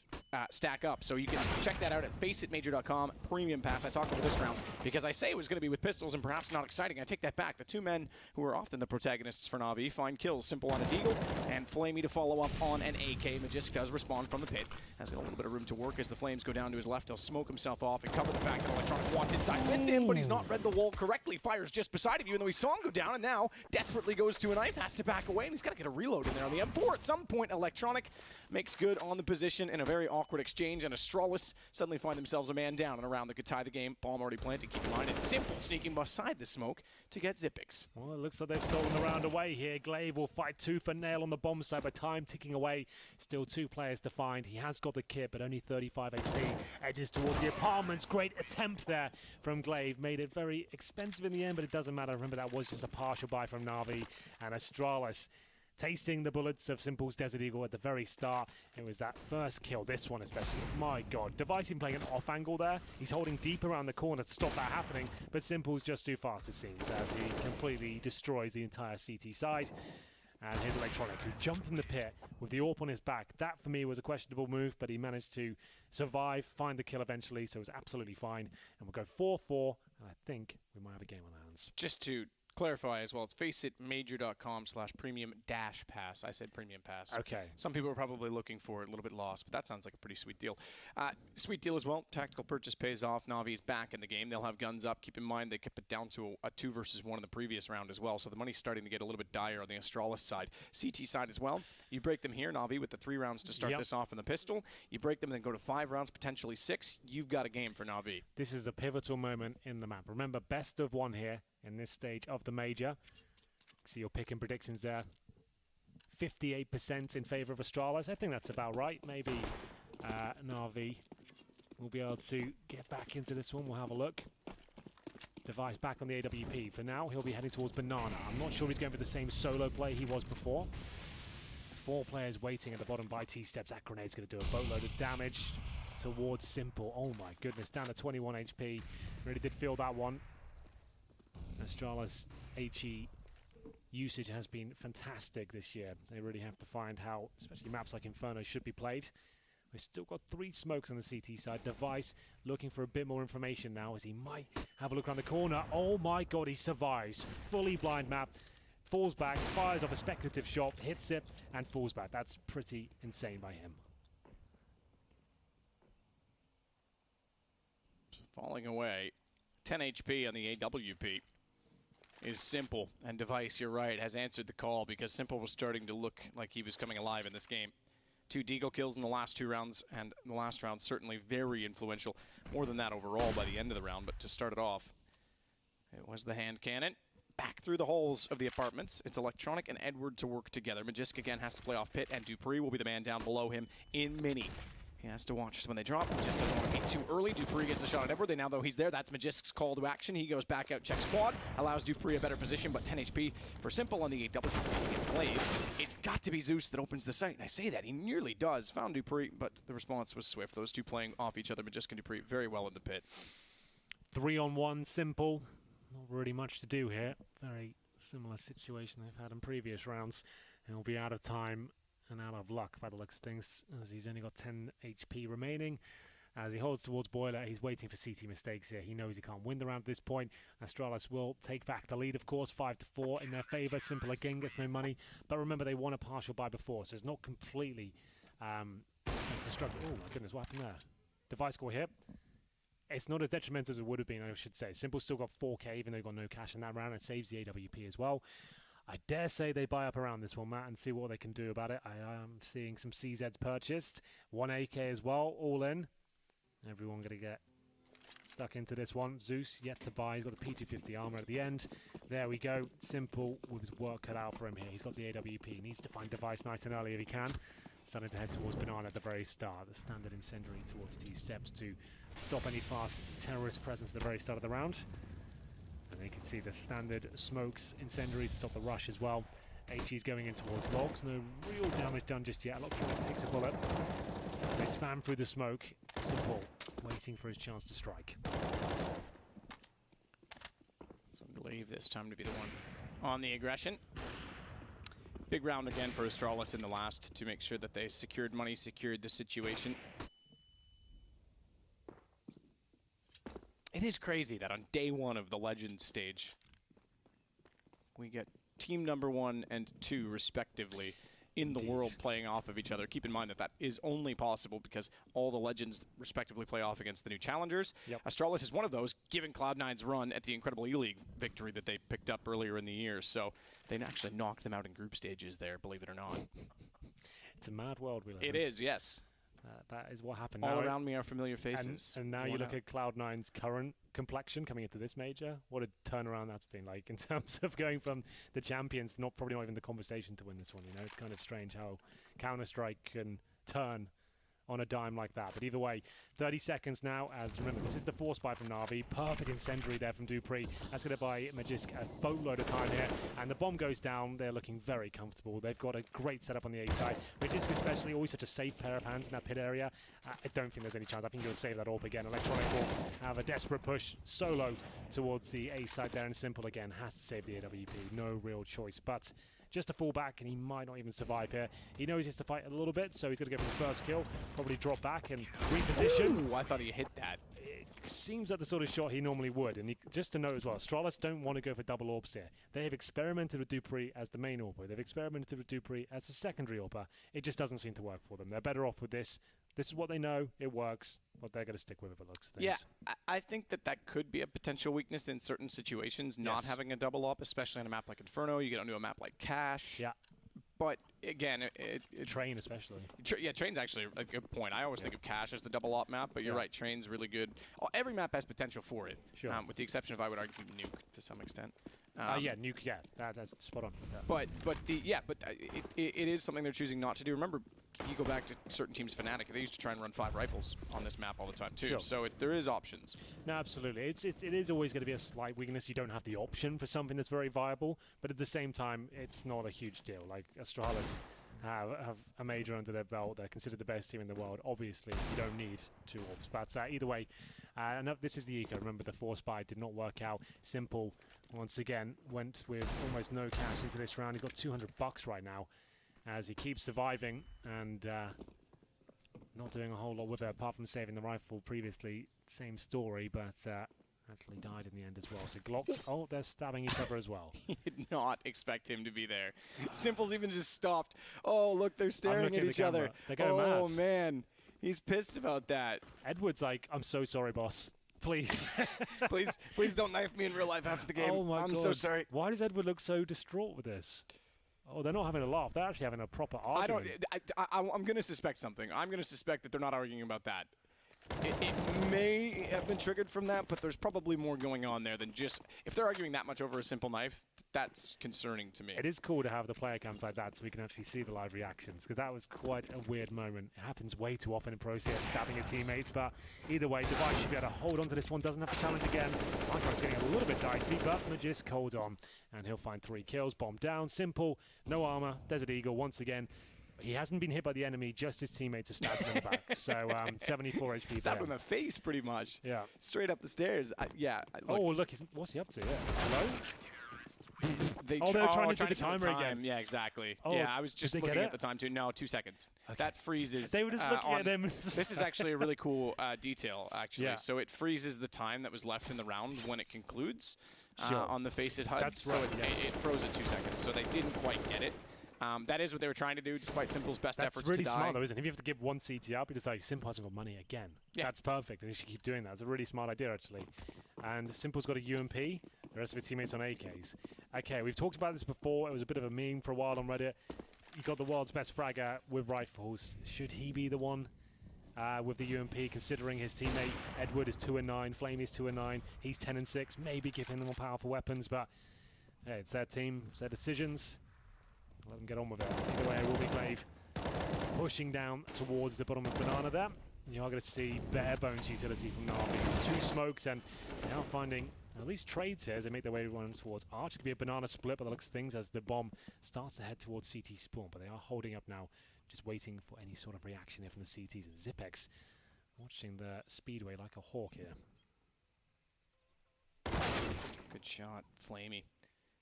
stack up. So you can check that out at faceitmajor.com, Premium Pass. I talked about this round because I say it was going to be with pistols and perhaps not exciting. I take that back. The two men who are often the protagonists for Na'Vi find kills. Simple on a Deagle and Flamey to follow up on an AK. Magisk does respond from the pit. Has got a little bit of room to work as the flames go down to his left. He'll smoke himself off and cover the fact that Electronic wants inside with him, but he's not read the wall correctly. Fires just beside of you, even though he saw him go down, and now desperately goes to a knife, has to back away, and he's got to get a reload in there on the M4. At some point, Electronic makes good on the position in a very awkward exchange, and Astralis suddenly find themselves a man down and around that could tie the game. Bomb already planted. Keep in mind, it's Simple sneaking beside the smoke to get Zipix. Well, it looks like they've stolen the round away here. Glaive will fight tooth and nail on the bomb side, but time ticking away. Still 2 players to find. He has got the kit, but only 35 HP. Edges towards the apartments. Great attempt there from Glaive. Made it very expensive in the end, but it doesn't matter. Remember, that was just a partial buy from Na'Vi. And Astralis tasting the bullets of Simple's Desert Eagle at the very start. It was that first kill, this one especially. My God, Device even playing an off angle there. He's holding deep around the corner to stop that happening, but Simple's just too fast, it seems, as he completely destroys the entire CT side. And here's Electronic, who jumped in the pit with the AWP on his back. That, for me, was a questionable move, but he managed to survive, find the kill eventually, so it was absolutely fine. And we'll go 4-4, and I think we might have a game on our hands. Just to clarify as well, it's faceitmajor.com/premium-pass. I said premium pass. Okay. Some people are probably looking for it, a little bit lost, but that sounds like a pretty sweet deal. Sweet deal as well. Tactical purchase pays off. Na'Vi is back in the game. They'll have guns up. Keep in mind they kept it down to a 2 versus 1 in the previous round as well, so the money's starting to get a little bit dire on the Astralis side. CT side as well. You break them here, Na'Vi, with the 3 rounds to start this off in the pistol. You break them and then go to 5 rounds, potentially 6. You've got a game for Na'Vi. This is the pivotal moment in the map. Remember, best of 1 here in this stage of the major. See your picking predictions there. 58% in favor of Astralis. I think that's about right. Maybe Na'Vi will be able to get back into this one. We'll have a look. Device back on the AWP. For now, he'll be heading towards Banana. I'm not sure he's going for the same solo play he was before. 4 players waiting at the bottom by T-steps. That grenade's going to do a boatload of damage towards Simple. Oh my goodness, down to 21 HP. Really did feel that one. Astralis HE usage has been fantastic this year. They really have to find how, especially maps like Inferno, should be played. We've still got 3 smokes on the CT side. Device looking for a bit more information now, as he might have a look around the corner. Oh my God, he survives. Fully blind map. Falls back, fires off a speculative shot, hits it, and falls back. That's pretty insane by him. Falling away. 10 HP on the AWP. Is Simple, and Device, you're right, has answered the call because Simple was starting to look like he was coming alive in this game. 2 Deagle kills in the last 2 rounds, and the last round certainly very influential. More than that overall by the end of the round, but to start it off, it was the hand cannon. Back through the holes of the apartments. It's Electronic and Edward to work together. Magisk again has to play off pit, and Dupree will be the man down below him in mini. He has to watch when they drop. Just doesn't want to be too early. Dupree gets the shot at Edward. Now, though, he's there. That's Magisk's call to action. He goes back out, checks quad, allows Dupree a better position, but 10 HP for Simple on the AW against Glaive. It's got to be Zeus that opens the site. And I say that. He nearly does. Found Dupree, but the response was swift. Those two playing off each other. Magisk and Dupree very well in the pit. 3-on-1, Simple. Not really much to do here. Very similar situation they've had in previous rounds. And will be out of time and out of luck by the looks of things, as he's only got 10 HP remaining. As he holds towards Boiler, he's waiting for CT mistakes here. He knows he can't win the round at this point. Astralis will take back the lead, of course, 5-4 in their favor. Simple again gets no money. But remember, they won a partial buy before, so it's not completely it's a struggle. Oh my goodness, what happened there? Device score here. It's not as detrimental as it would have been, I should say. Simple still got 4k, even though he got no cash in that round. It saves the AWP as well. I dare say they buy up around this one, Matt, and see what they can do about it. I am seeing some CZs purchased. 1 AK as well, all in. Everyone going to get stuck into this one. Zeus yet to buy. He's got the P250 armor at the end. There we go. Simple with his work cut out for him here. He's got the AWP. He needs to find Device nice and early if he can. Starting to head towards Banana at the very start. The standard incendiary towards T-steps to stop any fast terrorist presence at the very start of the round. And you can see the standard smokes, incendiaries stop the rush as well. HE's going in towards logs. No real damage done just yet. Electronic takes a bullet. They spam through the smoke. Simple, waiting for his chance to strike. So Glaive this time to be the one on the aggression. Big round again for Astralis in the last to make sure that they secured money, secured the situation. It is crazy that on day one of the Legends stage, we get team number 1 and 2 respectively in the world playing off of each other. Keep in mind that that is only possible because all the Legends respectively play off against the new challengers. Yep. Astralis is one of those, given Cloud9's run at the incredible E-League victory that they picked up earlier in the year. So they actually knocked them out in group stages there, believe it or not. It's a mad world we live in. It is, yes. That is what happened. All now around me are familiar faces. And now you look at Cloud9's current complexion coming into this major. What a turnaround that's been like in terms of going from the champions to probably not even the conversation to win this one. You know, it's kind of strange how Counter-Strike can turn on a dime like that. But either way, 30 seconds now, as remember, this is the force buy from Na'Vi. Perfect incendiary there from Dupree. That's going to buy Magisk a boatload of time here. And the bomb goes down. They're looking very comfortable. They've got a great setup on the A side. Magisk especially, always such a safe pair of hands in that pit area. I don't think there's any chance. I think he'll save that AWP again. Electronic will have a desperate push solo towards the A side there. And Simple again has to save the AWP. No real choice. But just a fall back, and he might not even survive here. He knows he has to fight a little bit, so he's going to go for his first kill. Probably drop back and reposition. Ooh, I thought he hit that. It seems like the sort of shot he normally would. And just to note as well, Astralis don't want to go for double AWPs here. They have experimented with Dupree as the main AWPer. They've experimented with Dupree as a secondary AWPer. It just doesn't seem to work for them. They're better off with this. This is what they know. It works. But they're going to stick with it, but looks things. Yeah, I think that that could be a potential weakness in certain situations, not having a double up, especially on a map like Inferno. You get onto a map like Cache. Yeah. But again, it's Train especially. Yeah, Train's actually a good point. I always think of Cache as the double op map, but you're right, Train's really good. Every map has potential for it, with the exception of, I would argue, Nuke to some extent. Yeah, Nuke, yeah, that's spot on. Yeah. But it is something they're choosing not to do. Remember, you go back to certain teams, Fnatic, they used to try and run 5 rifles on this map all the time too. Sure. So there is options. No, absolutely. It is always going to be a slight weakness. You don't have the option for something that's very viable, but at the same time, it's not a huge deal. Like Astralis have a major under their belt. They're considered the best team in the world. Obviously, you don't need 2 AWPs. But either way, this is the eco. Remember, the force buy did not work out. Simple, once again, went with almost no cash into this round. He's got $200 right now as he keeps surviving and not doing a whole lot with it, apart from saving the rifle previously. Same story, but actually died in the end as well. So Glock, oh, they're stabbing each other as well. You did not expect him to be there. Simple's even just stopped. Oh, look, they're staring at each other. They're going mad. Oh, man. He's pissed about that. Edward's like, I'm so sorry, boss. Please. please don't knife me in real life after the game. Oh my I'm God. so sorry. Why does Edward look so distraught with this? Oh, they're not having a laugh. They're actually having a proper argument. I'm going to suspect something. I'm going to suspect that they're not arguing about that. It may have been triggered from that, but there's probably more going on there than just... If they're arguing that much over a simple knife, that's concerning to me. It is cool to have the player cams like that so we can actually see the live reactions, because that was quite a weird moment. It happens way too often in Pro CS, stabbing your teammates, but either way, Device should be able to hold on to this one. Doesn't have to challenge again. Minecraft's getting a little bit dicey, but Magisk holds on, and he'll find 3 kills. Bomb down, Simple, no armor, Desert Eagle once again. He hasn't been hit by the enemy, just his teammates have stabbed him in the back. So 74 HP. Stabbed him in the face, pretty much. Yeah. Straight up the stairs. Oh, look, what's he up to? Yeah. Hello? They're trying to do the timer again. Yeah, exactly. Oh, yeah, I was just looking at the time too. No, 2 seconds. Okay. That freezes. They were just looking at him. This is actually a really cool detail, actually. Yeah. So it freezes the time that was left in the round when it concludes Sure. on the FACEIT HUD. That's so right, it froze at 2 seconds. So they didn't quite get it. That is what they were trying to do, despite Simple's best efforts to die. That's really smart, though, isn't it? If you have to give 1 CT up, you just like, Simple hasn't got money again. Yeah. That's perfect, and you should keep doing that. It's a really smart idea, actually. And Simple's got a UMP. The rest of his teammates on AKs. Okay, we've talked about this before. It was a bit of a meme for a while on Reddit. You got the world's best fragger with rifles. Should he be the one with the UMP, considering his teammate Edward is 2-9, Flame is 2-9, he's 10-6. Maybe give him the more powerful weapons, but yeah, it's their team, it's their decisions. Let them get on with it. Either way, it will be Glaive pushing down towards the bottom of Banana there. You are going to see bare bones utility from Na'Vi. 2 smokes, and now finding At least trades here as they make their way run towards Arch. It could be a banana split by the looks of things as the bomb starts to head towards CT spawn, but they are holding up now, just waiting for any sort of reaction here from the CTs. And Zipex watching the speedway like a hawk here. Good shot, Flamey. He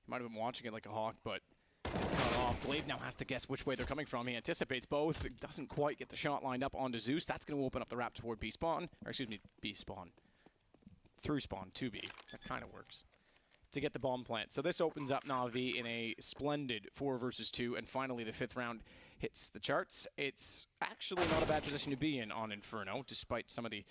might have been watching it like a hawk, but it's cut off. Glaive now has to guess which way they're coming from. He anticipates both. Doesn't quite get the shot lined up onto Zeus. That's going to open up the wrap toward B spawn. Or excuse me, B spawn. Through spawn to B. That kind of works. To get the bomb plant. So this opens up Na'Vi in a splendid 4 versus 2. And finally, the 5th round hits the charts. It's actually not a bad position to be in on Inferno, despite some of the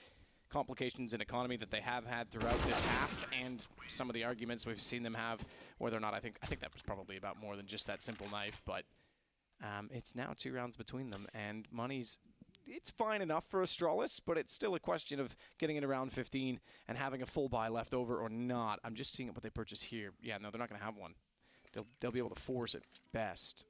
complications in economy that they have had throughout this half, and some of the arguments we've seen them have, whether or not I think that was probably about more than just that simple knife, but it's now 2 rounds between them, and it's fine enough for Astralis, but it's still a question of getting into round 15 and having a full buy left over or not. I'm just seeing what they purchase here. Yeah, no, they're not going to have one. They'll be able to force it best.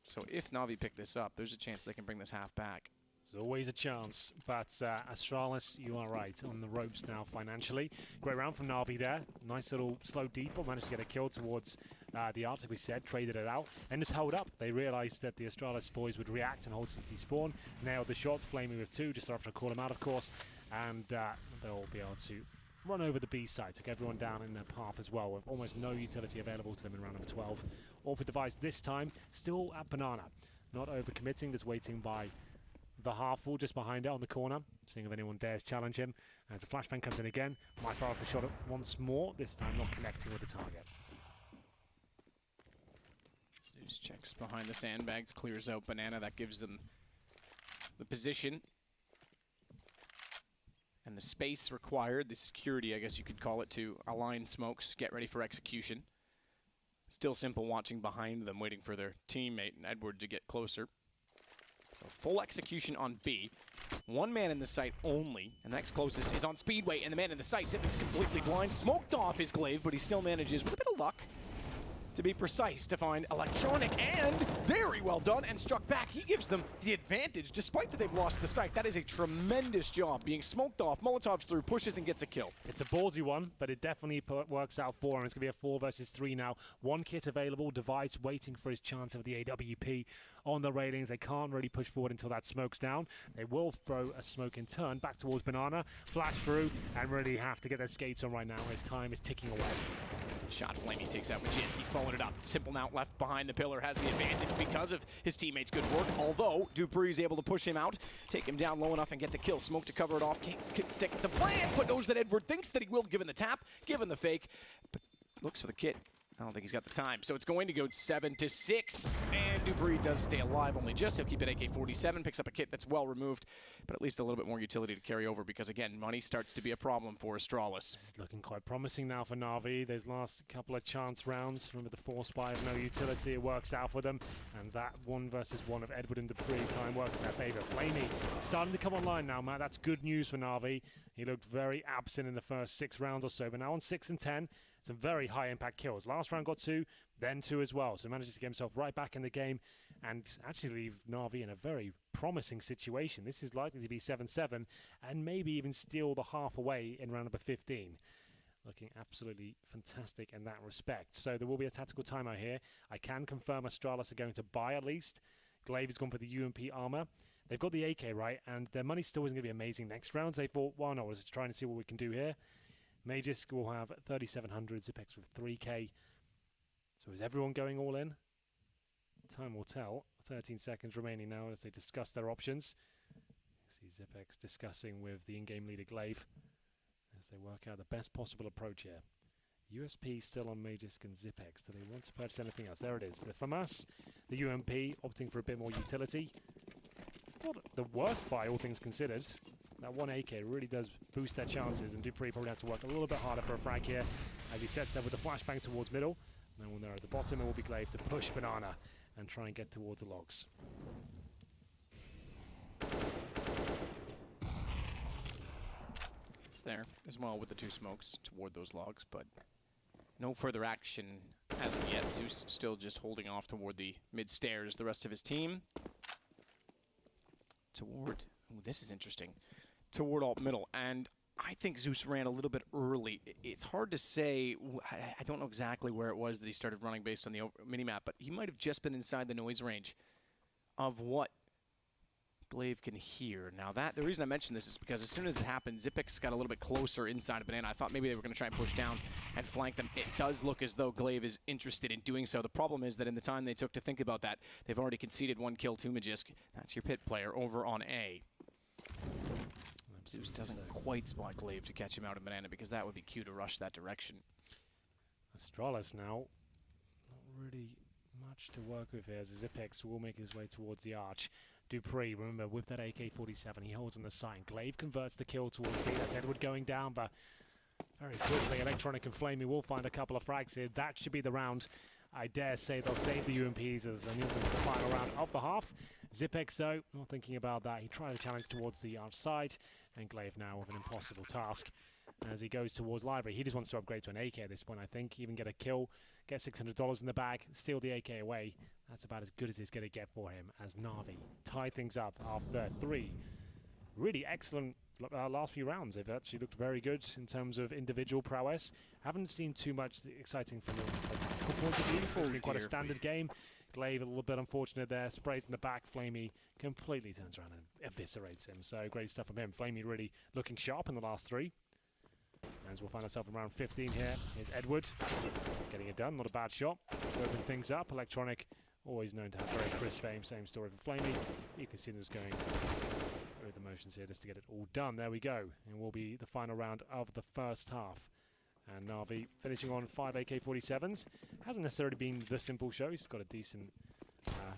So if Na'Vi pick this up, there's a chance they can bring this half back. There's always a chance, but Astralis, you are right, on the ropes now financially. Great round from Na'Vi there. Nice little slow default, managed to get a kill towards the OpTic, we said, traded it out, and just held up. They realized that the Astralis boys would react and hold CT spawn, nailed the shots, Flaming with 2, just after I call him out, of course, and they'll be able to run over the B side, took everyone down in their path as well, with almost no utility available to them in round number 12. Orpid device this time, still at Banana. Not overcommitting, just waiting by the half wall just behind it on the corner, seeing if anyone dares challenge him. As the flashbang comes in again, might fire off the shot once more, this time not connecting with the target. Zeus checks behind the sandbags, clears out Banana. That gives them the position and the space required, the security, I guess you could call it, to align smokes, get ready for execution. Still simple watching behind them, waiting for their teammate, Edward, to get closer. So full execution on B. 1 man in the site only, and the next closest is on Speedway, and the man in the site is completely blind. Smoked off his glaive, but he still manages, with a bit of luck, to be precise, to find Electronic, and very well done, and struck back. He gives them the advantage, despite that they've lost the site. That is a tremendous job, being smoked off, Molotovs through, pushes and gets a kill. It's a ballsy one, but it definitely works out for him. It's going to be a 4 versus 3 now. 1 kit available, Device waiting for his chance of the AWP on the railings. They can't really push forward until that smoke's down. They will throw a smoke in turn back towards Banana, flash through, and really have to get their skates on right now as time is ticking away. Shot Flamey takes out Majiski's following it up. Simple now left behind the pillar, has the advantage because of his teammates' good work, although Dupree's able to push him out, take him down low enough and get the kill. Smoke to cover it off, can't stick the plan, but knows that Edward thinks that he will, given the tap, given the fake, but looks for the kit. I don't think he's got the time, so it's going to go 7-6, and Dupree does stay alive only just. He'll keep it AK-47, picks up a kit that's well removed, but at least a little bit more utility to carry over because, again, money starts to be a problem for Astralis. This is looking quite promising now for Na'Vi. Those last couple of chance rounds, remember the force buy of no utility, it works out for them, and that 1 versus 1 of Edward and Dupree time works in their favor. Flamey starting to come online now, Matt. That's good news for Na'Vi. He looked very absent in the first 6 rounds or so, but now on 6 and 10, some very high impact kills. Last round got 2, then 2 as well. So manages to get himself right back in the game and actually leave Na'Vi in a very promising situation. This is likely to be 7-7 and maybe even steal the half away in round number 15. Looking absolutely fantastic in that respect. So there will be a tactical timeout here. I can confirm Astralis are going to buy at least. Glaive has gone for the UMP armor. They've got the AK right, and their money still isn't going to be amazing next round. So they thought, why not? Let's just try and see what we can do here. Magisk will have 3,700, Zipex with 3k. So is everyone going all in? Time will tell. 13 seconds remaining now as they discuss their options. See Zipex discussing with the in-game leader Glaive as they work out the best possible approach here. USP still on Magisk and Zipex. Do they want to purchase anything else? There it is. The FAMAS, the UMP, opting for a bit more utility. It's not the worst buy, all things considered. That 1 AK really does boost their chances, and Dupree probably has to work a little bit harder for a frag here as he sets up with the flashbang towards middle. No one there at the bottom, it will be Glaive to push Banana and try and get towards the logs. It's there as well with the 2 smokes toward those logs, but no further action as of yet. Zeus still just holding off toward the mid-stairs. The rest of his team toward, ooh, this is interesting, toward alt middle. And I think Zeus ran a little bit early. It's hard to say. I don't know exactly where it was that he started running based on the minimap, but he might have just been inside the noise range of what Glaive can hear. Now, the reason I mention this is because as soon as it happened, Zipix got a little bit closer inside of Banana. I thought maybe they were going to try and push down and flank them. It does look as though Glaive is interested in doing so. The problem is that in the time they took to think about that, they've already conceded 1 kill to Magisk. That's your pit player over on A. Zeus doesn't quite spot Glaive to catch him out in Banana because that would be cue to rush that direction. Astralis now, not really much to work with here as Zipex will make his way towards the arch. Dupree, remember, with that AK-47, he holds on the sign. Glaive converts the kill towards B. That's Edward going down, but very quickly, Electronic and Flamey will find a couple of frags here. That should be the round. I dare say they'll save the UMPs as they move into the final round of the half. Zipex, though, not thinking about that. He tried to challenge towards the arch side, and Glaive now with an impossible task as he goes towards Library. He just wants to upgrade to an AK at this point, I think. Even get a kill, get $600 in the bag, steal the AK away. That's about as good as it's going to get for him as Na'Vi tie things up after 3 really excellent last few rounds. They've actually looked very good in terms of individual prowess. Haven't seen too much exciting from a tactical point of view. It's been quite a standard game. Glaive a little bit unfortunate there. Sprays in the back. Flamey completely turns around and eviscerates him. So great stuff from him. Flamey really looking sharp in the last 3. As we'll find ourselves in round 15 here. Here's Edward getting it done. Not a bad shot. Open things up. Electronic, always known to have very crisp aim. Same story for Flamey. You can see them just going through the motions here just to get it all done. There we go. And will be the final round of the first half. And Na'Vi finishing on 5 AK-47s. Hasn't necessarily been the simple show. He's got a decent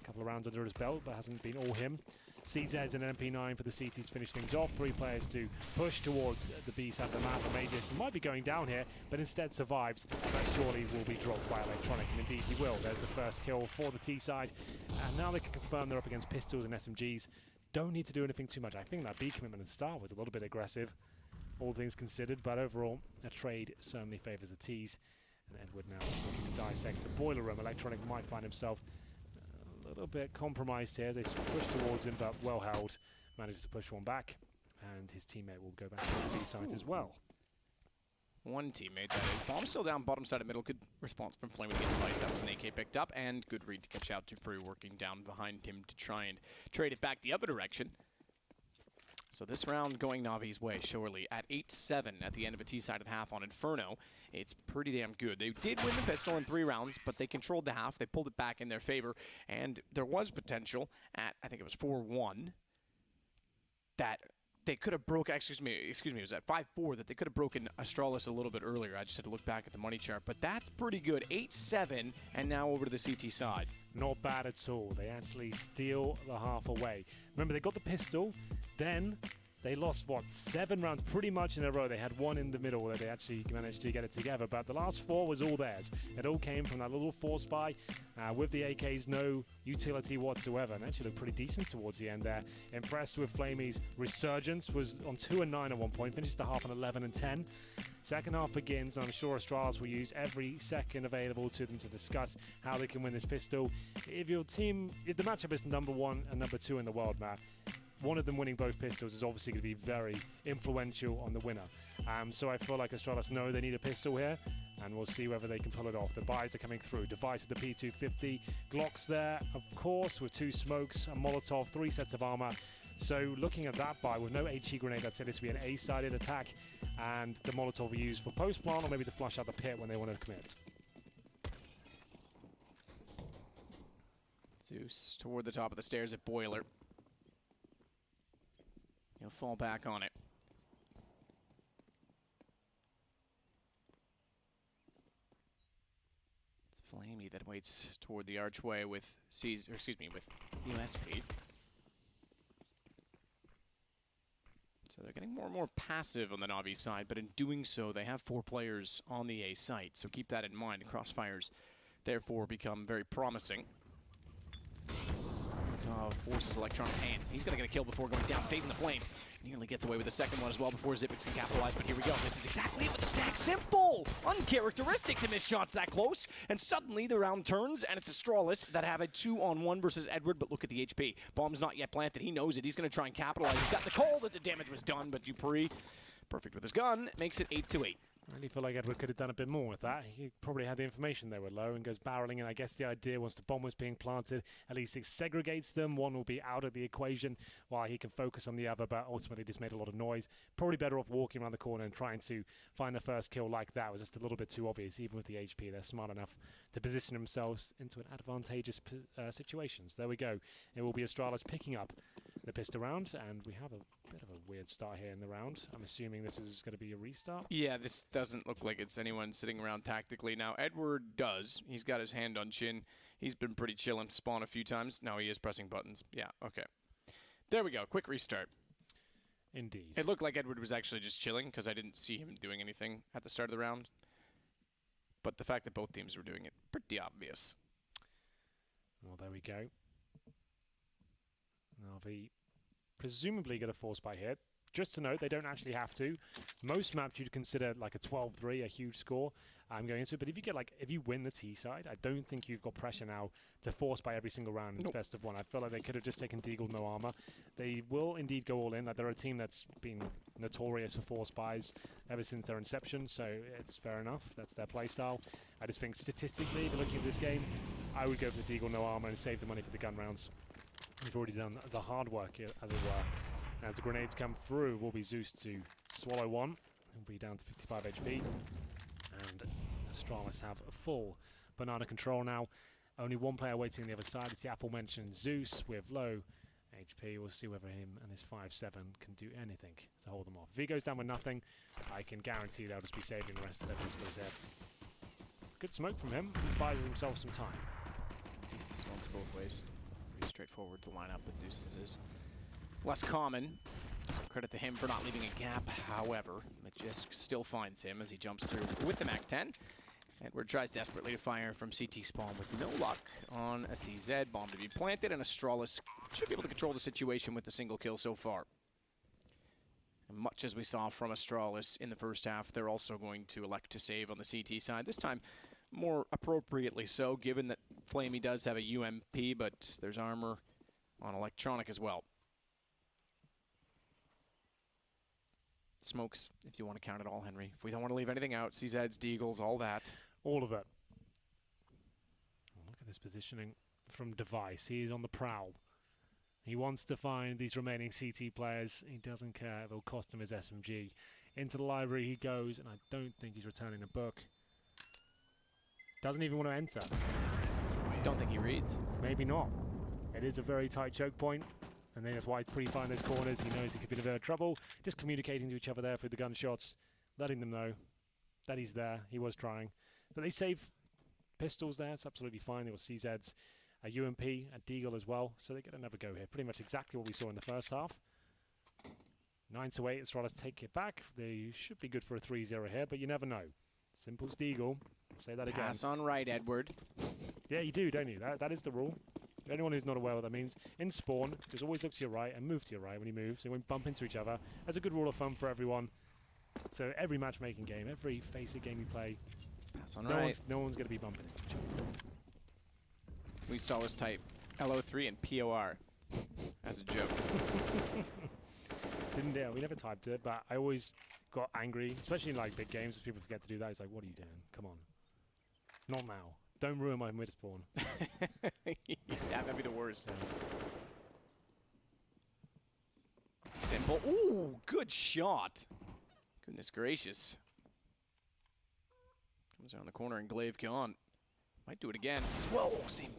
couple of rounds under his belt, but hasn't been all him. CZs and MP9 for the CTs finish things off. 3 players to push towards the B side of the map. And Magus might be going down here, but instead survives. But surely will be dropped by Electronic, and indeed he will. There's the first kill for the T side. And now they can confirm they're up against pistols and SMGs. Don't need to do anything too much. I think that B commitment at the start was a little bit aggressive, all things considered, but overall, a trade certainly favours the T's. And Edward now looking to dissect the boiler room. Electronic might find himself a little bit compromised here as they push towards him, but well held. Manages to push one back, and his teammate will go back to the B side as well. One teammate, that is. Bomb still down, bottom side of middle. Good response from Flame with the advice. That was an AK picked up, and good read to catch out Dupree working down behind him to try and trade it back the other direction. So this round going Navi's way, surely. At 8-7 at the end of a T-sided half on Inferno, it's pretty damn good. They did win the pistol in 3 rounds, but they controlled the half. They pulled it back in their favor, and there was potential at, I think it was 4-1, that they could have broke, excuse me, it was at 5-4 that they could have broken Astralis a little bit earlier. I just had to look back at the money chart, but that's pretty good. 8-7, and now over to the CT side. Not bad at all. They actually steal the half away. Remember, they got the pistol, then they lost, what, 7 rounds pretty much in a row. They had 1 in the middle where they actually managed to get it together, but the last 4 was all theirs. It all came from that little force buy with the AKs, no utility whatsoever, and actually looked pretty decent towards the end there. Impressed with Flamey's resurgence, was on 2-9 at one point, finished the half on 11-10. Second half begins, and I'm sure Astralis will use every second available to them to discuss how they can win this pistol. If the matchup is number 1 and number 2 in the world map, one of them winning both pistols is obviously going to be very influential on the winner. So I feel like Astralis know they need a pistol here, and we'll see whether they can pull it off. The buys are coming through. Device with the P250. Glocks there, of course, with 2 smokes, a Molotov, 3 sets of armor. So looking at that buy, with no HE grenade, I'd say this would be an A-sided attack, and the Molotov we use for post-plant or maybe to flush out the pit when they want to commit. Zeus toward the top of the stairs at Boiler. He'll fall back on it. It's Flamey that waits toward the archway with with USP. So they're getting more and more passive on the Na'Vi side, but in doing so, they have 4 players on the A site. So keep that in mind. Crossfires, therefore, become very promising. Forces Electronic's hands. He's going to get a kill before going down. Stays in the flames. Nearly gets away with the second one as well before Zipix can capitalize. But here we go. This is exactly it with the stack. Simple! Uncharacteristic to miss shots that close. And suddenly the round turns, and it's Astralis that have a 2-on-1 versus Edward. But look at the HP. Bomb's not yet planted. He knows it. He's going to try and capitalize. He's got the call that the damage was done, but Dupree Perfect with his gun, makes it 8-8. I really feel like Edward could have done a bit more with that. He probably had the information they were low and goes barreling, and I guess the idea once the bomb was being planted, at least it segregates them. One will be out of the equation while he can focus on the other, but ultimately just made a lot of noise. Probably better off walking around the corner and trying to find the first kill like that. It was just a little bit too obvious. Even with the HP, they're smart enough to position themselves into an advantageous situations. There we go. It will be Astralis picking up the pistol round, and we have a bit of a weird start here in the round. I'm assuming this is going to be a restart. Yeah, this doesn't look like it's anyone sitting around tactically. Now, Edward does. He's got his hand on chin. He's been pretty chill and spawn a few times. Now he is pressing buttons. Yeah, okay. There we go. Quick restart. Indeed. It looked like Edward was actually just chilling because I didn't see him doing anything at the start of the round. But the fact that both teams were doing it, pretty obvious. Well, there we go. Now the presumably get a force by hit. Just to note, they don't actually have to. Most maps you'd consider like a 12-3, a huge score. I'm going into it, but if you win the T side, I don't think you've got pressure now to force by every single round. It's best of one. I feel like they could have just taken Deagle, no armor. They will indeed go all in. Like they're a team that's been notorious for force buys ever since their inception, so it's fair enough. That's their play style. I just think statistically, if you're looking at this game, I would go for the Deagle, no armor, and save the money for the gun rounds. We've already done the hard work, as it were. As the grenades come through, will be Zeus to swallow one. He'll be down to 55 HP. And Astralis have a full banana control now. Only one player waiting on the other side. It's the aforementioned Zeus with low HP. We'll see whether him and his 5-7 can do anything to hold them off. If he goes down with nothing, I can guarantee they'll just be saving the rest of their pistols here. Good smoke from him. He buys himself some time. Decent smokes both ways. Pretty straightforward to line up, but Zeus's is less common. So credit to him for not leaving a gap. However, Magisk still finds him as he jumps through with the MAC-10. Edward tries desperately to fire from CT spawn with no luck on a CZ. Bomb to be planted, and Astralis should be able to control the situation with the single kill so far. And much as we saw from Astralis in the first half, they're also going to elect to save on the CT side. This time, more appropriately so, given that Flamey does have a UMP, but there's armor on electronic as well. Smokes, if you want to count it all, Henry. If we don't want to leave anything out, CZs, Deagles, all that. All of it. Oh, look at this positioning from Device. He is on the prowl. He wants to find these remaining CT players. He doesn't care. It'll cost him his SMG. Into the library he goes, and I don't think he's returning a book. Doesn't even want to enter. Don't think he reads. Maybe not. It is a very tight choke point. And then that's why he's pretty fine those corners. He knows he could be in a bit of trouble. Just communicating to each other there through the gunshots, letting them know that he's there. He was trying. But they save pistols there. It's absolutely fine. They got CZs, a UMP, a Deagle as well. So they get another go here. Pretty much exactly what we saw in the first half. 9-8. Astralis take it back. They should be good for a 3-0 here, but you never know. Simple's Deagle. I'll say that again. Pass on right, Edward. Yeah, you do, don't you? That is the rule. Anyone who's not aware what that means, in spawn, just always look to your right and move to your right when you move, so you won't bump into each other. That's a good rule of thumb for everyone. So every matchmaking game, every FACEIT game you play, pass on right. No one's going to be bumping into each other. We used to always type LO3 and POR as a joke. We never typed it, but I always got angry, especially in like big games, if people forget to do that. It's like, what are you doing? Come on. Not now. Don't ruin my mid spawn. Yeah, that'd be the worst. Simple. Ooh, good shot. Goodness gracious. Comes around the corner and Glaive gone. Might do it again. Whoa, same.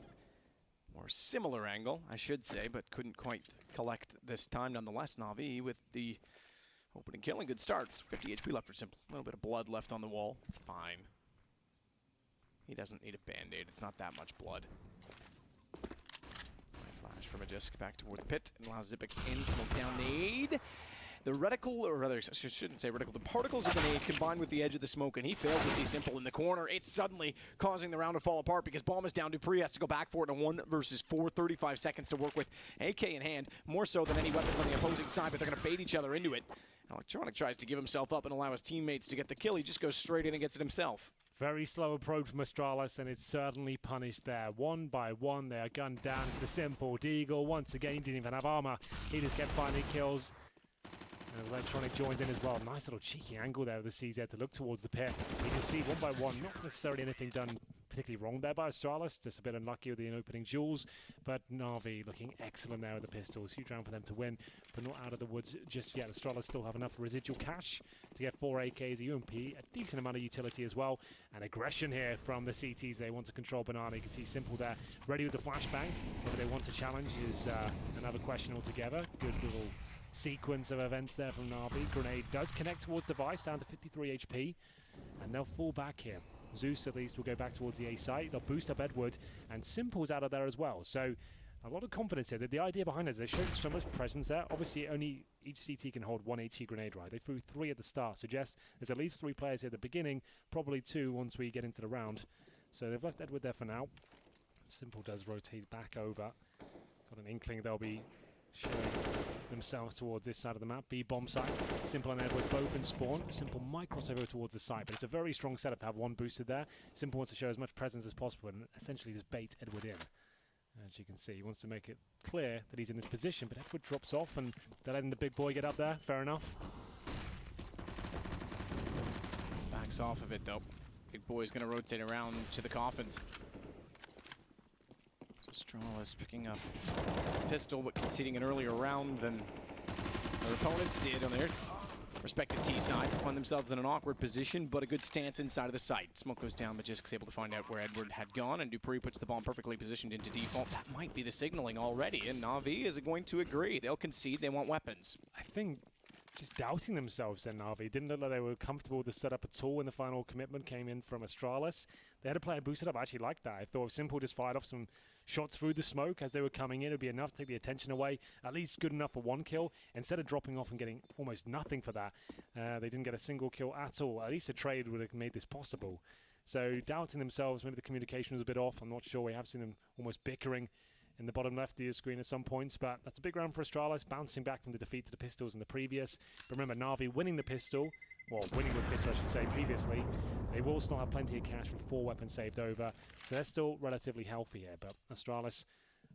More similar angle, I should say, but couldn't quite collect this time nonetheless. Na'Vi with the opening kill and good starts. 50 HP left for Simple. A little bit of blood left on the wall. It's fine. He doesn't need a band-aid. It's not that much blood. Flash from Magisk back toward the pit and allows Xyp9x in. Smoke down nade. The reticle, or rather, I shouldn't say reticle, the particles of the nade combined with the edge of the smoke, and he fails to see Simple in the corner. It's suddenly causing the round to fall apart because bomb is down. Dupree has to go back for it in a 1 versus 4, 35 seconds to work with. AK in hand, more so than any weapons on the opposing side, but they're going to bait each other into it. Electronic tries to give himself up and allow his teammates to get the kill. He just goes straight in and gets it himself. Very slow approach from Astralis, and it's certainly punished there. One by one, they are gunned down. It's the Simple Deagle. Once again, he didn't even have armor. He just kept finding kills. And Electronic joined in as well. Nice little cheeky angle there with the CZ to look towards the pit. You can see one by one, not necessarily anything done particularly wrong there by Astralis, just a bit unlucky with the opening jewels, but Na'Vi looking excellent there with the pistols. Huge round for them to win, but not out of the woods just yet. Astralis still have enough residual cash to get 4 AKs, a UMP, a decent amount of utility as well, and aggression here from the CTs. They want to control Banana. You can see Simple there, ready with the flashbang. Whether they want to challenge is another question altogether. Good little sequence of events there from Na'Vi. Grenade does connect towards Device, down to 53 HP, and they'll fall back here. Zeus at least will go back towards the A site. They'll boost up Edward, and Simple's out of there as well. So a lot of confidence here. The idea behind it is they showed so much presence there. Obviously, only each CT can hold 1 HE grenade, right? They threw 3 at the start. Suggests there's at least 3 players here at the beginning, probably 2 once we get into the round. So they've left Edward there for now. Simple does rotate back over. Got an inkling they'll be showing themselves towards this side of the map. B bomb site. Simple and Edward both in spawn. Simple might cross over towards the site, but it's a very strong setup to have 1 boosted there. Simple wants to show as much presence as possible and essentially just bait Edward in. As you can see, he wants to make it clear that he's in this position, but Edward drops off and they're letting the big boy get up there. Fair enough. Backs off of it though. Big boy's going to rotate around to the coffins. Astralis picking up pistol, but conceding an earlier round than their opponents did on their respective T side. Find themselves in an awkward position, but a good stance inside of the site. Smoke goes down, Majisk's able to find out where Edward had gone, and Dupree puts the bomb perfectly positioned into default. That might be the signaling already, and Na'Vi is going to agree. They'll concede, they want weapons. I think just doubting themselves then, Na'Vi. Didn't look like they were comfortable with the setup at all when the final commitment came in from Astralis. They had a player boosted up. I actually liked that. I thought if Simple just fired off some shots through the smoke as they were coming in, it would be enough to take the attention away. At least good enough for 1 kill. Instead of dropping off and getting almost nothing for that, they didn't get a single kill at all. At least a trade would have made this possible. So doubting themselves, maybe the communication was a bit off. I'm not sure. We have seen them almost bickering in the bottom left of your screen at some points, but that's a big round for Astralis, bouncing back from the defeat to the pistols in the previous. But remember, Na'Vi winning the pistol, well, winning with pistol, I should say, previously. They will still have plenty of cash with 4 weapons saved over, so they're still relatively healthy here. But Astralis,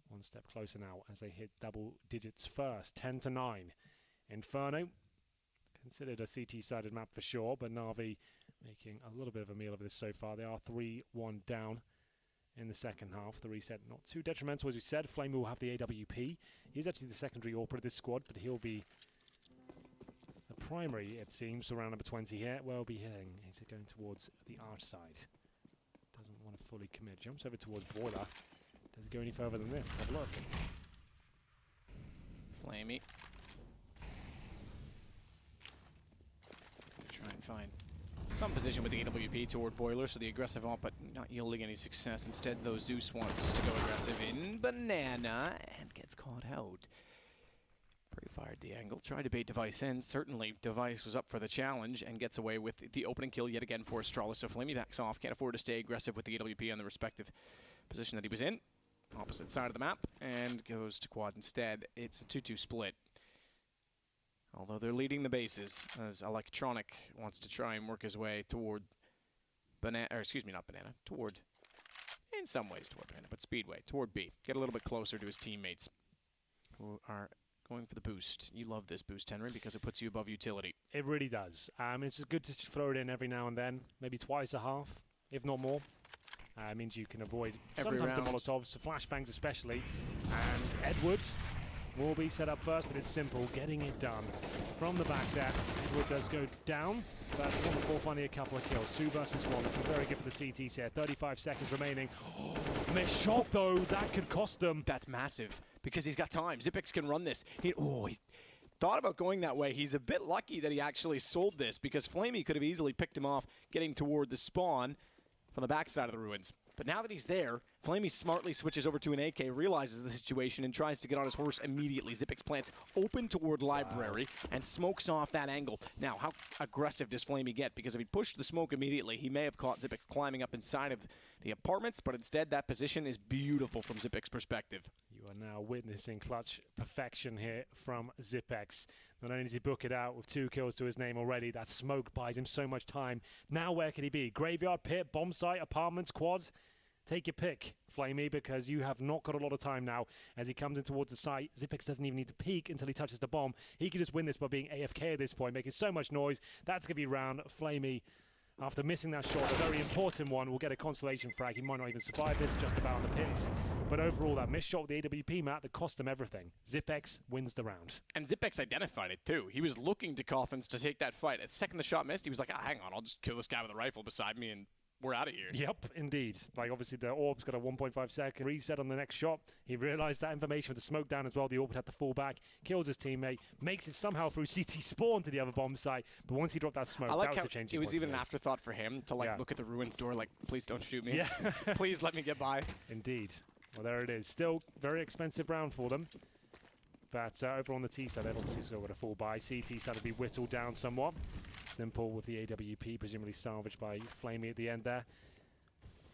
1 step closer now as they hit double digits first, 10-9. Inferno, considered a CT-sided map for sure, but Na'Vi making a little bit of a meal of this so far. They are 3-1 down in the second half. The reset not too detrimental, as we said. Flame will have the AWP. He's actually the secondary AWP of this squad, but he'll be the primary, it seems, around number 20 here. Where he'll be hitting. He's going towards the arch side. Doesn't want to fully commit. Jumps over towards Boiler. Does it go any further than this? Have a look. Flamey. Try and find some position with the AWP toward Boiler, so the aggressive op, but not yielding any success. Instead, though, Zeus wants to go aggressive in Banana and gets caught out. Pre-fired the angle, tried to bait Device in. Certainly, Device was up for the challenge and gets away with the opening kill yet again for Astralis. So Flamey backs off, can't afford to stay aggressive with the AWP on the respective position that he was in. Opposite side of the map, and goes to quad instead. It's a 2-2 split. Although they're leading the bases, as Electronic wants to try and work his way toward Banana, or excuse me, not Banana, toward, in some ways toward Banana, but Speedway, toward B. Get a little bit closer to his teammates, who are going for the boost. You love this boost, Henry, because it puts you above utility. It really does. It's good to throw it in every now and then, maybe twice a half, if not more. It means you can avoid sometimes the Molotovs, the flashbangs especially, and Edwards will be set up first, but it's Simple getting it done from the back there. Edward does go down, but Simple finding a couple of kills. 2 versus 1, looking very good for the CTs here. 35 seconds remaining. Oh, missed shot though, that could cost them. That's massive, because he's got time. Xyp9x can run this. He thought about going that way. He's a bit lucky that he actually sold this, because Flamey could have easily picked him off getting toward the spawn from the backside of the ruins. But now that he's there, Flamey smartly switches over to an AK, realizes the situation, and tries to get on his horse immediately. Xyp9x plants open toward Library and smokes off that angle. Now, how aggressive does Flamey get? Because if he pushed the smoke immediately, he may have caught Xyp9x climbing up inside of the apartments, but instead that position is beautiful from Xyp9x perspective. You are now witnessing clutch perfection here from Xyp9x. Not only does he book it out with 2 kills to his name already, that smoke buys him so much time. Now where could he be? Graveyard, pit, bomb site, apartments, quads. Take your pick, Flamey, because you have not got a lot of time now. As he comes in towards the site, Zipex doesn't even need to peek until he touches the bomb. He can just win this by being AFK at this point, making so much noise. That's going to be round. Flamey, after missing that shot, a very important one, will get a consolation frag. He might not even survive this, just about on the pits. But overall, that missed shot with the AWP map that cost him everything. Zipex wins the round. And Zipex identified it too. He was looking to Coffins to take that fight. The second the shot missed, he was like, hang on, I'll just kill this guy with a rifle beside me and we're out of here. Yep, indeed. Like, obviously, the Orb's got a 1.5 second reset on the next shot. He realized that information with the smoke down as well. The Orb would have to fall back, kills his teammate, makes it somehow through CT spawn to the other bomb site. But once he dropped that smoke, I like that was how a changing it was point even for an him. afterthought for him to like look at the ruins door like, please don't shoot me. Yeah. Please let me get by. Indeed. Well, there it is. Still very expensive round for them. But over on the T side, they've obviously still got a full buy. CT side to be whittled down somewhat. Simple with the AWP, presumably salvaged by Flamey at the end there.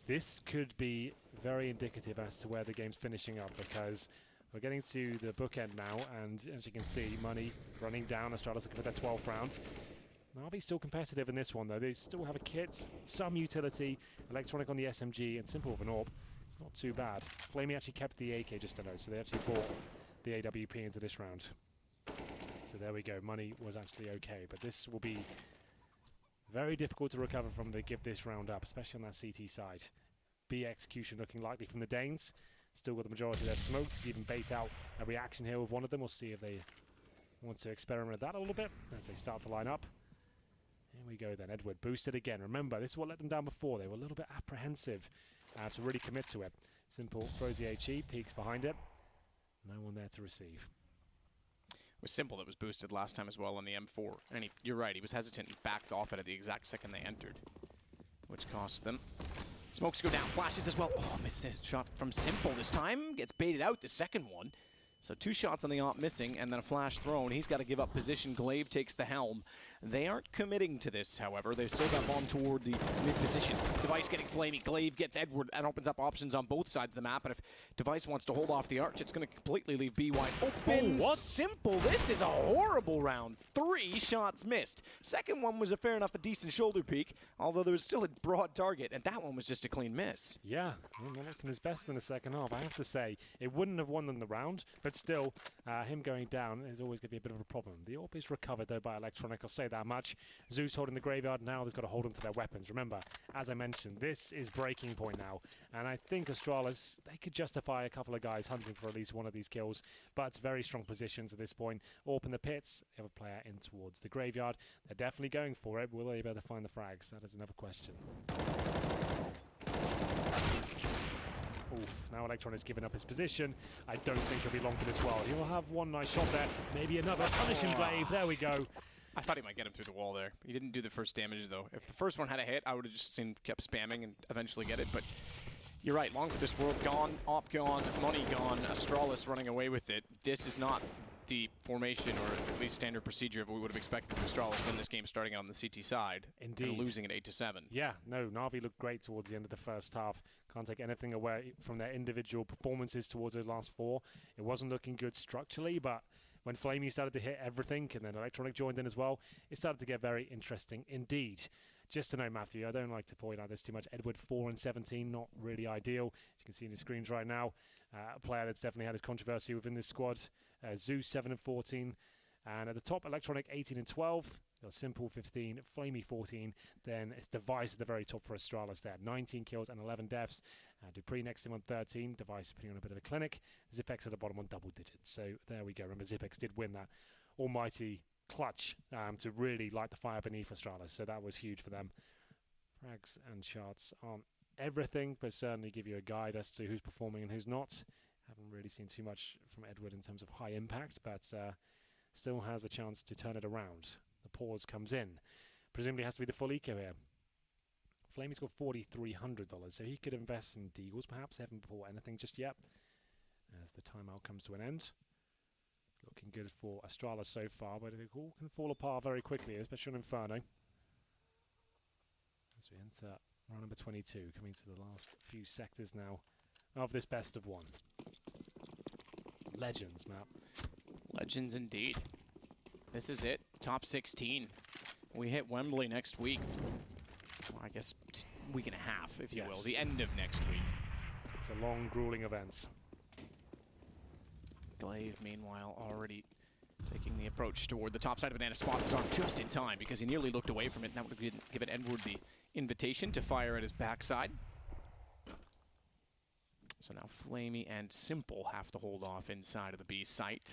This could be very indicative as to where the game's finishing up, because we're getting to the bookend now, and as you can see, Money running down. Astralis looking for their 12th round. Navi's still competitive in this one, though. They still have a kit, some utility, Electronic on the SMG, and Simple with an AWP. It's not too bad. Flamey actually kept the AK just a note, so they actually brought the AWP into this round. So there we go. Money was actually okay, but this will be very difficult to recover from. They give this round up, especially on that CT side. B execution looking likely from the Danes. Still got the majority of their smoke to even bait out a reaction here with one of them. We'll see if they want to experiment with that a little bit as they start to line up. Here we go then. Edward boosted again. Remember, this is what let them down before. They were a little bit apprehensive to really commit to it. Simple throws the HE, peeks behind it. No one there to receive. It was Simple that was boosted last time as well on the M4. And you're right, he was hesitant. He backed off it at the exact second they entered, which cost them. Smokes go down, flashes as well. Oh, missed a shot from Simple this time. Gets baited out the second one. So 2 shots on the AWP missing, and then a flash thrown. He's got to give up position. Glaive takes the helm. They aren't committing to this, however. They've still got bomb toward the mid-position. Device getting flamey. Glaive gets Edward and opens up options on both sides of the map. And if Device wants to hold off the arch, it's going to completely leave B wide open. Oh, what? Simple. This is a horrible round. 3 shots missed. Second one was a fair enough, a decent shoulder peek, although there was still a broad target, and that one was just a clean miss. Yeah, not looking his best in the second half, I have to say. It wouldn't have won them the round, but still, him going down is always going to be a bit of a problem. The AWP is recovered, though, by Electronic, I'll say that much. Zeus holding the graveyard now. They've got to hold on to their weapons. Remember, as I mentioned, this is breaking point now, and I think Astralis, they could justify a couple of guys hunting for at least one of these kills, but very strong positions at this point. AWP in the pits, the other player in towards the graveyard. They're definitely going for it. Will they be able to find the frags? That is another question. Oof, now Electron giving up his position. I don't think he'll be long for this world. He will have one nice shot there, maybe another. Punishing Glaive, there we go. I thought he might get him through the wall there. He didn't do the first damage, though. If the first one had a hit, I would have just kept spamming and eventually get it. But you're right, long for this world gone, AWP gone, Money gone, Astralis running away with it. This is not the formation, or at least standard procedure of what we would have expected from Astralis win this game starting on the CT side. Indeed. And losing at 8-7. Yeah, no, Na'Vi looked great towards the end of the first half. Can't take anything away from their individual performances towards those last 4. It wasn't looking good structurally, but when Flamey started to hit everything, and then Electronic joined in as well, it started to get very interesting indeed. Just to know, Matthew, I don't like to point out this too much. Edward 4-17, not really ideal. As you can see in the screens right now, a player that's definitely had his controversy within this squad. Zeus 7-14, and at the top, Electronic 18-12. Simple 15, Flamey 14, then it's Device at the very top for Astralis there. 19 kills and 11 deaths. Dupree next to him on 13, Device putting on a bit of a clinic. Zipex at the bottom on double digits. So there we go. Remember, Zipex did win that almighty clutch to really light the fire beneath Astralis. So that was huge for them. Frags and charts aren't everything, but certainly give you a guide as to who's performing and who's not. Haven't really seen too much from Edward in terms of high impact, but still has a chance to turn it around. The pause comes in. Presumably has to be the full eco here. Flamey's got $4,300, so he could invest in Deagles perhaps. Haven't bought anything just yet as the timeout comes to an end. Looking good for Astralis so far, but it all can fall apart very quickly, especially on Inferno. As we enter round number 22, coming to the last few sectors now of this best of 1. Legends, Matt. Legends indeed. This is it. Top 16. We hit Wembley next week. Well, I guess week and a half, if you will. The end of next week. It's a long, grueling event. Glaive, meanwhile, already taking the approach toward the top side of Banana. Spots his arm just in time because he nearly looked away from it. That would have given Edward the invitation to fire at his backside. So now Flamey and Simple have to hold off inside of the B site.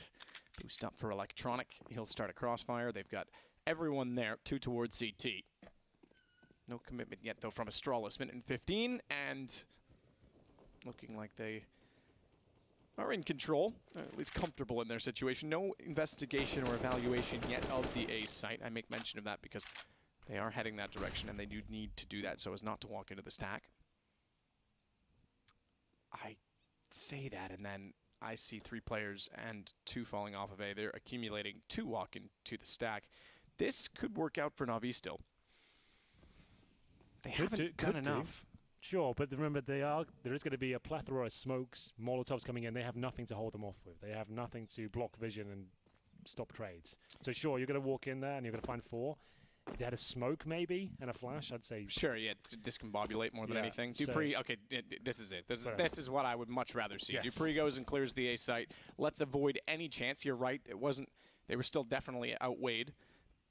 Boost up for Electronic. He'll start a crossfire. They've got everyone there, 2 towards CT. No commitment yet, though, from Astralis. Minute and 15, and looking like they are in control, at least comfortable in their situation. No investigation or evaluation yet of the A site. I make mention of that because they are heading that direction, and they do need to do that so as not to walk into the stack. I say that, and then I see 3 players and 2 falling off of A. They're accumulating 2 walk into the stack. This could work out for Na'Vi still. They haven't done enough. Sure, but remember, there is going to be a plethora of smokes, Molotovs coming in. They have nothing to hold them off with. They have nothing to block vision and stop trades. So sure, you're going to walk in there and you're going to find 4. If they had a smoke maybe and a flash, I'd say sure. Yeah, to discombobulate more than anything. So Dupree, okay, this is it. This is what I would much rather see. Yes. Dupree goes and clears the A site. Let's avoid any chance. You're right. It wasn't. They were still definitely outweighed.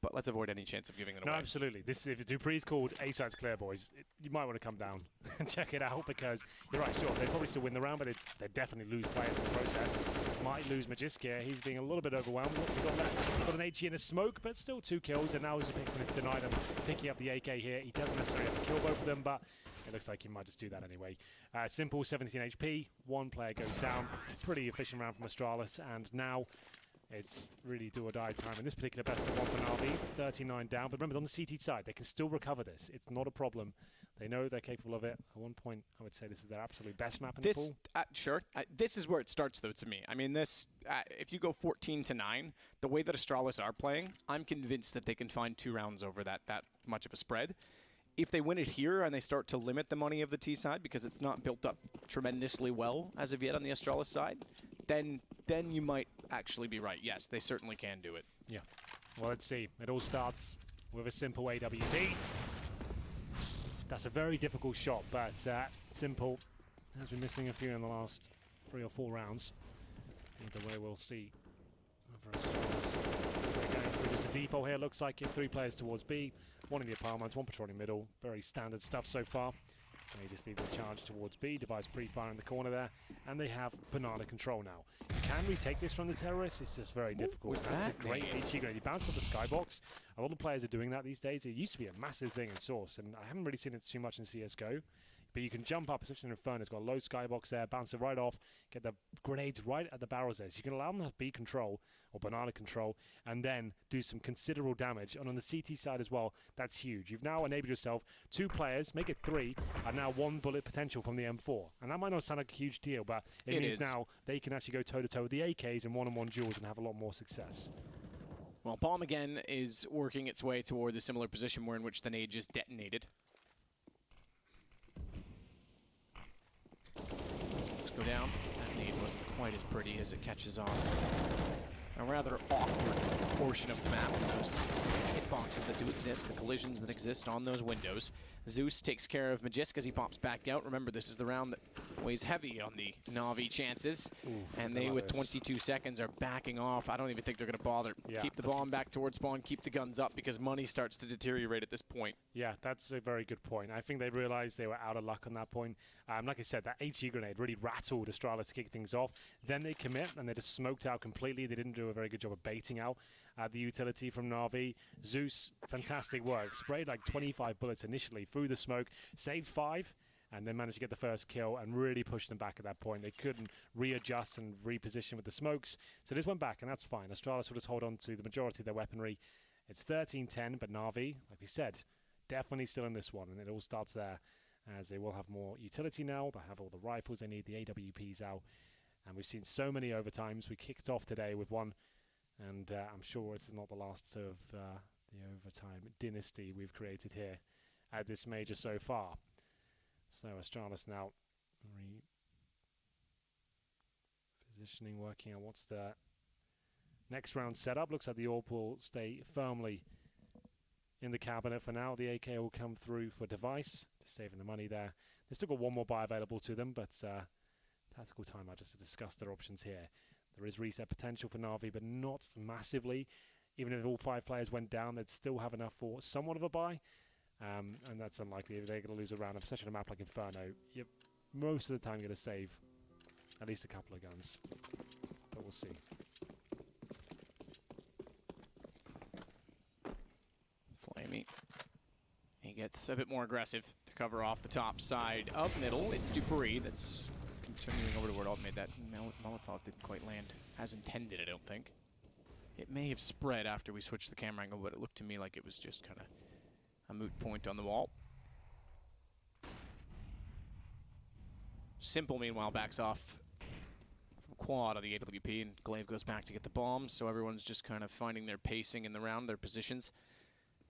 But let's avoid any chance of giving it away. No, absolutely. If Dupree's called A-Side's clear, boys, you might want to come down and check it out because you're right, sure, they probably still win the round, but they definitely lose players in the process. Might lose Magiska. He's being a little bit overwhelmed. What's he got left? Got an HE and a smoke, but still 2 kills, and now Uzbekistan has denied him picking up the AK here. He doesn't necessarily have to kill both of them, but it looks like he might just do that anyway. Simple, 17 HP. 1 player goes down. Pretty efficient round from Astralis, and now it's really do or die time in this particular best of 1 for Na'Vi. 39 down, but remember on the CT side, they can still recover this. It's not a problem. They know they're capable of it. At one point, I would say this is their absolute best map in the pool. Sure. This is where it starts, though, to me. I mean, this, if you go 14-9, the way that Astralis are playing, I'm convinced that they can find 2 rounds over that much of a spread. If they win it here and they start to limit the money of the T side because it's not built up tremendously well as of yet on the Astralis side, then you might actually be right. Yes, they certainly can do it. Yeah. Well, let's see. It all starts with a simple AWP. That's a very difficult shot, but Simple has been missing a few in the last 3 or 4 rounds. Either way, we'll see. We're going through just a default here. Looks like 3 players towards B. 1 in the apartments, 1 patrolling middle. Very standard stuff so far. And he just needs a charge towards B. Divides pre-fire in the corner there. And they have banana control now. Can we take this from the terrorists? It's just very difficult. That's a great HE grenade. He bounced off the skybox. A lot of players are doing that these days. It used to be a massive thing in Source, and I haven't really seen it too much in CSGO. But you can jump up, especially in Inferno. It's got a low skybox there, bounce it right off, get the grenades right at the barrels there. So you can allow them to have B control or banana control and then do some considerable damage. And on the CT side as well, that's huge. You've now enabled yourself 2 players, make it 3, and now 1 bullet potential from the M4. And that might not sound like a huge deal, but it means now they can actually go toe-to-toe with the AKs and one-on-one duels and have a lot more success. Well, Bomb again is working its way toward the similar position where in which the nade just detonated. Smokes go down. That nade wasn't quite as pretty as it catches on a rather awkward portion of the map. Those hitboxes that do exist, the collisions that exist on those windows. Zeus takes care of Magisk as he pops back out. Remember, this is the round that weighs heavy on the Na'Vi chances. Oof, and they, with 22 seconds, are backing off. I don't even think they're going to bother. Yeah, keep the bomb back towards spawn, keep the guns up, because money starts to deteriorate at this point. Yeah, that's a very good point. I think they realized they were out of luck on that point. Like I said, that HE grenade really rattled Astralis to kick things off. Then they commit, and they just smoked out completely. They didn't do a very good job of baiting out the utility from Na'Vi. Zeus, fantastic work. Sprayed like 25 bullets initially through the smoke, saved 5, and then managed to get the first kill and really pushed them back at that point. They couldn't readjust and reposition with the smokes, so this went back, and that's fine. Astralis will just hold on to the majority of their weaponry. It's 13-10, but Na'Vi, like we said, definitely still in this one, and it all starts there, as they will have more utility now. They have all the rifles they need, the AWPs out, and we've seen so many overtimes. We kicked off today with one, and I'm sure it's not the last of the overtime dynasty we've created here at this major so far. So Astralis now repositioning, working on what's the next round setup. Looks like the AWP will stay firmly in the cabinet for now. The AK will come through for device, just saving the money there. They've still got one more buy available to them, but tactical timeout just to discuss their options here. There is reset potential for Na'Vi, but not massively. Even if all 5 players went down, they'd still have enough for somewhat of a buy. And that's unlikely. If they're going to lose a round, especially on a map like Inferno, you're most of the time going to save at least a couple of guns. But we'll see. Flamey. He gets a bit more aggressive to cover off the top side of middle. It's Dupree that's continuing over to where Alt made that. Molotov didn't quite land as intended, I don't think. It may have spread after we switched the camera angle, but it looked to me like it was just kind of a moot point on the wall. Simple, meanwhile, backs off from quad on the AWP, and Glaive goes back to get the bombs, so everyone's just kind of finding their pacing in the round, their positions.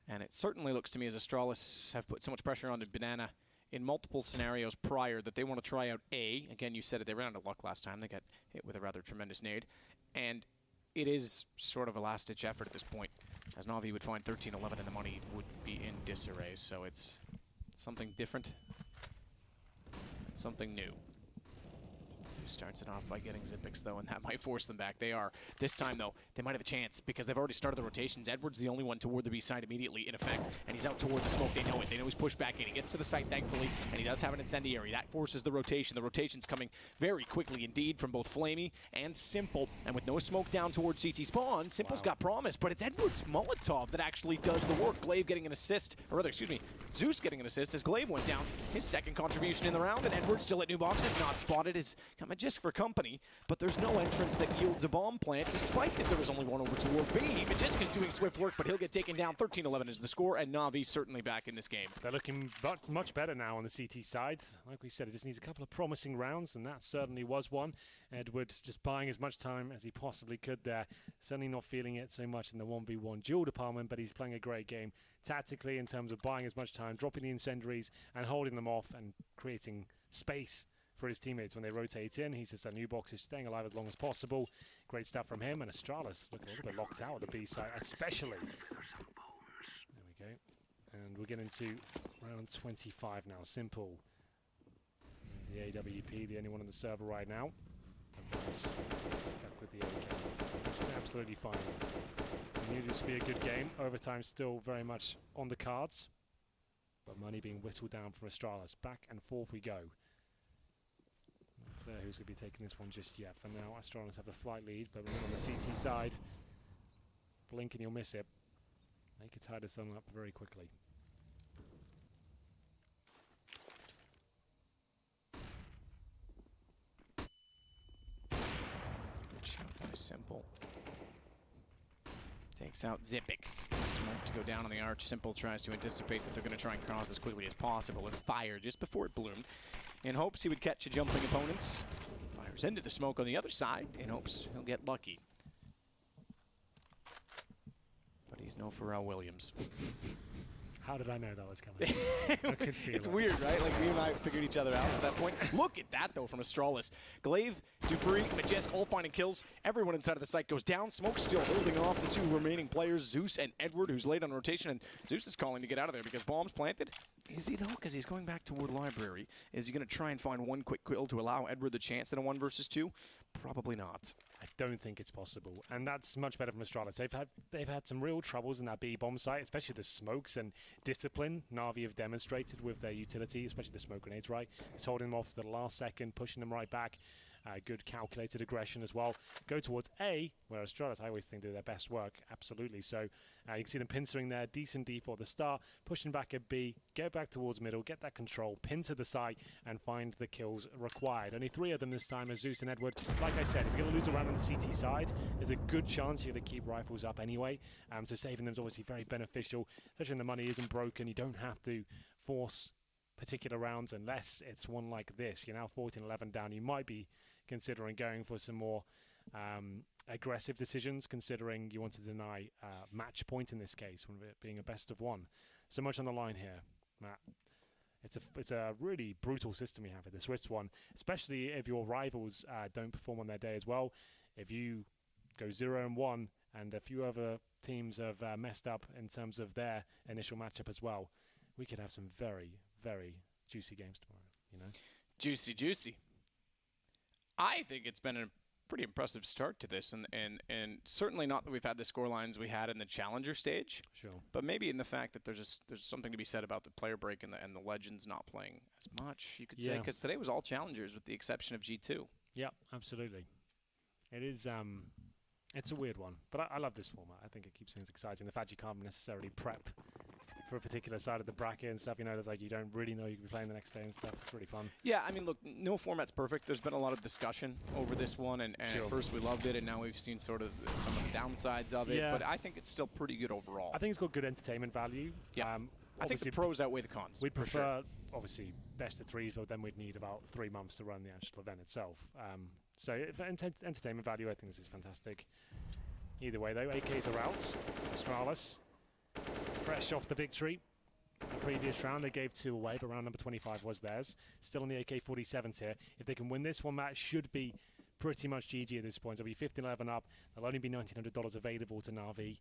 And it certainly looks to me as Astralis have put so much pressure on the Banana in multiple scenarios prior that they want to try out A. Again, you said it, they ran out of luck last time. They got hit with a rather tremendous nade. And it is sort of a last-ditch effort at this point, as Na'Vi would find 13-11 and the money would be in disarray. So it's something different, something new. So he starts it off by getting Xipix, though, and that might force them back. They are. This time, though, they might have a chance because they've already started the rotations. Edward's the only one toward the B side immediately, in effect, and he's out toward the smoke. They know it. They know he's pushed back in. He gets to the site, thankfully, and he does have an incendiary. That forces the rotation. The rotation's coming very quickly indeed from both Flamey and Simple, and with no smoke down towards CT spawn, Simple's got promise, but it's Edward's Molotov that actually does the work. Glaive getting an assist, or rather, excuse me, Zeus getting an assist as Glaive went down. His second contribution in the round, and Edward still at new boxes, not spotted. Is got Magisk for company, but there's no entrance that yields a bomb plant, despite that there was only one over toward B. Magisk is doing swift work, but he'll get taken down. 13-11 is the score, and Na'Vi certainly back in this game. They're looking much better now on the CT side. Like we said, it just needs a couple of promising rounds, and that certainly was one. Edward just buying as much time as he possibly could there. Certainly not feeling it so much in the 1v1 duel department, but he's playing a great game tactically in terms of buying as much time, dropping the incendiaries, and holding them off and creating space for his teammates when they rotate in. He's just a new box, is staying alive as long as possible. Great stuff from him, and Astralis looking a little bit locked out at the B side, especially. There we go. And we're getting to round 25 now. Simple. The AWP, the only one on the server right now. Stuck with the AK, which is absolutely fine. We knew this would be a good game. Overtime still very much on the cards, but money being whittled down from Astralis. Back and forth we go. Not clear who's going to be taking this one just yet. For now, Astralis have a slight lead, but we're on the CT side. Blink and you'll miss it. They could tie this one up very quickly. Simple. Takes out Xipix. Smoke to go down on the arch. Simple tries to anticipate that they're going to try and cross as quickly as possible and fire just before it bloomed in hopes he would catch a jumping opponent. Fires into the smoke on the other side in hopes he'll get lucky. But he's no Pharrell Williams. How did I know that was coming? I could feel it's it. weird, right? Like, me and I figured each other out at that point. Look at that, though, from Astralis. Glaive, Dupree, Magisk all finding kills. Everyone inside of the site goes down. Smoke still holding off the two remaining players, Zeus and Edward, who's late on rotation. And Zeus is calling to get out of there because bomb's planted. Is he, though? Because he's going back toward Library. Is he going to try and find one quick kill to allow Edward the chance in a 1 versus 2? Probably not. I don't think it's possible, and that's much better from Astralis. They've had some real troubles in that B bomb site, especially the smokes and discipline Na'Vi have demonstrated with their utility, especially the smoke grenades. Right, it's holding them off to the last second, pushing them right back. Good calculated aggression as well. Go towards A, where Astralis, I always think, do their best work. Absolutely. So you can see them pincering there. Decent D for the start. Pushing back at B. Get back towards middle. Get that control. Pin to the side. And find the kills required. Only 3 of them this time as Zeus and Edward. Like I said, if you're going to lose around on the CT side, there's a good chance you're going to keep rifles up anyway. So saving them is obviously very beneficial. Especially when the money isn't broken. You don't have to force particular rounds unless it's one like this. You're now 14-11 down. You might be considering going for some more aggressive decisions, considering you want to deny match point in this case, with it being a best of 1. So much on the line here, Matt. It's a really brutal system you have with the Swiss one, especially if your rivals don't perform on their day as well. If you go 0-1 and a few other teams have messed up in terms of their initial matchup as well, we could have some very, very juicy games tomorrow, you know? Juicy, juicy. I think it's been a pretty impressive start to this, and certainly not that we've had the score lines we had in the Challenger stage. Sure. But maybe in the fact that there's something to be said about the player break and the Legends not playing as much, you could say, because today was all Challengers with the exception of G2. Yeah, absolutely. It is, it's a weird one, but I love this format. I think it keeps things exciting. The fact you can't necessarily prep for a particular side of the bracket and stuff, you know, there's like you don't really know you can be playing the next day and stuff. It's really fun. Yeah, I mean, look, no format's perfect. There's been a lot of discussion over this one, and at first we loved it, and now we've seen sort of some of the downsides of it, but I think it's still pretty good overall. I think it's got good entertainment value. Yeah, I think the pros outweigh the cons. We'd prefer, obviously, best of threes, but then we'd need about 3 months to run the actual event itself. So for entertainment value, I think this is fantastic. Either way, though, AKs are out. Astralis, fresh off the victory. The previous round, they gave 2 away, but round number 25 was theirs. Still on the AK-47s here. If they can win this one, that should be pretty much GG at this point. They'll be 15-11 up. There'll only be $1,900 available to Na'Vi.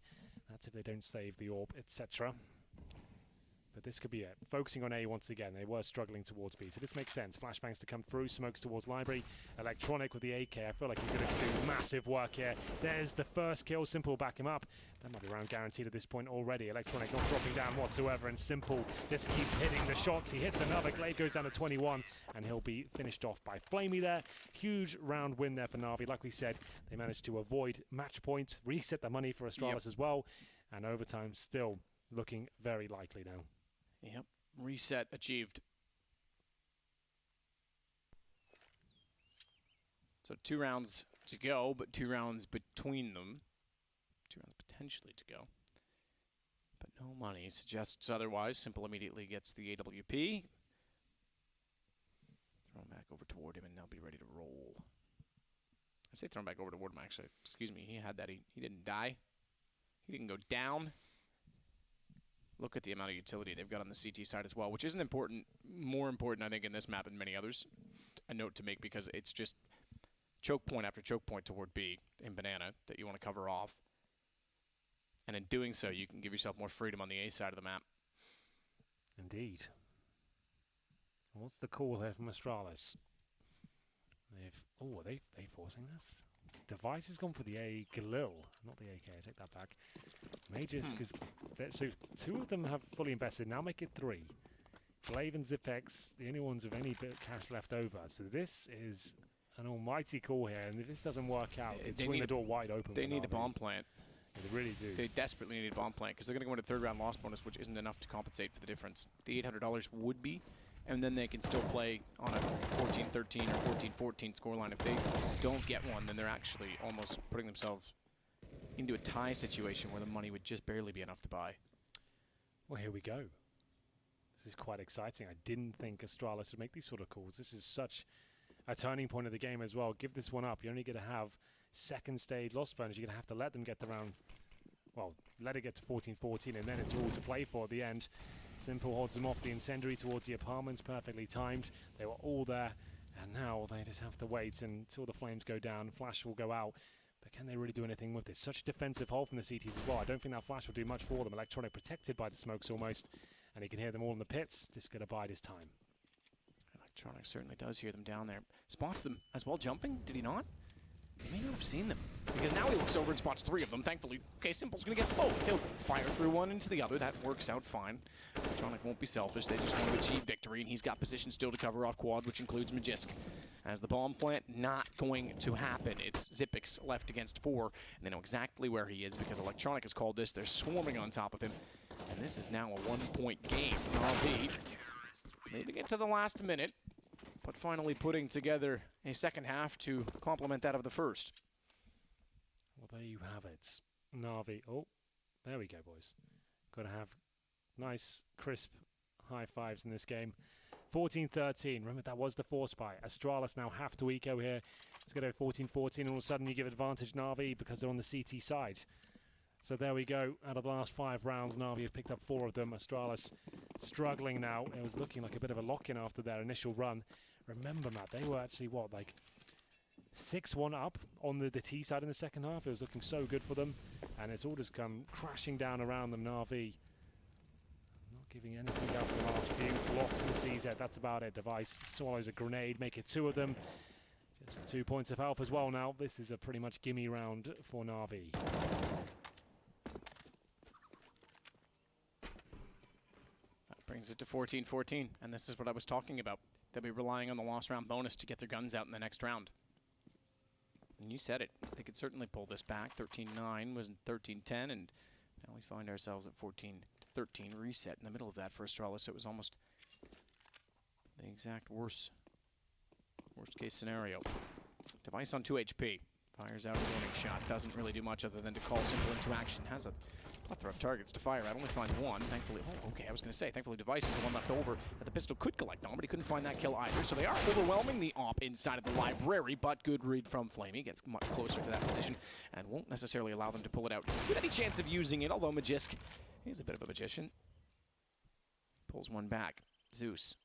That's if they don't save the orb, etc. But this could be it. Focusing on A once again. They were struggling towards B, so this makes sense. Flashbangs to come through, smokes towards Library. Electronic with the AK. I feel like he's going to do massive work here. There's the first kill. Simple will back him up. That might be round guaranteed at this point already. Electronic not dropping down whatsoever, and Simple just keeps hitting the shots. He hits another. Glaive goes down to 21, and he'll be finished off by Flamey there. Huge round win there for Na'Vi. Like we said, they managed to avoid match point, reset the money for Astralis as well, and overtime still looking very likely now. Yep, reset achieved. So 2 rounds to go, but 2 rounds between them. 2 rounds potentially to go. But no money suggests otherwise. Simple immediately gets the AWP. Thrown back over toward him and now be ready to roll. I say thrown back over toward him, actually. Excuse me, he had that. He didn't die. He didn't go down. Look at the amount of utility they've got on the CT side as well, which isn't important, more important, I think, in this map than many others. A note to make because it's just choke point after choke point toward B in Banana that you want to cover off. And in doing so, you can give yourself more freedom on the A side of the map. Indeed. What's the call here from Astralis? Are they forcing this? Device has gone for the A Galil, not the AK. I take that back. Mages, because so 2 of them have fully invested. Now make it 3. Glaive and Zipex, the only ones with any bit of cash left over. So this is an almighty call here, and if this doesn't work out, it's swing the door wide open. They need a bomb plant. They really do. They desperately need a bomb plant because they're going to go into 3rd round loss bonus, which isn't enough to compensate for the difference. The $800 would be, and then they can still play on a 14-13 or 14-14 scoreline. If they don't get one, then they're actually almost putting themselves into a tie situation where the money would just barely be enough to buy. Well, here we go. This is quite exciting. I didn't think Astralis would make these sort of calls. This is such a turning point of the game as well. Give this one up. You're only going to have 2nd stage loss bonus. You're going to have to let them get to round, well, let it get to 14-14, and then it's all to play for at the end. Simple holds them off. The incendiary towards the apartments, perfectly timed. They were all there, and now they just have to wait until the flames go down. Flash will go out, but can they really do anything with this? Such a defensive hold from the CTs as well. I don't think that flash will do much for them. Electronic protected by the smokes almost, and he can hear them all in the pits. Just going to bide his time. Electronic certainly does hear them down there. Spots them as well jumping, did he not? He may not have seen them, because now he looks over and spots 3 of them, thankfully. Okay, Simple's going to get both. He'll fire through one into the other. That works out fine. Electronic won't be selfish. They just want to achieve victory, and he's got position still to cover off quad, which includes Magisk. As the bomb plant, not going to happen. It's Zipex left against 4, and they know exactly where he is because Electronic has called this. They're swarming on top of him, and this is now a 1-point game. Na'Vi maybe get to the last minute, but finally putting together a second half to complement that of the first. Well, there you have it. Na'Vi. Oh, there we go, boys. Got to have nice, crisp high fives in this game. 14-13. Remember, that was the force buy. Astralis now have to eco here. It's going to go 14-14, and all of a sudden you give advantage Na'Vi because they're on the CT side. So there we go. Out of the last 5 rounds, Na'Vi have picked up 4 of them. Astralis struggling now. It was looking like a bit of a lock-in after their initial run. Remember, Matt, they were actually, what, like 6-1 up on the T side in the second half. It was looking so good for them, and it's all just come crashing down around them. Na'Vi not giving anything up for the last few. Blocks in the CZ, that's about it. Device swallows a grenade, make it 2 of them. Just 2 points of health as well now. This is a pretty much gimme round for Na'Vi. That brings it to 14-14, and this is what I was talking about. They'll be relying on the lost round bonus to get their guns out in the next round. And you said it. They could certainly pull this back. 13-9 was 13-10, and now we find ourselves at 14-13 reset in the middle of that for Astralis. It was almost the exact worst case scenario. Device on 2 HP. Fires out a warning shot. Doesn't really do much other than to call simple into action. Has a plethora of targets to fire at. Only finds one. Thankfully, oh, okay, I was going to say, thankfully Device is the one left over that the pistol could collect on, but he couldn't find that kill either. So they are overwhelming the op inside of the library, but good read from Flamey. Gets much closer to that position and won't necessarily allow them to pull it out with any chance of using it, although Magisk is a bit of a magician. Pulls one back. Zeus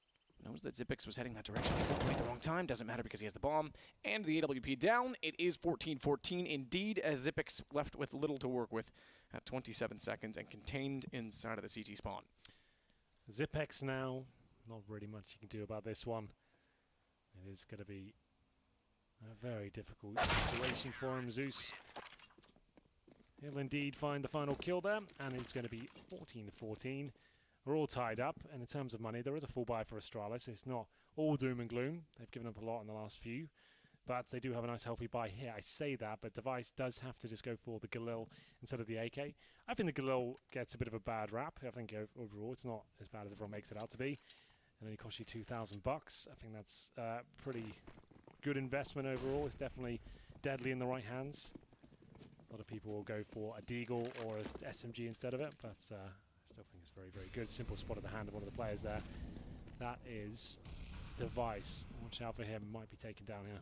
knows that Xyp9x was heading that direction. He went the wrong time. Doesn't matter because he has the bomb. And the AWP down. It is 14-14 indeed, as Xyp9x left with little to work with at 27 seconds and contained inside of the CT spawn. Xyp9x now. Not really much you can do about this one. It is going to be a very difficult situation for him. Zeus, he'll indeed find the final kill there, and it's going to be 14-14. We're all tied up, and in terms of money, there is a full buy for Astralis. It's not all doom and gloom. They've given up a lot in the last few, but they do have a nice healthy buy here. I say that, but Device does have to just go for the Galil instead of the AK. I think the Galil gets a bit of a bad rap. I think overall it's not as bad as everyone makes it out to be. It only costs you $2,000. I think that's pretty good investment overall. It's definitely deadly in the right hands. A lot of people will go for a Deagle or a SMG instead of it, but I still think it's very, very good. Simple spot of the hand of one of the players there. That is Device. Watch out for him. Might be taken down here.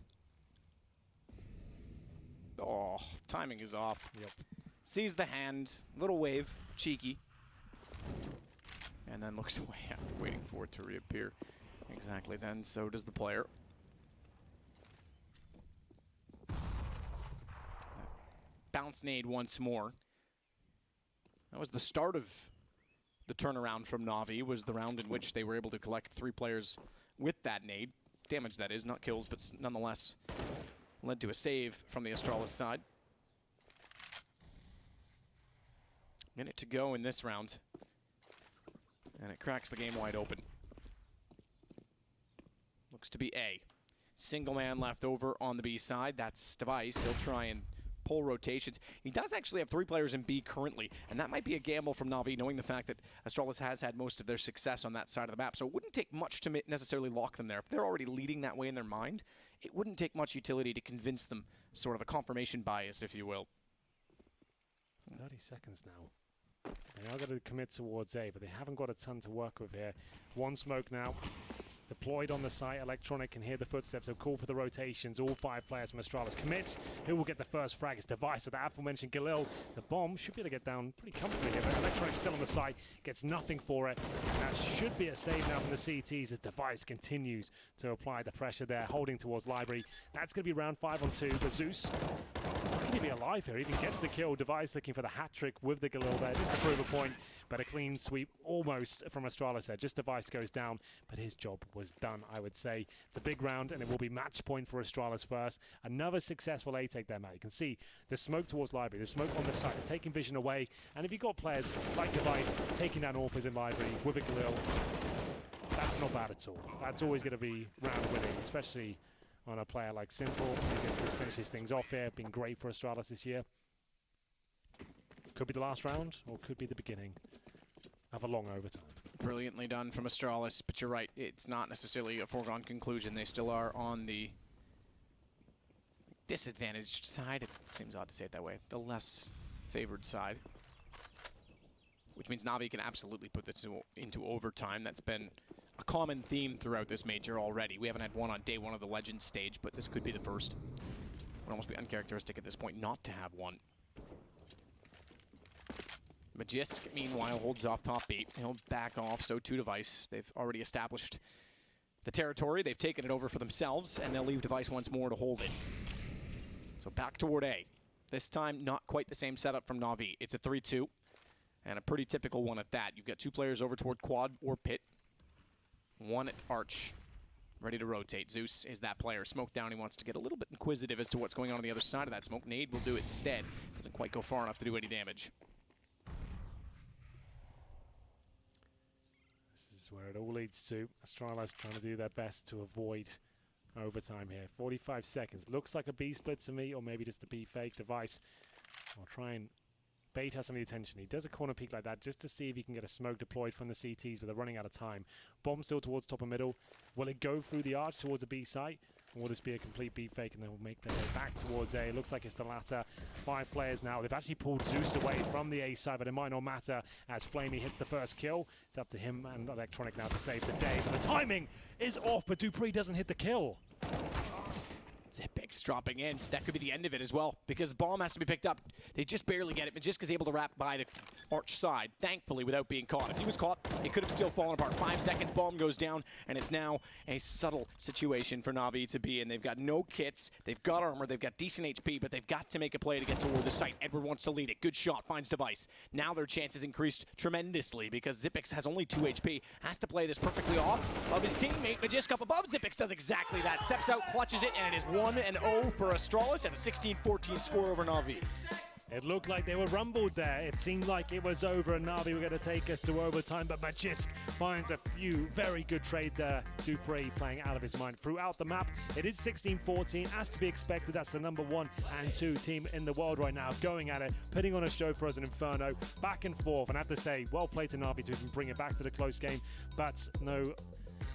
Oh, timing is off. Yep. Sees the hand, little wave, cheeky, and then looks away after waiting for it to reappear. Exactly then, so does the player. Bounce nade once more. That was the start of the turnaround from Na'Vi, was the round in which they were able to collect 3 players with that nade. Damage, that is, not kills, but nonetheless led to a save from the Astralis side. Minute to go in this round, and it cracks the game wide open. Looks to be A. Single man left over on the B side. That's Device. He'll try and pull rotations. He does actually have 3 players in B currently, and that might be a gamble from Na'Vi, knowing the fact that Astralis has had most of their success on that side of the map. So it wouldn't take much to necessarily lock them there. If they're already leading that way in their mind, it wouldn't take much utility to convince them, sort of a confirmation bias, if you will. 30 seconds now. They are going to commit towards A, but they haven't got a ton to work with here. One smoke now. Deployed on the site, Electronic can hear the footsteps, so call for the rotations. All 5 players from Astralis commits. Who will get the first frag? It's Device with the aforementioned Galil. The bomb should be able to get down pretty comfortably here, but Electronic's still on the site, gets nothing for it. That should be a save now from the CTs as Device continues to apply the pressure there, holding towards Library. That's going to be round 5 on 2, but Zeus, how can he be alive here? Even gets the kill. Device looking for the hat trick with the Galil there, just to prove a point, but a clean sweep almost from Astralis there. Just Device goes down, but his job was done, I would say. It's a big round, and it will be match point for Astralis first. Another successful A take there, Matt. You can see the smoke towards Library, the smoke on the side, taking vision away, and if you've got players like Device taking down AWPers in Library with a Galil, that's not bad at all. That's always going to be round winning, especially on a player like Simple, because this finishes things off here. Been great for Astralis this year. Could be the last round, or could be the beginning of a long overtime. Brilliantly done from Astralis, but you're right, it's not necessarily a foregone conclusion. They still are on the disadvantaged side. It seems odd to say it that way. The less favored side. Which means Na'Vi can absolutely put this into overtime. That's been a common theme throughout this major already. We haven't had one on day 1 of the Legends stage, but this could be the first. It would almost be uncharacteristic at this point not to have one. Magisk, meanwhile, holds off top 8. He'll back off, so too Device. They've already established the territory. They've taken it over for themselves, and they'll leave device once more to hold it. So back toward A. This time, not quite the same setup from Na'Vi. It's a 3-2, and a pretty typical one at that. You've got 2 players over toward quad or pit. 1 at arch, ready to rotate. Zeus is that player. Smoke down, he wants to get a little bit inquisitive as to what's going on the other side of that smoke. Nade will do it instead. Doesn't quite go far enough to do any damage. This is where it all leads to. Astralis trying to do their best to avoid overtime here. 45 seconds. Looks like a B split to me, or maybe just a B fake. Device will try and bait us some of the attention. He does a corner peek like that just to see if he can get a smoke deployed from the CTs, but they're running out of time. Bomb still towards top and middle. Will it go through the arch towards the B site? Or will this be a complete B fake and then we'll make their way back towards A? It looks like it's the latter. 5 players now. They've actually pulled Zeus away from the A side, but it might not matter as Flamey hits the first kill. It's up to him and Electronic now to save the day. But the timing is off, but Dupree doesn't hit the kill. Zipix dropping in. That could be the end of it as well, because the bomb has to be picked up. They just barely get it. Majiska's able to wrap by the arch side, thankfully, without being caught. If he was caught, it could have still fallen apart. 5 seconds, bomb goes down, and it's now a subtle situation for Na'Vi to be in. They've got no kits, they've got armor, they've got decent HP, but they've got to make a play to get toward the site. Edward wants to lead it. Good shot, finds device. Now their chances increased tremendously because Zipix has only 2 HP, has to play this perfectly off of his teammate. Majiska up above. Zipix does exactly that. Steps out, clutches it, and it is 1-0 for Astralis and a 16-14 score over Na'Vi. It looked like they were rumbled there. It seemed like it was over and Na'Vi were going to take us to overtime, but Majisk finds a few very good trade there. Dupree playing out of his mind throughout the map. It is 16-14, as to be expected. That's the number 1 and 2 team in the world right now, going at it, putting on a show for us in Inferno, back and forth. And I have to say, well played to Na'Vi to even bring it back to the close game, but no...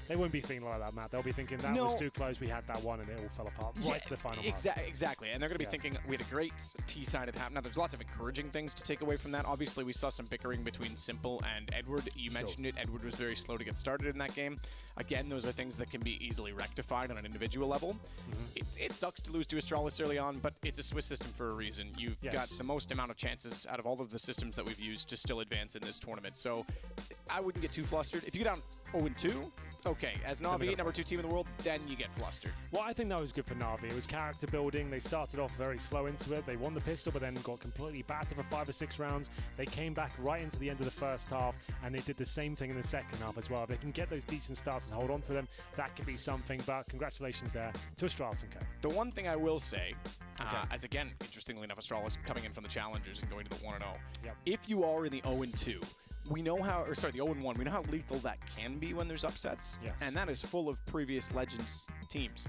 They won't be thinking like that, Matt. They'll be thinking that was too close. We had that one and it all fell apart right to the final mark. Exactly. And they're going to be thinking we had a great T-sided half. Now, there's lots of encouraging things to take away from that. Obviously, we saw some bickering between Simple and Edward. You mentioned it. Edward was very slow to get started in that game. Again, those are things that can be easily rectified on an individual level. It sucks to lose to Astralis early on, but it's a Swiss system for a reason. You've got the most amount of chances out of all of the systems that we've used to still advance in this tournament. So I wouldn't get too flustered. If you get down 0-2, okay, as Na'Vi, number 2 team in the world, then you get flustered. Well, I think that was good for Na'Vi. It was character building. They started off very slow into it. They won the pistol, but then got completely battered for 5 or 6 rounds. They came back right into the end of the first half, and they did the same thing in the second half as well. If they can get those decent starts and hold on to them, that could be something. But congratulations there to Astralis and Co. The one thing I will say, as again, interestingly enough, Astralis coming in from the challengers and going to the 1-0. If you are in the 0-2, we know how, or sorry, the 0-1, we know how lethal that can be when there's upsets. And that is full of previous Legends teams.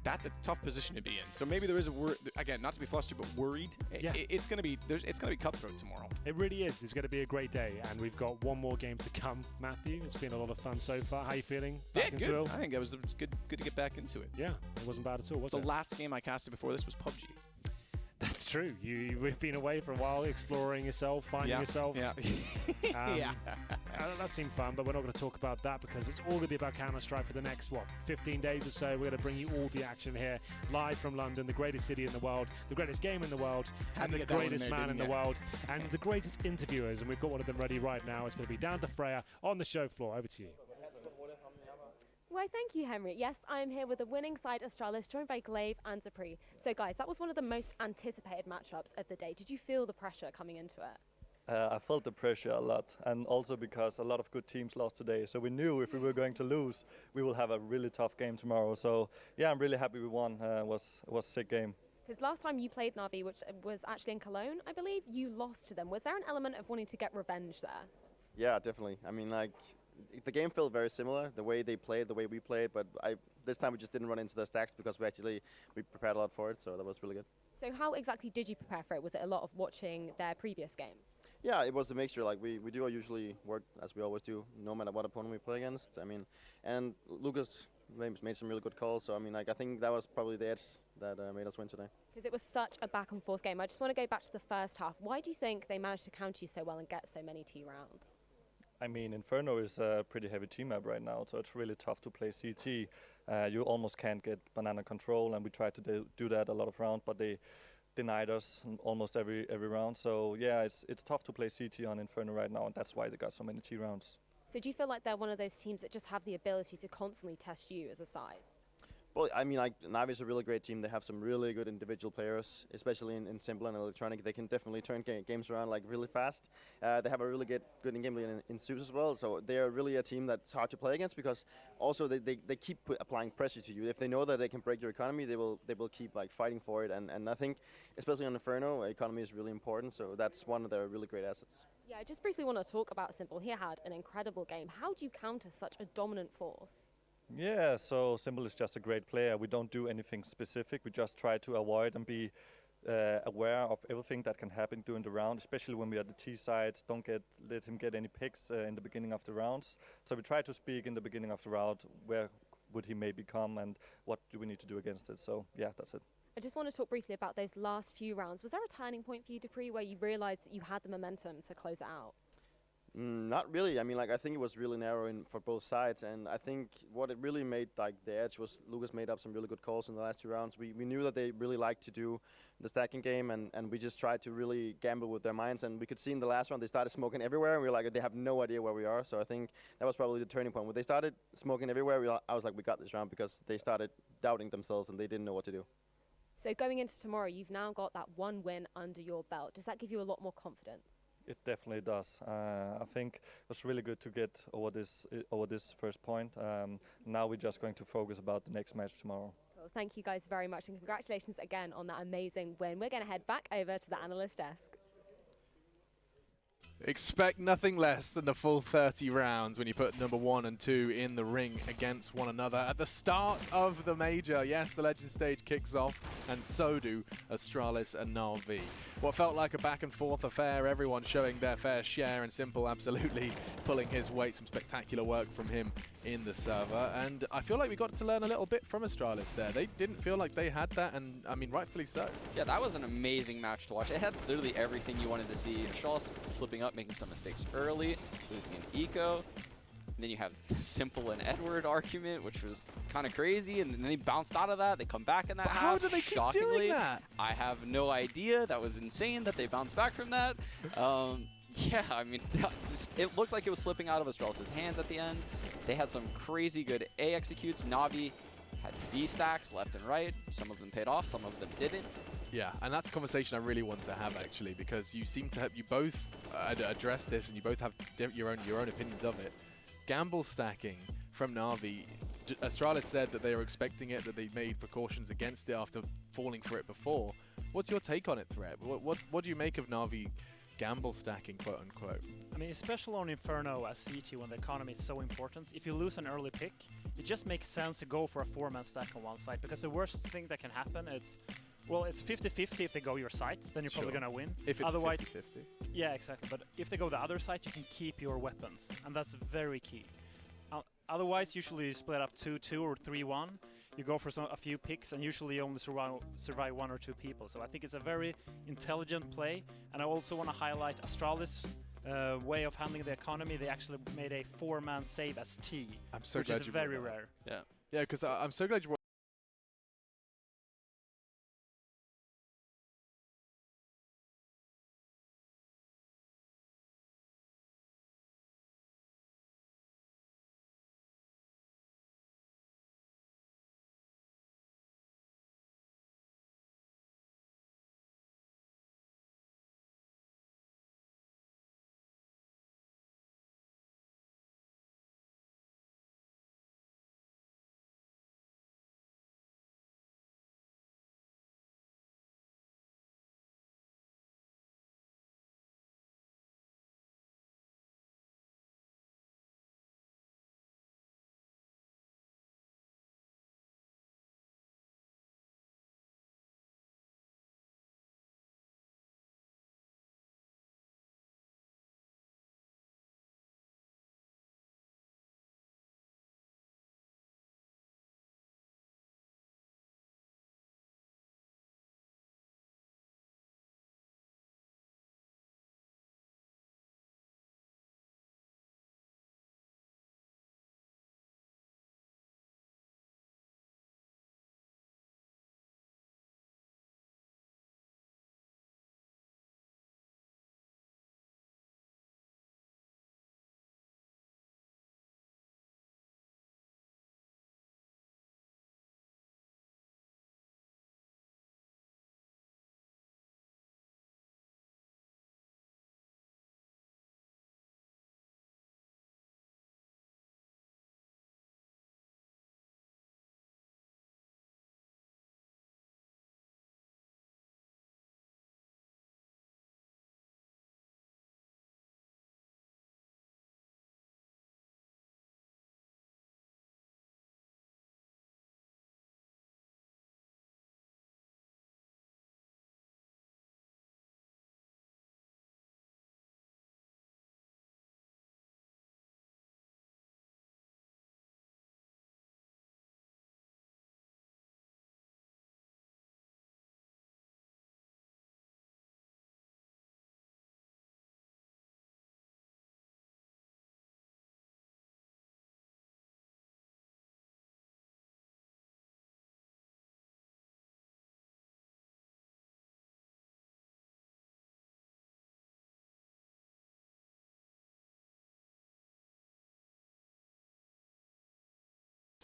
That's a tough position to be in. So maybe there is a again, not to be flustered, but worried. It's going to be cutthroat tomorrow. It really is. It's going to be a great day, and we've got one more game to come, Matthew. It's been a lot of fun so far. How are you feeling? Back in Seoul? I think it was good to get back into it. Yeah, it wasn't bad at all, was it? The last game I casted before this was PUBG. That's true. We've been away for a while, exploring yourself, finding yourself. That seemed fun, but we're not going to talk about that because it's all going to be about Counter-Strike for the next, 15 days or so. We're going to bring you all the action here, live from London, the greatest city in the world, the greatest game in the world, and the greatest man in the world, and the greatest interviewers. And we've got one of them ready right now. It's going to be down to Freya on the show floor. Over to you. Why, thank you, Henry. Yes, I am here with the winning side Astralis, joined by Glaive and Dupree. So, guys, that was one of the most anticipated matchups of the day. Did you feel the pressure coming into it? I felt the pressure a lot, and also because a lot of good teams lost today. So we knew if we were going to lose, we will have a really tough game tomorrow. So, yeah, I'm really happy we won. It was a sick game. Because last time you played Na'Vi, which was actually in Cologne, I believe, you lost to them. Was there an element of wanting to get revenge there? Yeah, definitely. I mean, the game felt very similar, the way they played, the way we played, but this time we just didn't run into their stacks because we prepared a lot for it, so that was really good. So how exactly did you prepare for it? Was it a lot of watching their previous games? Yeah, it was a mixture. We do usually work as we always do, no matter what opponent we play against. I mean, and Lucas made some really good calls, so I mean, I think that was probably the edge that made us win today. Because it was such a back and forth game. I just want to go back to the first half. Why do you think they managed to counter you so well and get so many T rounds? I mean, Inferno is a pretty heavy team map right now, so it's really tough to play CT. You almost can't get banana control, and we tried to do that a lot of rounds, but they denied us almost every round. So yeah, it's tough to play CT on Inferno right now, and that's why they got so many T rounds. So do you feel like they're one of those teams that just have the ability to constantly test you as a side? Well, I mean, like, Navi's a really great team. They have some really good individual players, especially in Simple and Electronic. They can definitely turn games around, like, really fast. They have a really good in-game play in Zeus as well. So they're really a team that's hard to play against because also they keep applying pressure to you. If they know that they can break your economy, they will keep, like, fighting for it. And I think, especially on Inferno, economy is really important. So that's one of their really great assets. Yeah, I just briefly want to talk about Simple. He had an incredible game. How do you counter such a dominant force? Yeah, so Simple is just a great player. We don't do anything specific. We just try to avoid and be aware of everything that can happen during the round, especially when we are at the T side. Don't let him get any picks in the beginning of the rounds. So we try to speak in the beginning of the round where would he maybe come and what do we need to do against it. So yeah, that's it. I just want to talk briefly about those last few rounds. Was there a turning point for you, Dupree, where you realized that you had the momentum to close it out? Not really. I mean, like, I think it was really narrow for both sides, and I think what it really made, like, the edge was Lucas made up some really good calls in the last 2 rounds. We knew that they really liked to do the stacking game, and we just tried to really gamble with their minds, and we could see in the last round they started smoking everywhere, and we were like, they have no idea where we are. So I think that was probably the turning point. When they started smoking everywhere, I was like, we got this round, because they started doubting themselves and they didn't know what to do. So going into tomorrow, you've now got that 1 win under your belt. Does that give you a lot more confidence? It definitely does. I think it was really good to get over this first point. Now we're just going to focus about the next match tomorrow. Well, thank you guys very much, and congratulations again on that amazing win. We're going to head back over to the analyst desk. Expect nothing less than the full 30 rounds when you put number 1 and 2 in the ring against one another at the start of the major. Yes, the Legend stage kicks off, and so do Astralis and Na'Vi. What felt like a back and forth affair, everyone showing their fair share, and Simple absolutely pulling his weight. Some spectacular work from him in the server, and I feel like we got to learn a little bit from Astralis there. They didn't feel like they had that, and I mean, rightfully so. Yeah, that was an amazing match to watch. It had literally everything you wanted to see. Astralis slipping up, making some mistakes early, losing an eco. And then you have Simple and Edward argument, which was kind of crazy, and then they bounced out of that. They come back in that half. How do they keep doing that? I have no idea. That was insane that they bounced back from that. Yeah, I mean, it looked like it was slipping out of Astralis' hands at the end. They had some crazy good A executes. Na'Vi had B stacks left and right. Some of them paid off, some of them didn't. Yeah, and that's a conversation I really want to have, actually, because you seem to have, you both address this, and you both have your own opinions of it. Gamble stacking from Na'Vi. Astralis said that they were expecting it, that they made precautions against it after falling for it before. What's your take on it, Threat? What do you make of Na'Vi gamble stacking, quote unquote? I mean, especially on Inferno as CT when the economy is so important, if you lose an early pick, it just makes sense to go for a 4-man stack on one side, because the worst thing that can happen is, well, it's 50-50 if they go your side, then you're probably going to win. If it's otherwise, 50-50. Yeah, exactly. But if they go the other side, you can keep your weapons, and that's very key. Otherwise, usually you split up 2-2 or 3-1. You go for a few picks, and usually you only survive 1 or 2 people. So I think it's a very intelligent play, and I also want to highlight Astralis' way of handling the economy. They actually made a 4-man save as T, which is very rare. Yeah. Yeah, because I'm so glad you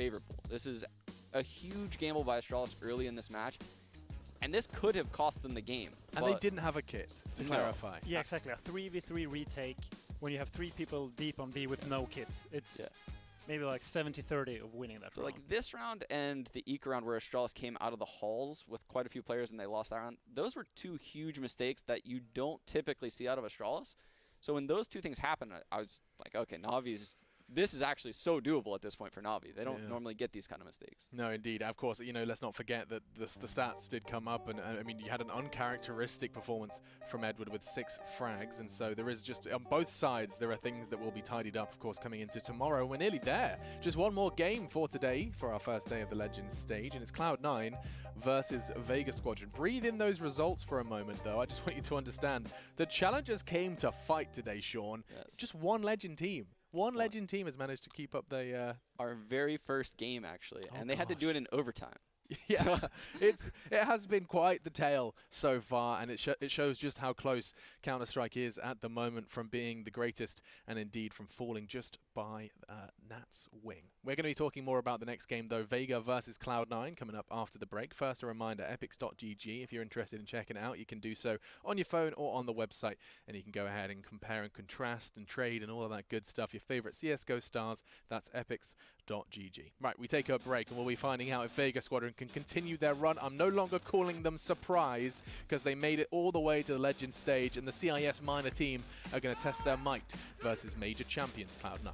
favorite pool. This is a huge gamble by Astralis early in this match, and this could have cost them the game. And they didn't have a kit, to clarify. Yeah, exactly. A 3v3 retake when you have 3 people deep on B with no kit. It's maybe like 70-30 of winning that So round. like this round and the Eek round where Astralis came out of the halls with quite a few players and they lost that round, those were 2 huge mistakes that you don't typically see out of Astralis. So when those 2 things happened, I was like, okay, Navi's, this is actually so doable at this point for Na'Vi. They don't normally get these kind of mistakes. No, indeed. Of course, you know, let's not forget that the stats did come up, and I mean, you had an uncharacteristic performance from Edward with 6 frags, and so there is just, on both sides, there are things that will be tidied up, of course, coming into tomorrow. We're nearly there. Just one more game for today, for our first day of the Legends stage, and it's Cloud9 versus Vega Squadron. Breathe in those results for a moment, though. I just want you to understand, the challengers came to fight today, Sean. Yes. Just one Legend team. One Legend team has managed to keep up the... Our very first game, actually, and they had to do it in overtime. Yeah, it has been quite the tale so far, and it shows just how close Counter-Strike is at the moment from being the greatest, and indeed from falling just by Nat's wing. We're going to be talking more about the next game, though. Vega versus Cloud9 coming up after the break. First, a reminder, epics.gg. If you're interested in checking it out, you can do so on your phone or on the website, and you can go ahead and compare and contrast and trade and all of that good stuff. Your favorite CSGO stars, that's epics.gg. Right, we take a break, and we'll be finding out if Vega Squadron can continue their run. I'm no longer calling them surprise, because they made it all the way to the Legends stage, and the CIS minor team are going to test their might versus major champions Cloud9.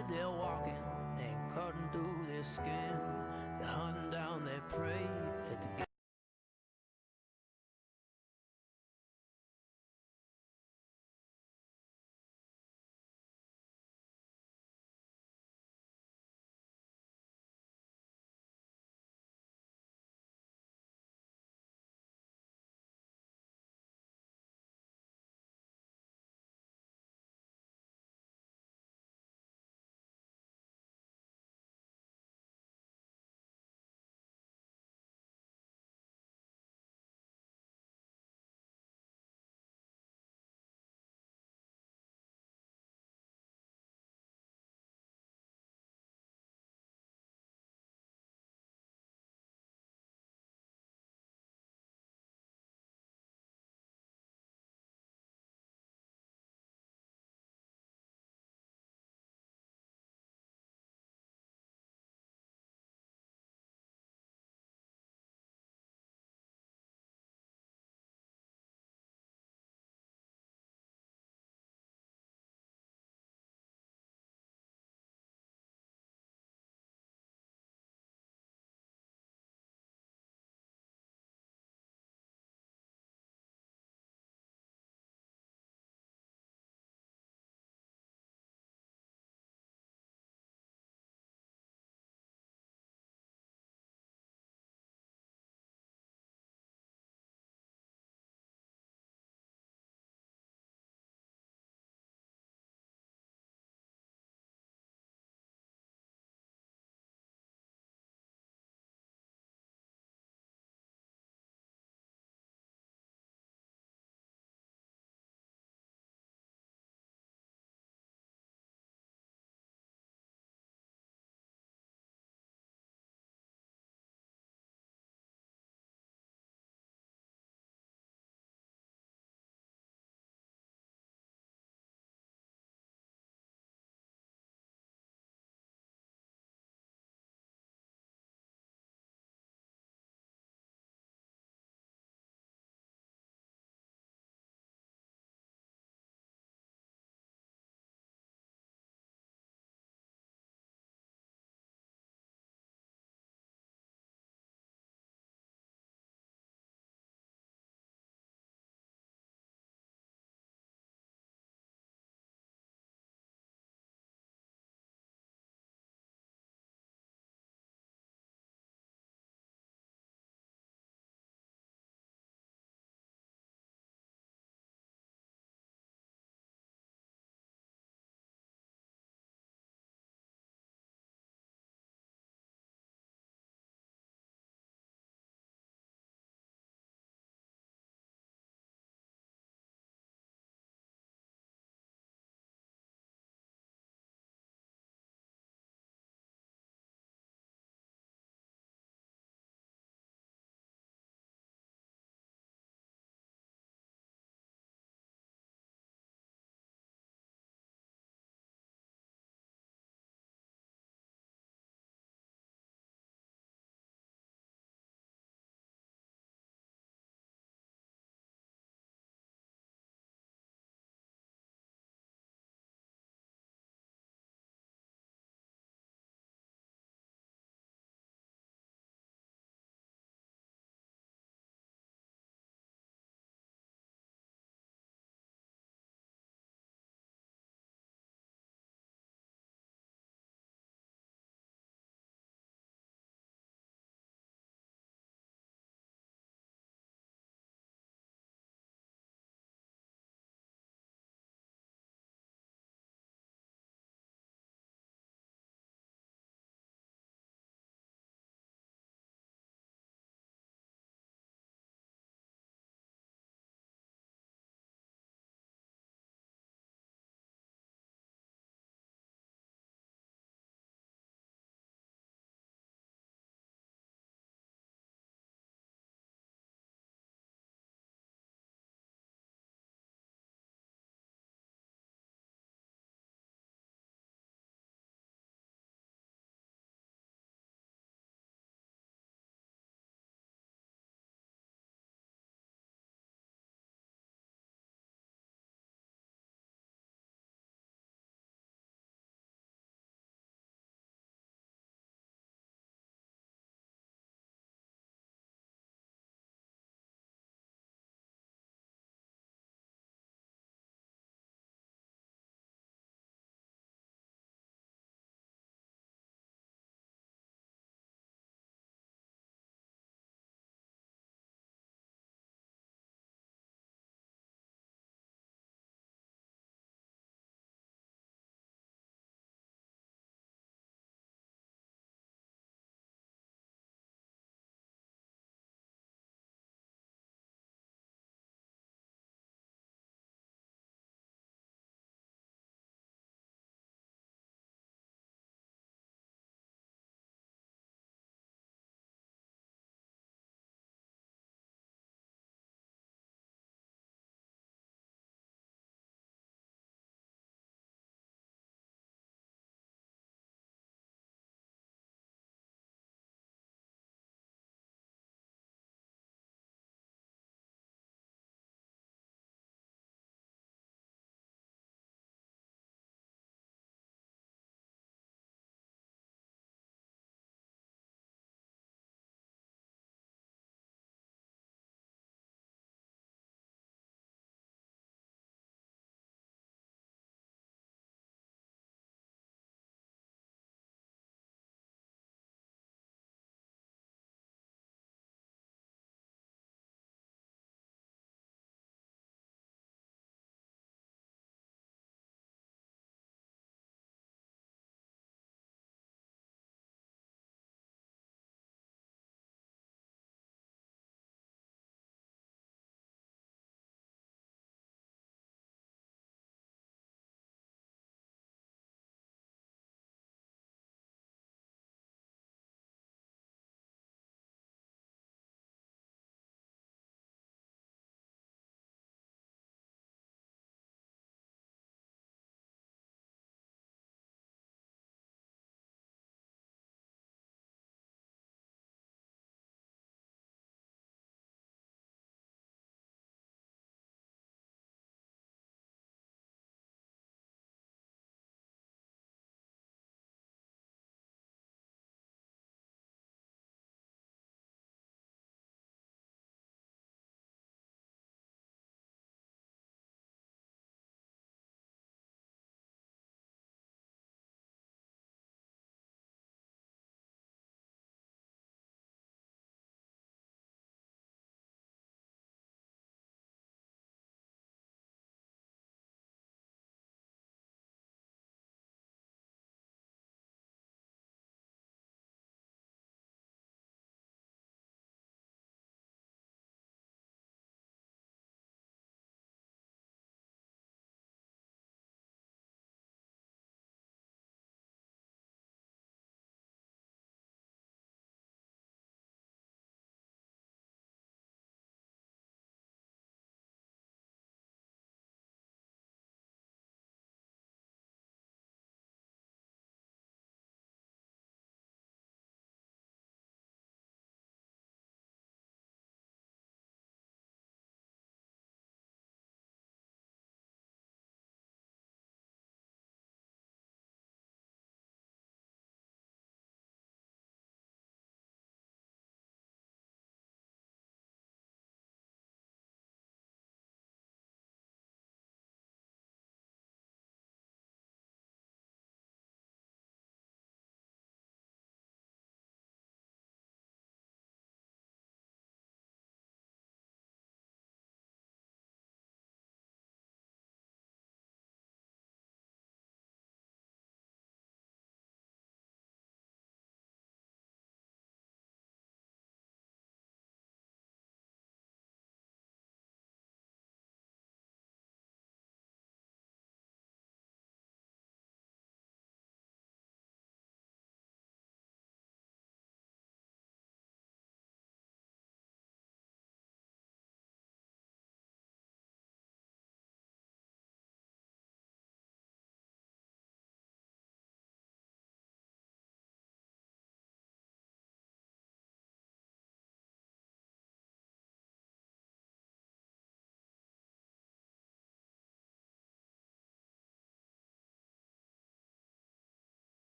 slowly they're walking, ain't cutting through their skin. They're hunting down their prey, let the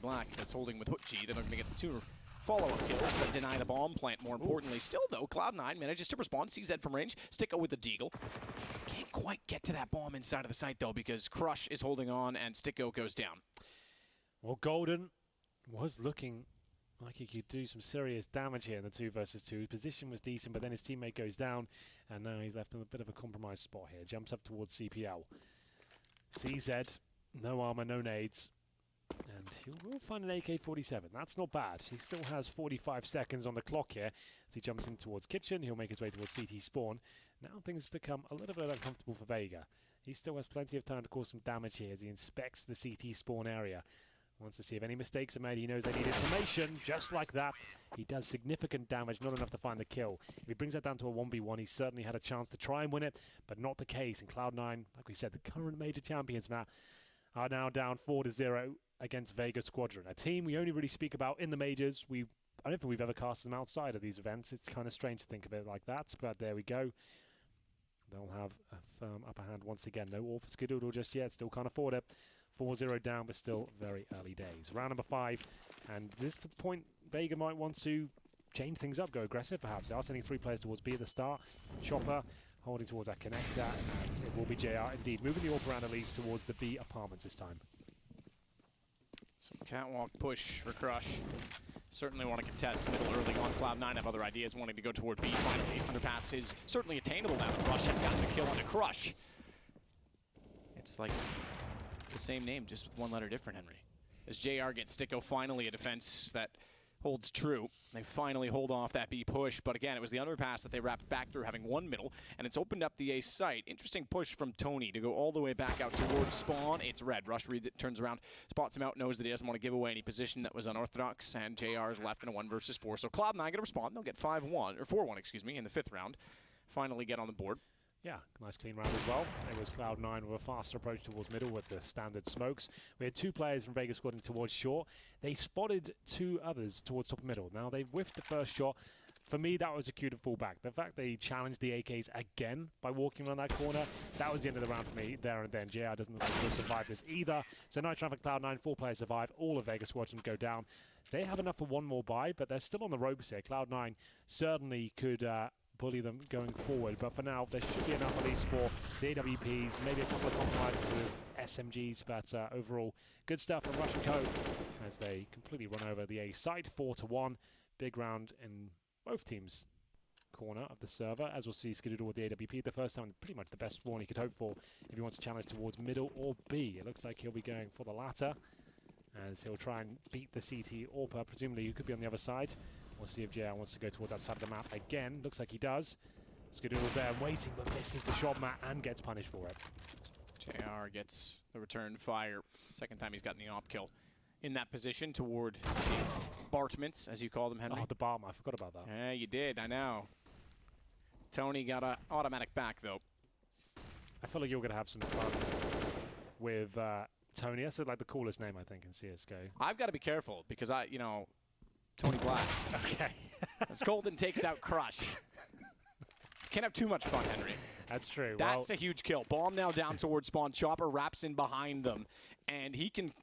Black that's holding with Hook G. Then they're going to get 2 follow-up kills that deny the bomb plant, more importantly. Still, though, Cloud9 manages to respond. CZ from range. Sticko with the Deagle. Can't quite get to that bomb inside of the site, though, because Crush is holding on and Sticko goes down. Well, Golden was looking like he could do some serious damage here in the 2 versus 2. His position was decent, but then his teammate goes down, and now he's left in a bit of a compromised spot here. Jumps up towards CPL. CZ, no armor, no nades. And he will find an AK-47. That's not bad. He still has 45 seconds on the clock here. As he jumps in towards Kitchen, he'll make his way towards CT spawn. Now things become a little bit uncomfortable for Vega. He still has plenty of time to cause some damage here as he inspects the CT spawn area. Wants to see if any mistakes are made. He knows they need information. Just like that, he does significant damage, not enough to find the kill. If he brings that down to a 1v1, he certainly had a chance to try and win it, but not the case. And Cloud9, like we said, the current major champions, Matt, are now down 4-0 against Vega Squadron, a team we only really speak about in the majors. I don't think we've ever cast them outside of these events. It's kind of strange to think of it like that, but there we go. They'll have a firm upper hand once again. No All for Skidoodle just yet, still can't afford it. 4-0 down, but still very early days. Round number 5, and this point, Vega might want to change things up, go aggressive perhaps. They are sending 3 players towards B at the start. Chopper holding towards that connector, and it will be JR indeed. Moving the AWP around at least towards the B apartments this time. Some catwalk push for Crush. Certainly want to contest middle early on. Cloud9 have other ideas, wanting to go toward B finally. Underpass is certainly attainable now. Rush has gotten the kill on the Crush. It's like the same name, just with 1 letter different, Henry. As JR gets Sticko finally a defense that holds true. They finally hold off that B push, but again, it was the underpass that they wrapped back through, having 1 middle, and it's opened up the A site. Interesting push from Tony to go all the way back out towards spawn. It's red. Rush reads it, turns around, spots him out, knows that he doesn't want to give away any position that was unorthodox, and JR is left in a 1 versus 4. So Cloud9 going to respond. They'll get 5-1, or 4-1, excuse me, in the 5th round. Finally get on the board. Yeah, nice clean round as well. It was Cloud9 with a faster approach towards middle with the standard smokes. We had 2 players from Vega Squadron towards short. They spotted 2 others towards top middle. Now, they whiffed the first shot. For me, that was a cue to fall back. The fact they challenged the AKs again by walking around that corner, that was the end of the round for me there and then. JR doesn't look like he'll survive this either. So nice round for Cloud9, 4 players survive. All of Vega Squadron go down. They have enough for 1 more buy, but they're still on the ropes here. Cloud9 certainly could bully them going forward, but for now there should be enough at least for the AWPs, maybe a couple of compromises with SMGs, but overall good stuff from Russian Code as they completely run over the A side. 4-1, big round in both teams' corner of the server, as we'll see Skidoodle with the AWP. The first time, pretty much the best spawn he could hope for if he wants to challenge towards middle or B. It looks like he'll be going for the latter, as he'll try and beat the CT AWPer, presumably who could be on the other side. We'll see if JR wants to go towards that side of the map again. Looks like he does. Skidoodle's there waiting, but misses the shot, Matt, and gets punished for it. JR gets the return fire. Second time he's gotten the op kill. In that position toward the Bartments, as you call them, Henry. Oh, the Bartman. I forgot about that. Yeah, you did. I know. Tony got an automatic back, though. I feel like you're going to have some fun with Tony. That's like the coolest name, I think, in CSGO. I've got to be careful because Tony Black. Okay. As Golden takes out Crush. Can't have too much fun, Henry. That's true. That's a huge kill. Bomb now down towards spawn. Chopper wraps in behind them, and he can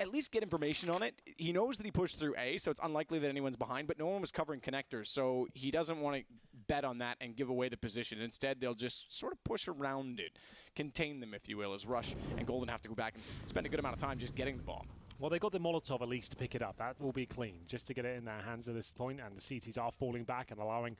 at least get information on it. He knows that he pushed through A, so it's unlikely that anyone's behind, but no one was covering connectors, so he doesn't want to bet on that and give away the position. Instead, they'll just sort of push around it, contain them, if you will, as Rush and Golden have to go back and spend a good amount of time just getting the bomb. Well, they got the Molotov at least to pick it up. That will be clean, just to get it in their hands at this point, and the CTs are falling back and allowing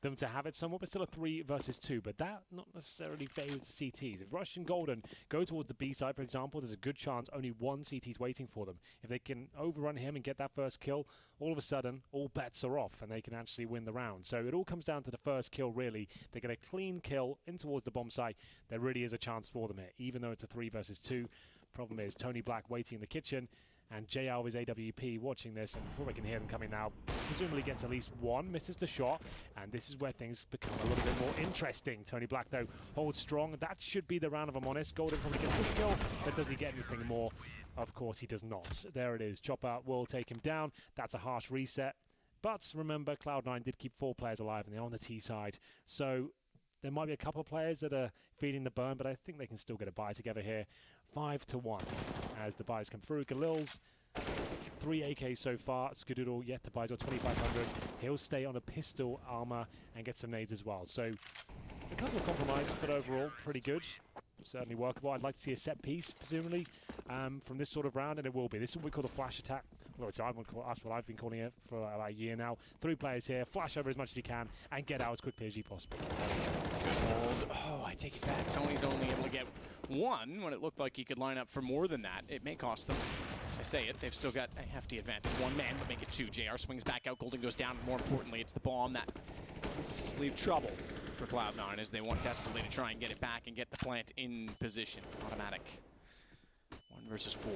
them to have it somewhat, but still a 3 versus 2. But that not necessarily favors the CTs. If Rush and Golden go towards the B side, for example, there's a good chance only 1 CT's waiting for them. If they can overrun him and get that first kill, all of a sudden, all bets are off, and they can actually win the round. So it all comes down to the first kill, really. They get a clean kill in towards the bomb site. There really is a chance for them here, even though it's a 3 versus 2. Problem is, Tony Black waiting in the kitchen, and JR with AWP watching this, and probably can hear them coming now. Presumably gets at least 1, misses the shot, and this is where things become a little bit more interesting. Tony Black, though, holds strong. That should be the round, if I'm honest. Golden probably gets this kill, but does he get anything more? Of course he does not. There it is. Chopper will take him down. That's a harsh reset. But remember, Cloud9 did keep 4 players alive, and they're on the T side. So there might be a couple of players that are feeding the burn, but I think they can still get a buy together here. 5-1 as the buys come through. Galil's 3 AKs so far. Skadoodle yet to buy as well, 2,500. He'll stay on a pistol armor and get some nades as well. So a couple of compromises, but overall pretty good. Certainly workable. I'd like to see a set piece, presumably, from this sort of round, and it will be. This is what we call the flash attack. Well, that's what I've been calling it for about a year now. 3 players here, flash over as much as you can, and get out as quickly as you possibly can. Oh, I take it back. Tony's only able to get 1 when it looked like he could line up for more than that. It may cost them. I say it, they've still got a hefty advantage. 1 man, but make it 2. JR swings back out, Golden goes down, and more importantly, it's the bomb that leave trouble for Cloud9 as they want desperately to try and get it back and get the plant in position. Automatic. 1 versus 4.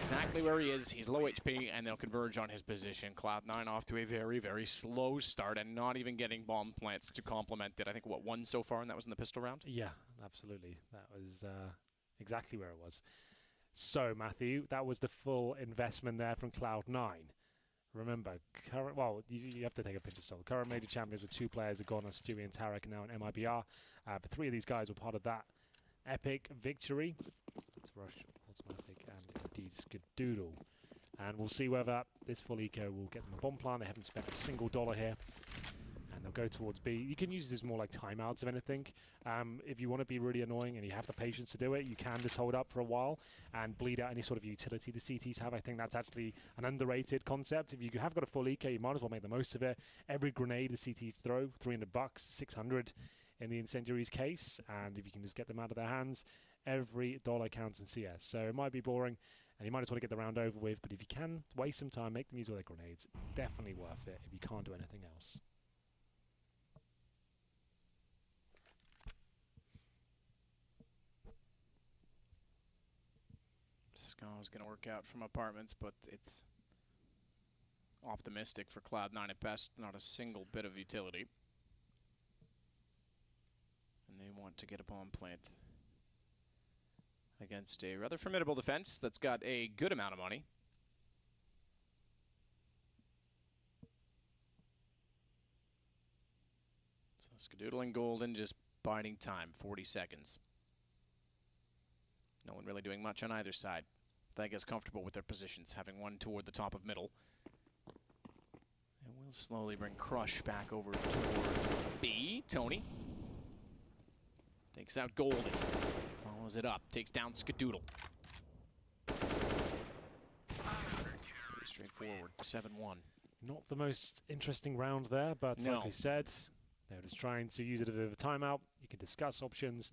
Exactly where he is. He's low HP, and they'll converge on his position. Cloud9 off to a very, very slow start, and not even getting bomb plants to complement it. I think, what, 1 so far, and that was in the pistol round? Yeah, absolutely. That was exactly where it was. So, Matthew, that was the full investment there from Cloud9. Remember, you have to take a pinch of salt. Current major champions with 2 players, Agona, Stewie, and Tarek, now in MIBR. But 3 of these guys were part of that epic victory. It's Rush, Automatic, and indeed Skadoodle. And we'll see whether this full eco will get them a bomb plant. They haven't spent a single dollar here. And they'll go towards B. You can use this more like timeouts, if anything. If you want to be really annoying and you have the patience to do it, you can just hold up for a while and bleed out any sort of utility the CTs have. I think that's actually an underrated concept. If you have got a full eco, you might as well make the most of it. Every grenade the CTs throw, $300, 600 in the Incendiary's case. And if you can just get them out of their hands, every dollar counts in CS. So it might be boring, and you might just want to get the round over with. But if you can waste some time, make them use all their grenades. Definitely worth it if you can't do anything else. Scar's going to work out from apartments, but it's optimistic for Cloud9 at best. Not a single bit of utility. And they want to get a bomb plant against a rather formidable defense that's got a good amount of money. So Skadoodle and Golden just biding time, 40 seconds. No one really doing much on either side. Vega's comfortable with their positions, having 1 toward the top of middle. And we'll slowly bring Crush back over toward B. Tony takes out Golden, follows it up, takes down Skadoodle. Pretty straightforward, 7-1. Not the most interesting round there, but no. Like we said, they're just trying to use it as a bit of a timeout. You can discuss options.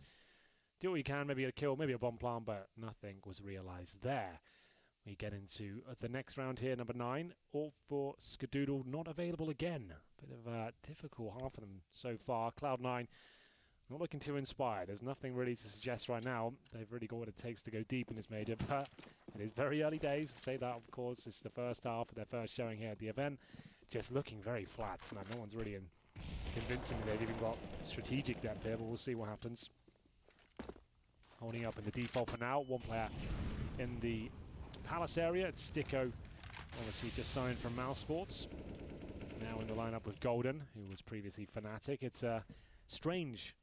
Do what you can, maybe a kill, maybe a bomb plant, but nothing was realized there. We get into the next round here, number 9. All for Skadoodle, not available again. Bit of a difficult half of them so far. Cloud9 not looking too inspired. There's nothing really to suggest right now. They've really got what it takes to go deep in this major, but it is very early days. We'll say that, of course. It's the first half of their first showing here at the event. Just looking very flat. Now, no one's really convincing me they've even got strategic depth here, but we'll see what happens. Holding up in the default for now. 1 player in the Palace area. It's Sticko, obviously just signed from Mouse Sports. Now in the lineup with Golden, who was previously Fnatic. It's a strange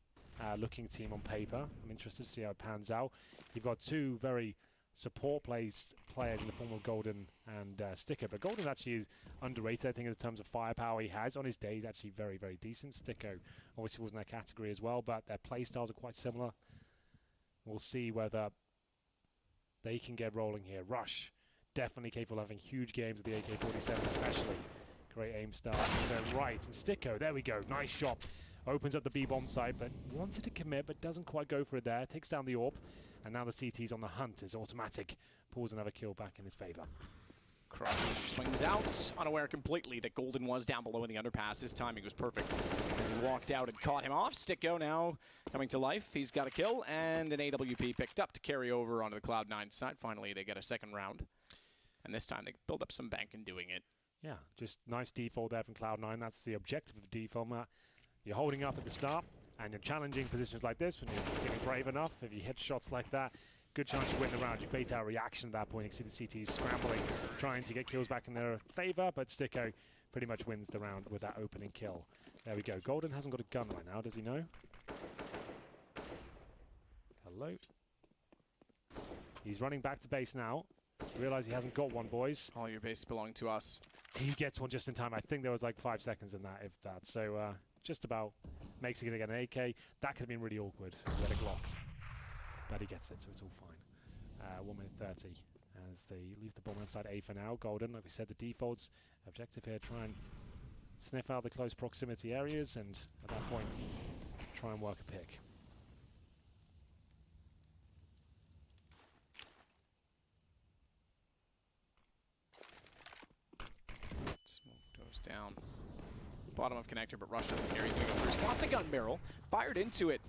looking team on paper. I'm interested to see how it pans out. You've got 2 very support-placed players in the form of Golden and Sticko, but Golden actually is underrated, I think, in terms of firepower he has. On his day, he's actually very, very decent. Sticko obviously was in that category as well, but their play styles are quite similar. We'll see whether they can get rolling here. Rush, definitely capable of having huge games with the AK-47 especially. Great aim start. So right, and Sticko, there we go. Nice shot. Opens up the B-bomb site, but wanted to commit, but doesn't quite go for it there. Takes down the AWP, and now the CT's on the hunt. Is Automatic. Pulls another kill back in his favor. Crush swings out, unaware completely that Golden was down below in the underpass. His timing was perfect as he walked out and caught him off. Sticko now coming to life. He's got a kill and an AWP picked up to carry over onto the Cloud9 side. Finally, they get a second round. And this time they build up some bank in doing it. Yeah, just nice default there from Cloud9. That's the objective of the default, Matt. You're holding up at the start and you're challenging positions like this when you're feeling brave enough. If you hit shots like that, good chance you win the round. You bait out a reaction at that point. You can see the CTs scrambling, trying to get kills back in their favor, but Sticko pretty much wins the round with that opening kill. There we go. Golden hasn't got a gun right now, does he know? low. He's running back to base now. Realize he hasn't got one, boys. All your base belong to us. He gets one just in time. I think there was like 5 seconds in that, if that. So just about makes it again an AK. That could have been really awkward. He had a Glock. But he gets it, so it's all fine. 1 minute 30 as they leave the bomb inside A for now. Golden, like we said, the defaults. Objective here, try and sniff out the close proximity areas, and at that point, try and work a pick. Smoke goes down. Bottom of connector, but Rush doesn't care. He's going to go through. Spots a gun barrel. Fired into it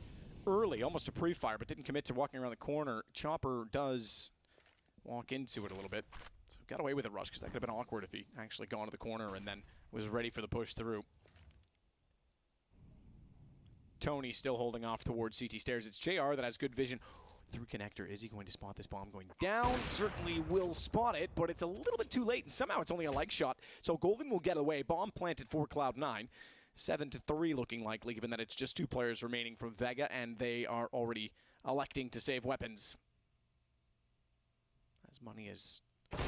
early, almost a pre-fire, but didn't commit to walking around the corner. Chopper does walk into it a little bit. So got away with it, Rush, because that could have been awkward if he actually gone to the corner and then was ready for the push through. Tony still holding off towards CT stairs. It's JR that has good vision through connector. Is he going to spot this bomb going down? Certainly will spot it, but it's a little bit too late, and somehow it's only a leg shot. So Golden will get away. Bomb planted for Cloud9. 7-3 looking likely, given that it's just 2 players remaining from Vega, and they are already electing to save weapons. As money has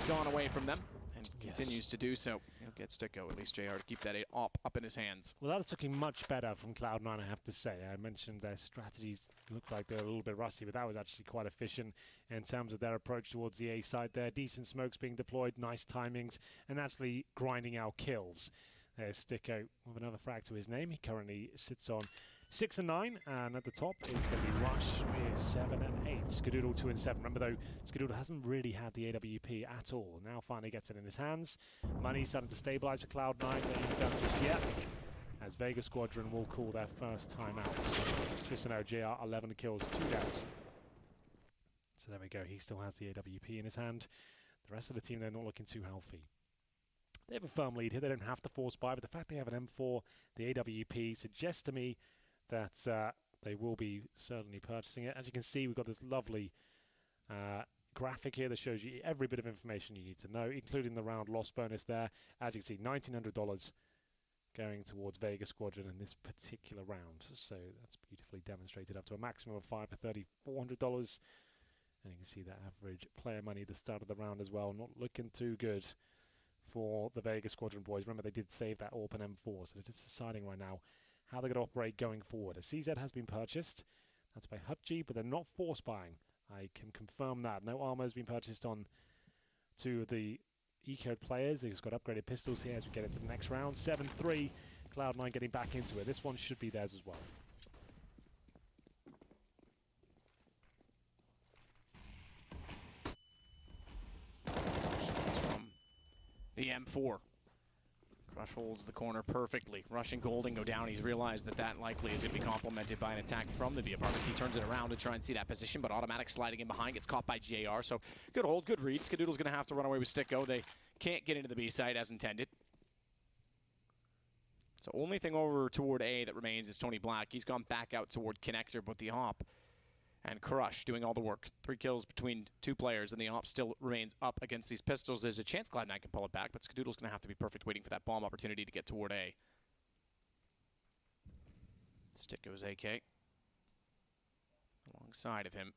gone away from them and continues to do so. He'll get Sticko, at least JR, to keep that up in his hands. Well, that's looking much better from Cloud9, I have to say. I mentioned their strategies looked like they're a little bit rusty, but that was actually quite efficient in terms of their approach towards the A side there. Decent smokes being deployed, nice timings, and actually grinding out kills. There's Sticko with another frag to his name. He currently sits on 6 and 9, and at the top it's going to be Rush with 7 and 8. Skadoodle 2 and 7. Remember though, Skadoodle hasn't really had the AWP at all. Now finally gets it in his hands. Money's starting to stabilize for Cloud9. They haven't done just yet, as Vega Squadron will call their first timeouts. Just to know, JR 11 kills, 2 downs. So there we go. He still has the AWP in his hand. The rest of the team, they're not looking too healthy. They have a firm lead here. They don't have to force buy, but the fact they have an M4, the AWP, suggests to me that they will be certainly purchasing it. As you can see, we've got this lovely graphic here that shows you every bit of information you need to know, including the round loss bonus there. As you can see, $1,900 going towards Vega Squadron in this particular round. So that's beautifully demonstrated up to a maximum of 5 for $3,400. And you can see that average player money at the start of the round as well. Not looking too good for the Vega Squadron boys. Remember, they did save that AWP and M4, so it's deciding right now how they're going to operate going forward. A CZ has been purchased. That's by Hutji, but they're not force buying. I can confirm that. No armor has been purchased on 2 of the E-code players. They've just got upgraded pistols here as we get into the next round. 7-3, Cloud9 getting back into it. This one should be theirs as well. The M4. Crush holds the corner perfectly. Rush and Golden go down. He's realized that that likely is going to be complemented by an attack from the B apartments. He turns it around to try and see that position, but automatic sliding in behind gets caught by JR. So good hold, good read. Skadoodle's going to have to run away with Sticko. They can't get into the B site as intended. So only thing over toward A that remains is Tony Black. He's gone back out toward connector, but the op and Crush doing all the work. 3 kills between 2 players, and the op still remains up against these pistols. There's a chance Cloud9 can pull it back, but Skadoodle's going to have to be perfect waiting for that bomb opportunity to get toward A. Sticko's AK alongside of him.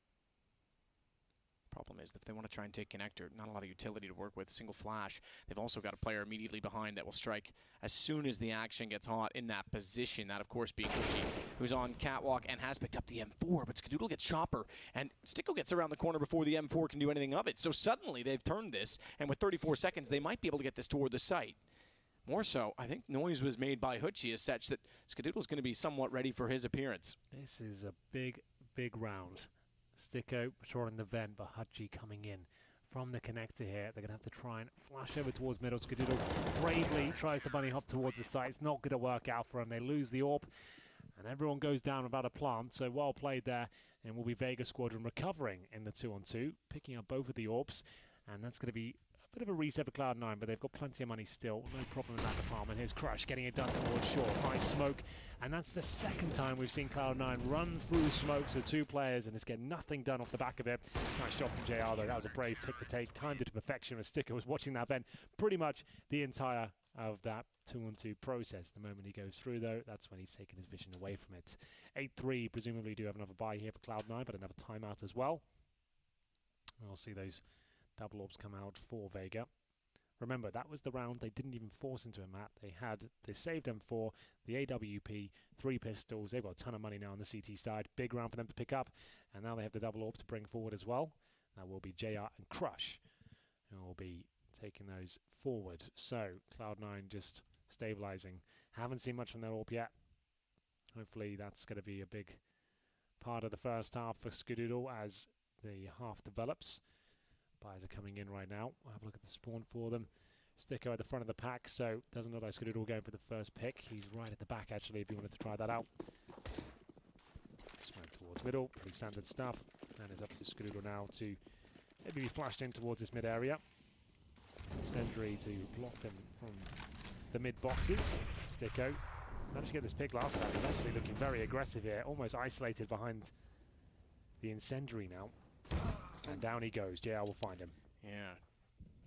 Problem is, if they want to try and take connector, not a lot of utility to work with. Single flash. They've also got a player immediately behind that will strike as soon as the action gets hot in that position. That, of course, being Gucci, who's on catwalk and has picked up the M4, but Skadoodle gets Chopper, and Sticko gets around the corner before the M4 can do anything of it. So suddenly they've turned this, and with 34 seconds, they might be able to get this toward the site. More so, I think noise was made by Hutji as such that Skadoodle's going to be somewhat ready for his appearance. This is a big, big round. Sticko patrolling the vent, but Hutji coming in from the connector here. They're going to have to try and flash over towards middle. Skadoodle bravely tries to bunny hop towards the site. It's not going to work out for them. They lose the AWP, and everyone goes down without a plant. So well played there, and will be Vega Squadron recovering in the 2-on-2, picking up both of the AWPs, and that's going to be a bit of a reset for Cloud9, but they've got plenty of money still. No problem in that department. Here's Crush getting it done towards short. Nice smoke. And that's the second time we've seen Cloud9 run through smokes of 2 players and it's getting nothing done off the back of it. Nice shot from JR though. That was a brave pick to take. Timed it to perfection as Sticko was watching that vent pretty much the entire of that 2-on-2 process. The moment he goes through, though, that's when he's taken his vision away from it. 8-3, presumably do have another buy here for Cloud9, but another timeout as well. We'll see those double orbs come out for Vega. Remember, that was the round they didn't even force into a map. They saved them for the AWP, 3 pistols. They've got a ton of money now on the CT side. Big round for them to pick up, and now they have the double orb to bring forward as well. That will be JR and Crush who will be taking those forward. So Cloud9 just stabilizing. Haven't seen much from their orb yet. Hopefully that's going to be a big part of the first half for Skadoodle as the half develops. Buys are coming in right now. I'll have a look at the spawn for them. Sticko at the front of the pack, so doesn't look like Skadoodle going for the first pick. He's right at the back actually if you wanted to try that out. Smoke towards middle, pretty standard stuff. And it's up to Skadoodle now to maybe be flashed in towards this mid area. Sentry to block them from the mid boxes. Sticko managed to get this pick last time. He's actually looking very aggressive here, almost isolated behind the incendiary now. And down he goes. JR will find him. Yeah,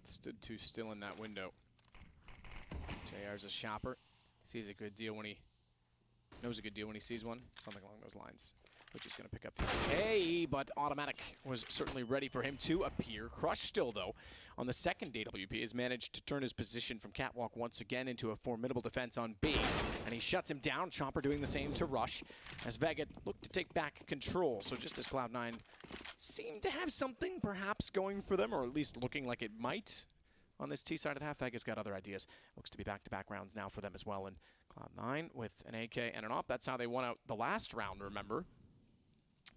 stood too still in that window. JR's a shopper. Sees a good deal when he knows a good deal when he sees one. Something along those lines. Which is going to pick up the AK, but Automatic was certainly ready for him to appear. Crush still, though, on the second AWP, has managed to turn his position from Catwalk once again into a formidable defense on B. And he shuts him down. Chopper doing the same to Rush as Vega looked to take back control. So just as Cloud9 seemed to have something perhaps going for them, or at least looking like it might on this T-side at half, Vega's got other ideas. Looks to be back-to-back rounds now for them as well. And Cloud9 with an AK and an AWP. That's how they won out the last round, remember.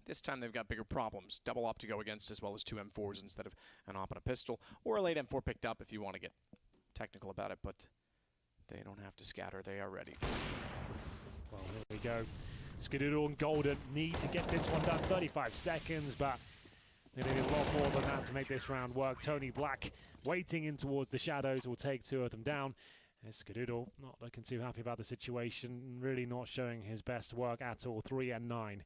This time they've got bigger problems. Double AWP to go against as well as 2 M4s instead of an AWP and a pistol. Or a late M4 picked up if you want to get technical about it, but they don't have to scatter. They are ready. Well, here we go. Skadoodle and Golden need to get this one done. 35 seconds, but they need a lot more than that to make this round work. Tony Black waiting in towards the shadows will take 2 of them down. Skadoodle not looking too happy about the situation, really not showing his best work at all. 3 and 9.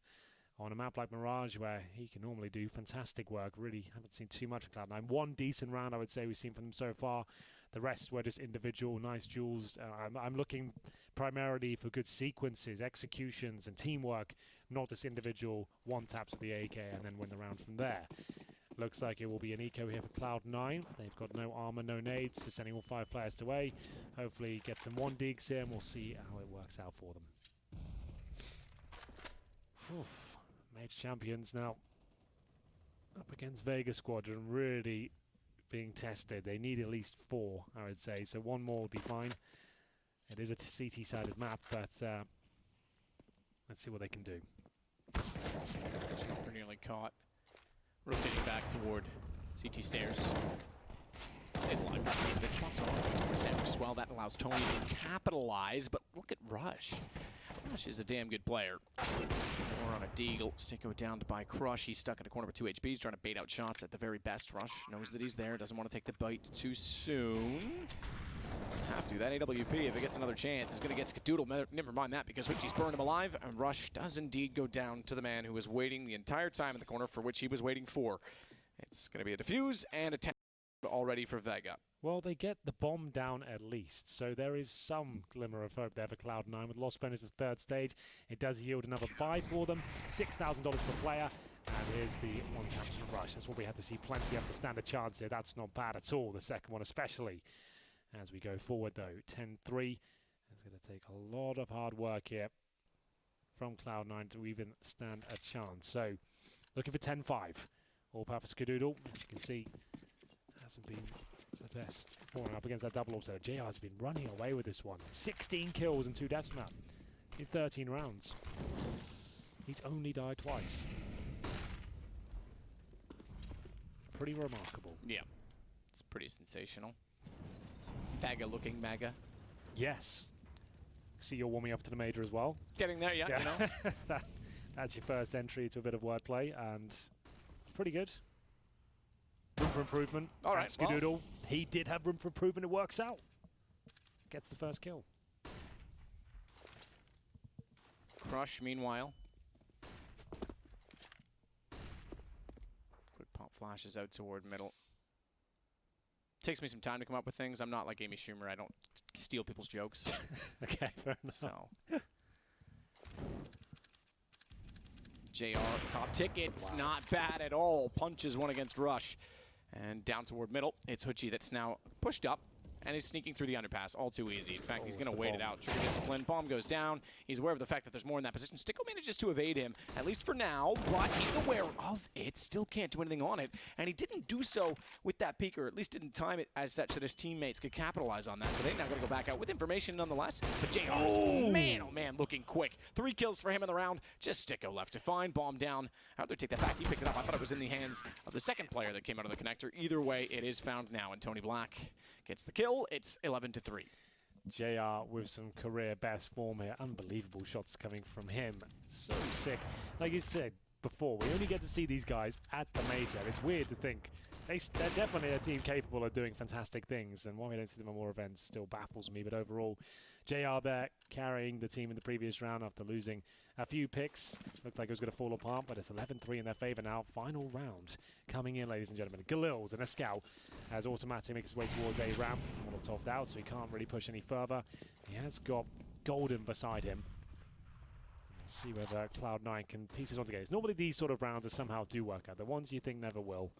On a map like Mirage, where he can normally do fantastic work. Really haven't seen too much of Cloud9. One decent round, I would say, we've seen from them so far. The rest were just individual, nice duels. I'm looking primarily for good sequences, executions, and teamwork, not just individual one-taps with the AK and then win the round from there. Looks like it will be an eco here for Cloud9. They've got no armor, no nades, so sending all 5 players away. Hopefully get some 1-digs here, and we'll see how it works out for them. Whew. Major champions now up against Vega Squadron, really being tested. They need at least 4, I would say, so 1 more would be fine. It is a CT-sided map, but let's see what they can do. Chopper nearly caught. Rotating back toward CT stairs. Stays alive. That spots an towards sandwich as well. That allows Tony to capitalize, but look at Rush. Rush is a damn good player. More on a deagle. Sticko down to buy Crush. He's stuck in a corner with 2 HP. He's trying to bait out shots at the very best. Rush knows that he's there. Doesn't want to take the bite too soon. Have to. That AWP, if it gets another chance, is going to get Skadoodle. Never mind that, because Richie's burned him alive. And Rush does indeed go down to the man who was waiting the entire time in the corner for which he was waiting for. It's going to be a defuse and a 10 already for Vega. Well, they get the bomb down at least, so there is some glimmer of hope there for Cloud9 with lost bonus at the 3rd stage. It does yield another buy for them, $6,000 per player, and here's the 1 tap from Rush. That's what we had to see plenty of to stand a chance here. That's not bad at all, the second one especially. As we go forward though, 10-3. It's going to take a lot of hard work here from Cloud9 to even stand a chance. So, looking for 10-5. All power for Skadoodle. As you can see, hasn't been the best falling up against that double orb. So JR has been running away with this one. 16 kills and 2 deaths from that in 13 rounds. He's only died twice. Pretty remarkable. Yeah, it's pretty sensational. Vega looking mega. Yes. See, you're warming up to the major as well. Getting there, yeah. You know. That's your first entry to a bit of wordplay, and pretty good. Room for improvement. All right, Skadoodle. Well, he did have room for improvement. It works out. Gets the first kill. Crush, meanwhile. Quick pop flashes out toward middle. takes me some time to come up with things. I'm not like Amy Schumer. I don't steal people's jokes. Okay, fair enough. So. JR, top tickets, not bad at all. Punches one against Rush. And down toward middle, it's Hutchie that's now pushed up and is sneaking through the underpass all too easy. In fact, he's going to wait it out. Trigger discipline, bomb goes down. He's aware of the fact that there's more in that position. Sticko manages to evade him, at least for now, but he's aware of it, still can't do anything on it, and he didn't do so with that peek, or at least didn't time it as such that his teammates could capitalize on that, so they're now going to go back out with information nonetheless, but JR is, man, oh man, looking quick. 3 kills for him in the round, just Sticko left to find, bomb down. How'd they take that back? He picked it up. I thought it was in the hands of the second player that came out of the connector. Either way, it is found now, and Tony Black gets the kill. It's 11-3. JR with some career best form here. Unbelievable shots coming from him. So sick. Like you said before, we only get to see these guys at the major. It's weird to think they're definitely a team capable of doing fantastic things, and why we don't see them at more events still baffles me. But overall, JR there carrying the team in the previous round after losing a few picks. Looked like it was going to fall apart, but it's 11-3 in their favor now. Final round coming in, ladies and gentlemen. Galil's and a scout as automatic makes his way towards a ramp. Molotov'd out, so he can't really push any further. He has got Golden beside him. We'll see whether Cloud9 can piece this all together. Normally these sort of rounds somehow do work out. The ones you think never will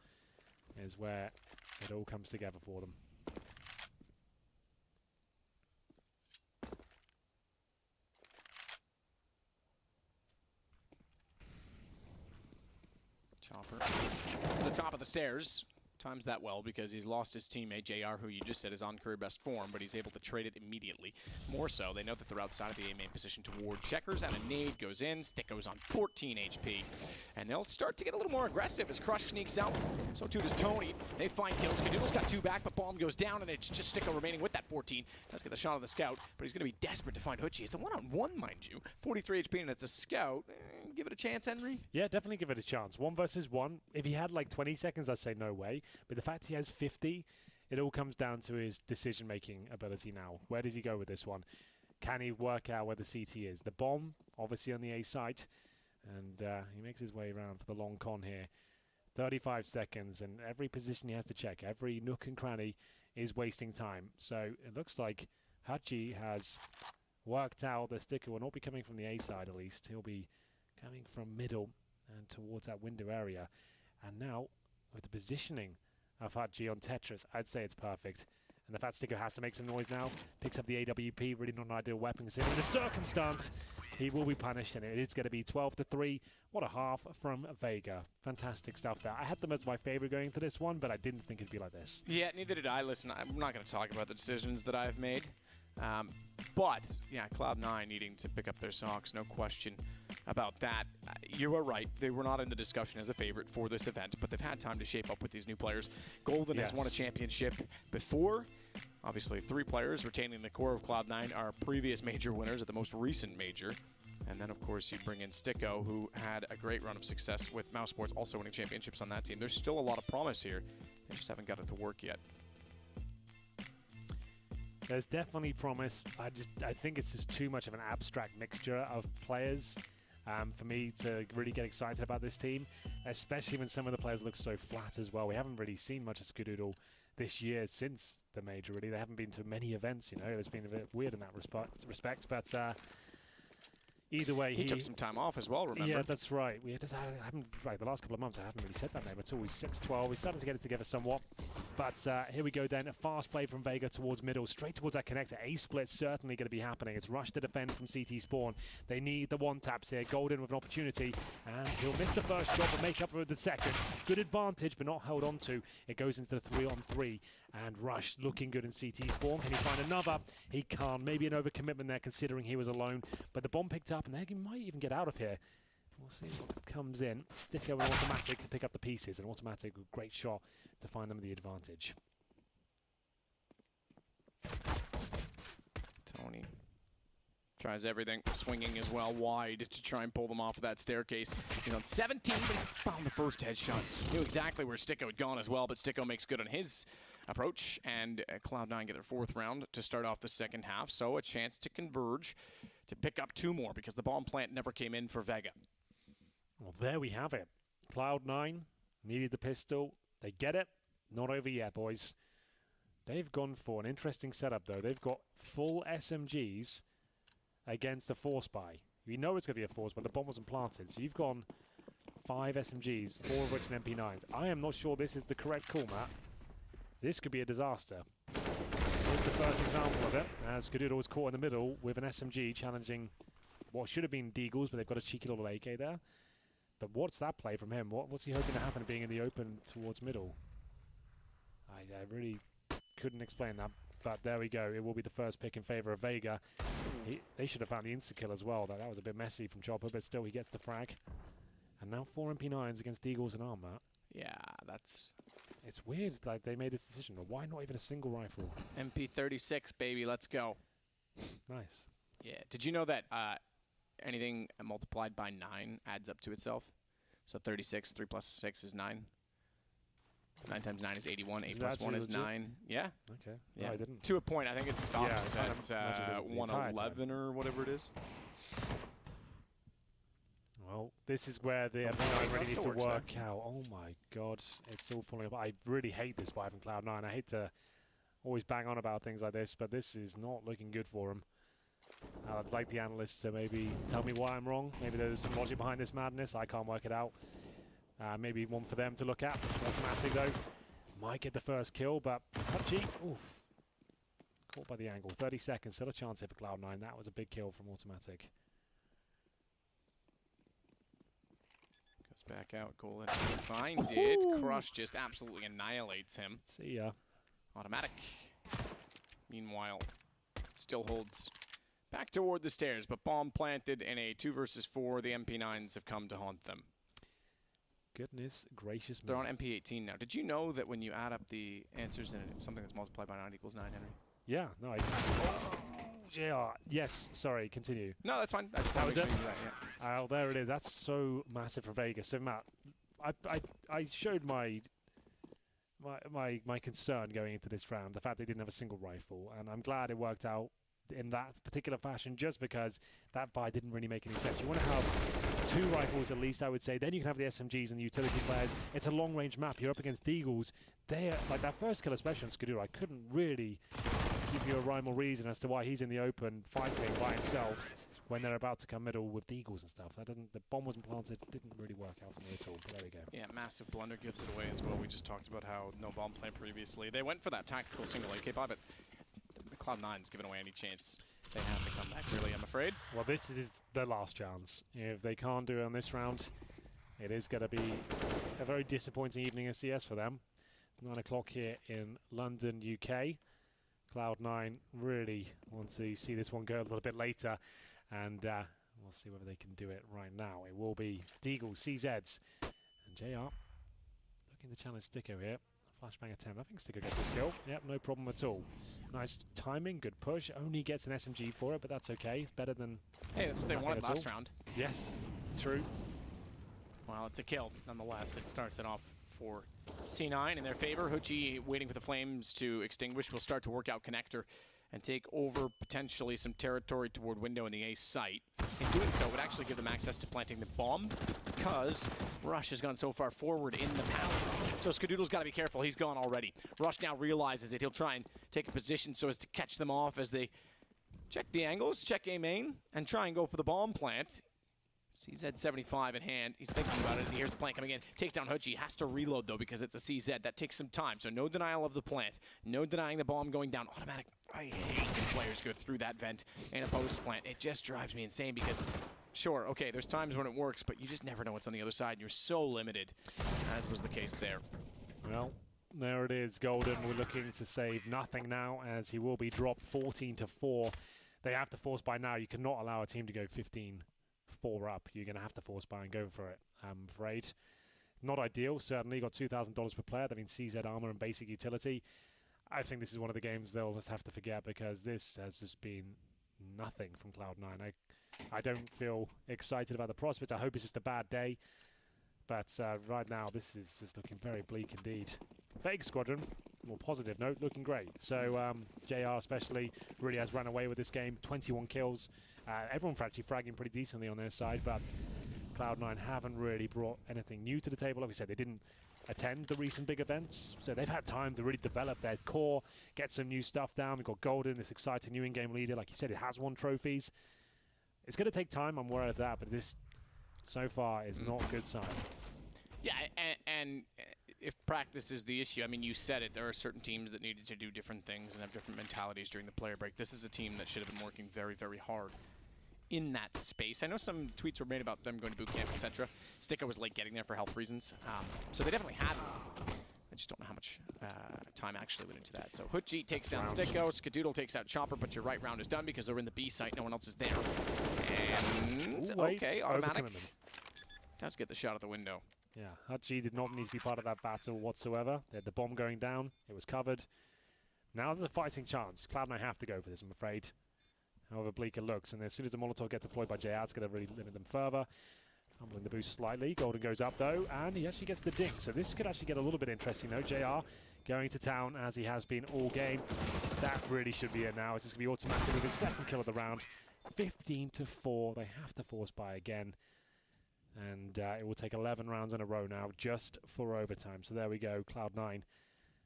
is where it all comes together for them. Chopper to the top of the stairs. Times that well because he's lost his teammate JR, who you just said is on career best form, but he's able to trade it immediately. More so, they know that they're outside of the A main position toward checkers, and a nade goes in. Sticko's on 14 HP, and they'll start to get a little more aggressive as Crush sneaks out. So too does Tony. They find kills. Cadoodle's got 2 back, but bomb goes down, and it's just Sticko remaining with that 14. Does get the shot of the scout, but he's going to be desperate to find Hutchie. It's a 1-on-1, mind you. 43 HP, and it's a scout. Give it a chance, Henry. Yeah, definitely give it a chance. 1 versus 1. If he had like 20 seconds, I'd say no way. But the fact he has 50, it all comes down to his decision-making ability now. Where does he go with this one? Can he work out where the CT is? The bomb, obviously on the A site, and he makes his way around for the long con here. 35 seconds, and every position he has to check, every nook and cranny is wasting time. So it looks like Hutchie has worked out that Sticko will not be coming from the A side, at least. He'll be coming from middle and towards that window area. And now, with the positioning of Hutchie on Tetris, I'd say it's perfect. And the fact Sticko has to make some noise now, picks up the AWP, really not an ideal weapon. Considering the circumstance, he will be punished, and it is going to be 12-3. What a half from Vega. Fantastic stuff there. I had them as my favorite going into this one, but I didn't think it'd be like this. Yeah, neither did I. Listen, I'm not going to talk about the decisions that I've made. But, yeah, Cloud9 needing to pick up their socks, no question about that. You are right. They were not in the discussion as a favorite for this event, but they've had time to shape up with these new players. Golden has won a championship before. Obviously, 3 players retaining the core of Cloud9 are previous major winners at the most recent major. And then, of course, you bring in Sticko, who had a great run of success with Mouse Sports, also winning championships on that team. There's still a lot of promise here. They just haven't got it to work yet. There's definitely promise. I think it's just too much of an abstract mixture of players for me to really get excited about this team, especially when some of the players look so flat as well. We haven't really seen much of Skadoodle this year since the major, really. They haven't been to many events, you know. It's been a bit weird in that respect, but either way, he took some time off as well, remember? Yeah, that's right. We just haven't, like the last couple of months, I haven't really said that name at all. He's 6'12". We're starting to get it together somewhat. But here we go then. A fast play from Vega towards middle, straight towards that connector. A split certainly going to be happening. It's rush to defend from CT Spawn. They need the one taps here. Golden with an opportunity. And he'll miss the first shot, but make up for the second. Good advantage, but not held on to. It goes into the 3-on-3. And Rush looking good in CT Spawn. Can he find another? He can't. Maybe an overcommitment there considering he was alone. But the bomb picked up, and they might even get out of here. We'll see what comes in. Sticko and automatic to pick up the pieces. An automatic, great shot to find them the advantage. Tony tries everything, swinging as well wide to try and pull them off of that staircase. He's on 17, but he found the first headshot. Knew exactly where Sticko had gone as well, but Sticko makes good on his approach, and Cloud9 get their 4th round to start off the second half, so a chance to converge to pick up 2 more because the bomb plant never came in for Vega. Well, there we have it. Cloud9 needed the pistol. They get it. Not over yet, boys. They've gone for an interesting setup, though. They've got full SMGs against a force buy. You know it's going to be a force, but the bomb wasn't planted. So you've gone 5 SMGs, 4 of which are MP9s. I am not sure this is the correct call, Matt. This could be a disaster. Here's the first example of it, as Skadoodle was caught in the middle with an SMG challenging what should have been Deagles, but they've got a cheeky little AK there. But what's that play from him? What's he hoping to happen being in the open towards middle? I really couldn't explain that, but there we go. It will be the first pick in favor of Vega. They should have found the insta-kill as well. That was a bit messy from Chopper, but still he gets the frag. And now 4 MP9s against Deagles and Armor. Yeah, that's... It's weird that they made this decision. Why not even a single rifle? MP36, baby, let's go. Nice. Yeah. Did you know that anything multiplied by 9 adds up to itself? So 36, 3 plus 6 is 9. 9 times 9 is 81. 8 plus 1 is 9. Yeah. Okay. Yeah. No, I didn't. To a point. I think it stops yeah, at 111 or whatever it is. Well, this is where the MP9 really needs to work out. Oh my god, it's all falling apart. I really hate this buy from Cloud9. I hate to always bang on about things like this, but this is not looking good for him. I'd like the analysts to maybe tell me why I'm wrong. Maybe there's some logic behind this madness. I can't work it out. Maybe one for them to look at. Automatic though. Might get the first kill, but Punchy, oof. Caught by the angle. 30 seconds, still a chance here for Cloud9. That was a big kill from Automatic. Goes back out, goal in. Find it. Crush just absolutely annihilates him. See ya. Automatic. Meanwhile, still holds back toward the stairs, but bomb planted in a 2 versus 4. The MP9s have come to haunt them. Goodness gracious me. They're on MP18 now. Did you know that when you add up the answers and something that's multiplied by 9 equals 9, Henry? Yeah, no, JR. Yes, sorry, continue. No, that's fine. I just that was it. Sure that, yeah. Oh, there it is. That's so massive for Vegas. So, Matt, I showed my concern going into this round, the fact they didn't have a single rifle, and I'm glad it worked out in that particular fashion just because that buy didn't really make any sense. You want to have 2 rifles at least, I would say. Then you can have the SMGs and the utility players. It's a long-range map. You're up against Deagles. They're, like that first kill, especially on Skadoodle, I couldn't really give you a rhyme or reason as to why he's in the open fighting by himself when they're about to come middle with Deagles and stuff. That doesn't. The bomb wasn't planted. Didn't really work out for me at all. But there we go. Yeah, massive blunder gives it away as well. We just talked about how no bomb plant previously. They went for that tactical single AK buy, but Cloud9's given away any chance they have to come back, really, I'm afraid. Well, this is their last chance. If they can't do it on this round, it is going to be a very disappointing evening in CS for them. 9 o'clock here in London, UK. Cloud9 really want to see this one go a little bit later, and we'll see whether they can do it right now. It will be Deagles, CZs, and JR looking to challenge Sticko here. Flashbang attempt. I think Sticko gets this kill. Yep, no problem at all. Nice timing, good push. Only gets an SMG for it, but that's okay. It's better than. Hey, that's what they wanted last round. Yes, true. Well, it's a kill nonetheless. It starts it off for C9 in their favor. Hoochie waiting for the flames to extinguish. Will start to work out connector and take over potentially some territory toward window in the A site. In doing so, it would actually give them access to planting the bomb because Rush has gone so far forward in the palace. So Skadoodle's got to be careful. He's gone already. Rush now realizes it. He'll try and take a position so as to catch them off as they check the angles, check A main, and try and go for the bomb plant. CZ75 in hand. He's thinking about it as he hears the plant coming in. Takes down Hoochie. Has to reload, though, because it's a CZ. That takes some time. So no denial of the plant. No denying the bomb going down. Automatic. I hate when players go through that vent in a post plant. It just drives me insane because, sure, okay, there's times when it works, but you just never know what's on the other side. And you're so limited, as was the case there. Well, there it is. Golden, we're looking to save nothing now, as he will be dropped 14-4. They have to force by now. You cannot allow a team to go 15-4 up. You're going to have to force by and go for it, I'm afraid. Not ideal, certainly. Got $2,000 per player. That means CZ armor and basic utility. I think this is one of the games they'll just have to forget because this has just been nothing from Cloud9. I don't feel excited about the prospect. I hope it's just a bad day. But right now, this is just looking very bleak indeed. Vega Squadron, more positive note, looking great. So JR especially really has run away with this game. 21 kills. Everyone's actually fragging pretty decently on their side, but Cloud9 haven't really brought anything new to the table. Like we said, they didn't attend the recent big events. So they've had time to really develop their core, get some new stuff down. We've got Golden, this exciting new in-game leader. Like you said, it has won trophies. It's going to take time, I'm aware of that, but this so far is not a good sign. Yeah, and if practice is the issue, I mean, you said it, there are certain teams that needed to do different things and have different mentalities during the player break. This is a team that should have been working very, very hard in that space. I know some tweets were made about them going to boot camp, etc. Sticko was late getting there for health reasons, so they definitely had it. I just don't know how much time actually went into that. So Hutji takes down Sticko, Skadoodle takes out Chopper, but your right round is done because they're in the B site, no one else is there. And, okay, automatic. Does get the shot at the window. Yeah, Hutji did not need to be part of that battle whatsoever. They had the bomb going down, it was covered. Now there's a fighting chance. Cloud9 have to go for this, I'm afraid. However bleak it looks, and as soon as the Molotov gets deployed by JR, it's going to really limit them further. Fumbling the boost slightly. Golden goes up though, and he actually gets the dink. So this could actually get a little bit interesting though. JR going to town as he has been all game. That really should be it now. It's just going to be automatic with his second kill of the round. 15-4. They have to force buy again. And it will take 11 rounds in a row now just for overtime. So there we go. Cloud9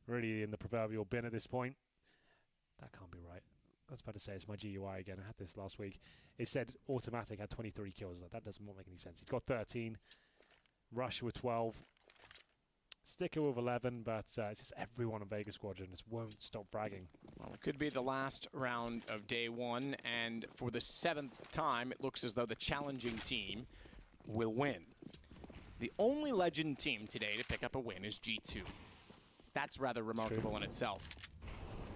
really in the proverbial bin at this point. That can't be right. I was about to say it's my GUI again. I had this last week. It said automatic had 23 kills. That doesn't make any sense. He's got 13. Rush with 12. Sticker with 11, but it's just everyone in Vega Squadron just won't stop bragging. Well, it could be the last round of day one, and for the 7th time, it looks as though the challenging team will win. The only legend team today to pick up a win is G2. That's rather remarkable in itself,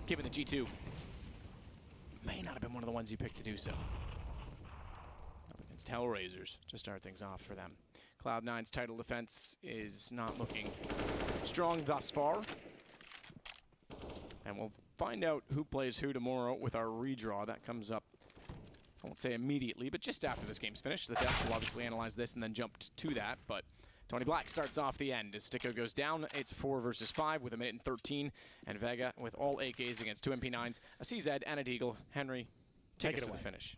given that G2 may not have been one of the ones you picked to do so. Up against Hellraisers to start things off for them. Cloud9's title defense is not looking strong thus far. And we'll find out who plays who tomorrow with our redraw. That comes up, I won't say immediately, but just after this game's finished. The desk will obviously analyze this and then jump to that, but Tony Black starts off the end as Sticko goes down. It's 4 versus 5 with 1:13, and Vega with all AKs against 2 MP9s, a CZ and a Deagle. Henry, take us to the finish.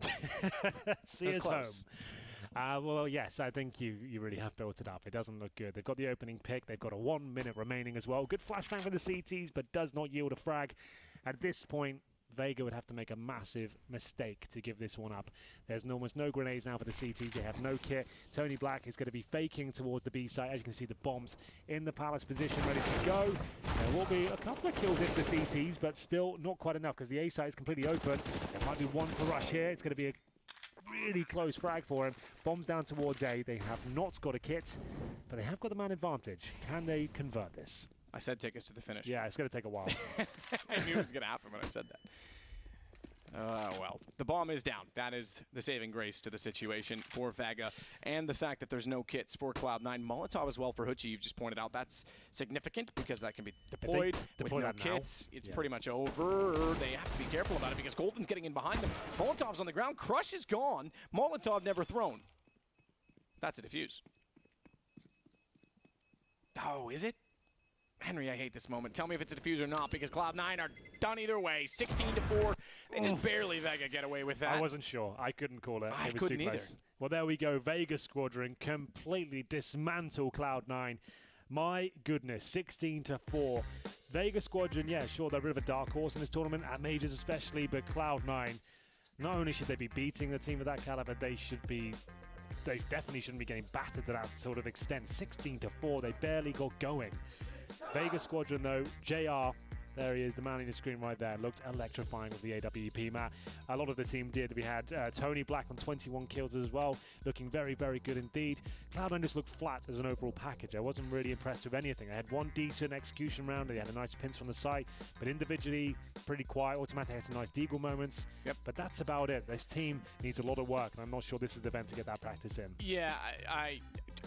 See us home. Well, yes, I think you really have built it up. It doesn't look good. They've got the opening pick. They've got a 1 minute remaining as well. Good flashbang for the CTs, but does not yield a frag. At this point, Vega would have to make a massive mistake to give this one up. There's almost no grenades now for the CTs. They have no kit. Tony Black is going to be faking towards the B site. As you can see, the bombs in the Palace position ready to go. There will be a couple of kills into the CTs, but still not quite enough because the A site is completely open. There might be one for Rush here. It's going to be a really close frag for him. Bombs down towards A. They have not got a kit, but they have got the man advantage. Can they convert this? I said take us to the finish. Yeah, it's going to take a while. I knew it was going to happen when I said that. Well, the bomb is down. That is the saving grace to the situation for Vega, and the fact that there's no kits for Cloud9. Molotov as well for Hutji, you've just pointed out. That's significant because that can be deployed with no kits. It's pretty much over. They have to be careful about it because Golden's getting in behind them. Molotov's on the ground. Crush is gone. Molotov never thrown. That's a defuse. Oh, is it? Henry, I hate this moment. Tell me if it's a defuse or not, because Cloud9 are done either way. 16-4. They just barely Vega get away with that. I wasn't sure. I couldn't call it. I it was couldn't too close. either. Well, there we go. Vega Squadron completely dismantle Cloud9. My goodness, 16-4. Vega Squadron, yeah, sure, they're a bit of a dark horse in this tournament, at Majors especially, but Cloud9, not only should they be beating the team of that caliber, they definitely shouldn't be getting battered to that sort of extent. 16-4, they barely got going. Vega Squadron, though, JR, there he is, the man on the screen right there, looked electrifying with the AWP map. A lot of the team did. We had Tony Black on 21 kills as well, looking very, very good indeed. Cloud9 just looked flat as an overall package. I wasn't really impressed with anything. I had one decent execution round. They had a nice pinch from the site, but individually, pretty quiet. Automatic had some nice deagle moments, but that's about it. This team needs a lot of work, and I'm not sure this is the event to get that practice in. Yeah,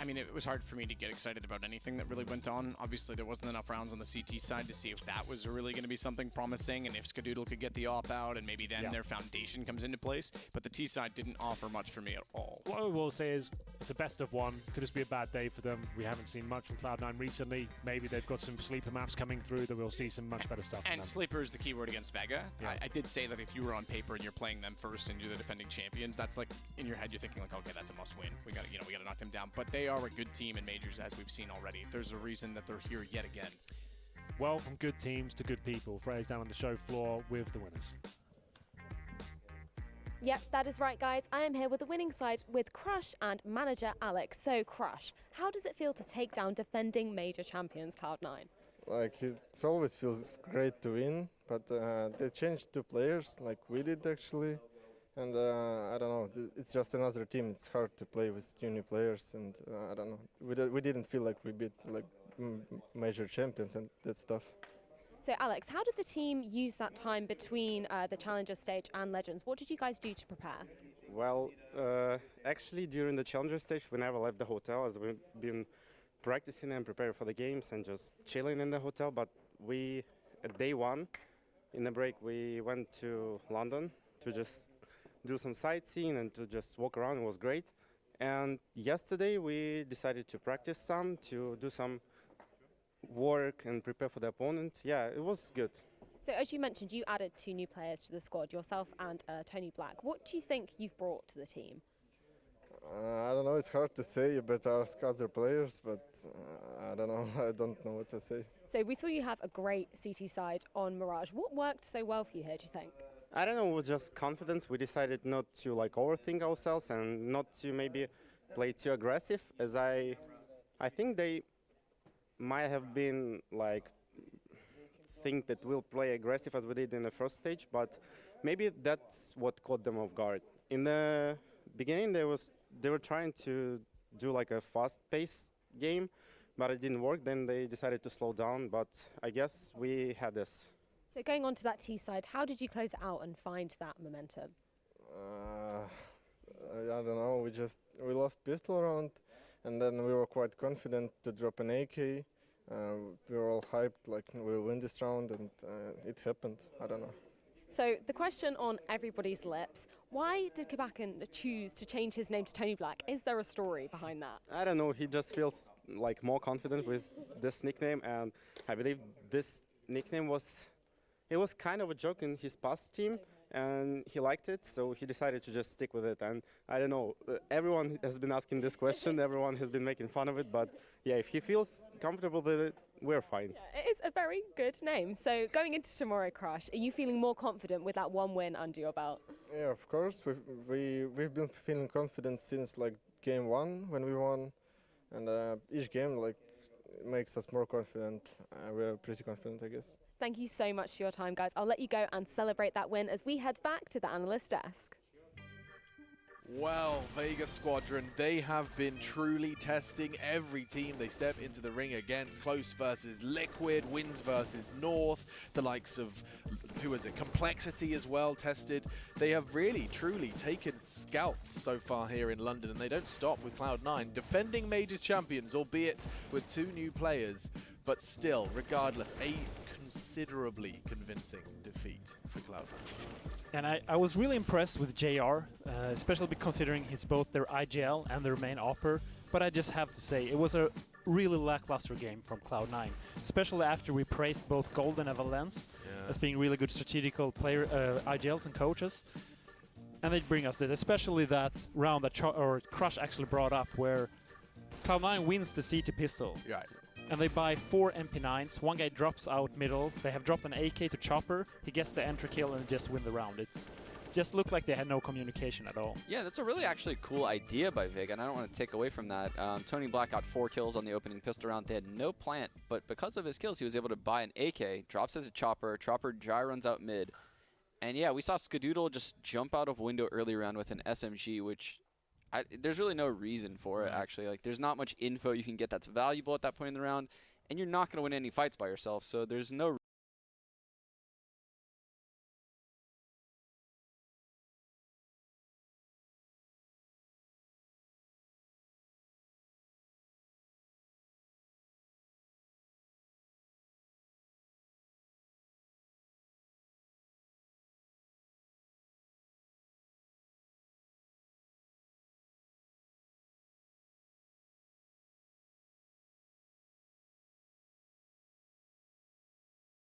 I mean, it was hard for me to get excited about anything that really went on. Obviously, there wasn't enough rounds on the CT side to see if that was really going to be something promising, and if Skadoodle could get the op out, and maybe then their foundation comes into place. But the T side didn't offer much for me at all. What I will say is, it's a best of one. Could just be a bad day for them. We haven't seen much from Cloud9 recently. Maybe they've got some sleeper maps coming through that we'll see some much better stuff. And sleeper is the keyword against Vega. I did say that if you were on paper and you're playing them first and you're the defending champions, that's like in your head you're thinking like, okay, that's a must win. We got to knock them down. But they JR a good team in majors, as we've seen already? There's a reason that they're here yet again. Well, from good teams to good people. Freya's down on the show floor with the winners. Yep, that is right, guys. I am here with the winning side with Crush and manager Alex. So, Crush, how does it feel to take down defending major champions Cloud9? Like, it always feels great to win, but they changed 2 players, like we did actually. And I don't know, it's just another team. It's hard to play with new players, and I don't know. We didn't feel like we beat like major champions and that stuff. So, Alex, how did the team use that time between the Challenger stage and Legends? What did you guys do to prepare? Well, actually, during the Challenger stage, we never left the hotel, as we've been practicing and preparing for the games and just chilling in the hotel. But we, at day 1, in the break, we went to London to just do some sightseeing and to just walk around. It was great. And yesterday, we decided to practice some, to do some work and prepare for the opponent. Yeah, it was good. So as you mentioned, you added 2 new players to the squad, yourself and Tony Black. What do you think you've brought to the team? I don't know, it's hard to say. You better ask other players, but I don't know. I don't know what to say. So we saw you have a great CT side on Mirage. What worked so well for you here, do you think? I don't know, it was just confidence. We decided not to like overthink ourselves and not to maybe play too aggressive, as I think they might have been like think that we'll play aggressive as we did in the first stage, but maybe that's what caught them off guard. In the beginning, they were trying to do like a fast-paced game, but it didn't work. Then they decided to slow down, but I guess we had this. So going on to that T side, how did you close it out and find that momentum? I don't know, we lost pistol round, and then we were quite confident to drop an AK. We were all hyped, like we'll win this round, and it happened. I don't know. So the question on everybody's lips, why did Kabakan choose to change his name to Tony Black? Is there a story behind that? I don't know, he just feels like more confident with this nickname, and I believe this nickname was kind of a joke in his past team, and he liked it, so he decided to just stick with it. And I don't know, everyone has been asking this question, everyone has been making fun of it, but yeah, if he feels comfortable with it, we're fine. Yeah, it is a very good name. So going into tomorrow, Crush, are you feeling more confident with that 1 win under your belt? Yeah, of course. We've been feeling confident since like game 1 when we won, and each game like makes us more confident. We're pretty confident, I guess. Thank you so much for your time, guys. I'll let you go and celebrate that win as we head back to the analyst desk. Well, Vega Squadron, they have been truly testing every team they step into the ring against. Close versus Liquid, wins versus North, the likes of, who is it, Complexity as well tested. They have really, truly taken scalps so far here in London, and they don't stop with Cloud9. Defending major champions, albeit with 2 new players, but still, regardless, a considerably convincing defeat for Cloud9. And I was really impressed with JR, especially considering he's both their IGL and their main opper. But I just have to say, it was a really lackluster game from Cloud9, especially after we praised both Golden and Valence as being really good strategical player IGLs and coaches. And they bring us this, especially that round that Crush actually brought up, where Cloud9 wins the CT pistol. Right. And they buy 4 MP9s. One guy drops out middle. They have dropped an AK to Chopper. He gets the entry kill and just win the round. It's just looked like they had no communication at all. Yeah, that's a really actually cool idea by Vega, and I don't want to take away from that. Tony Black got 4 kills on the opening pistol round. They had no plant, but because of his kills, he was able to buy an AK, drops it to Chopper. Chopper dry runs out mid. And yeah, we saw Skadoodle just jump out of window early round with an SMG, which there's really no reason for it, actually. Like, there's not much info you can get that's valuable at that point in the round, and you're not going to win any fights by yourself, so there's no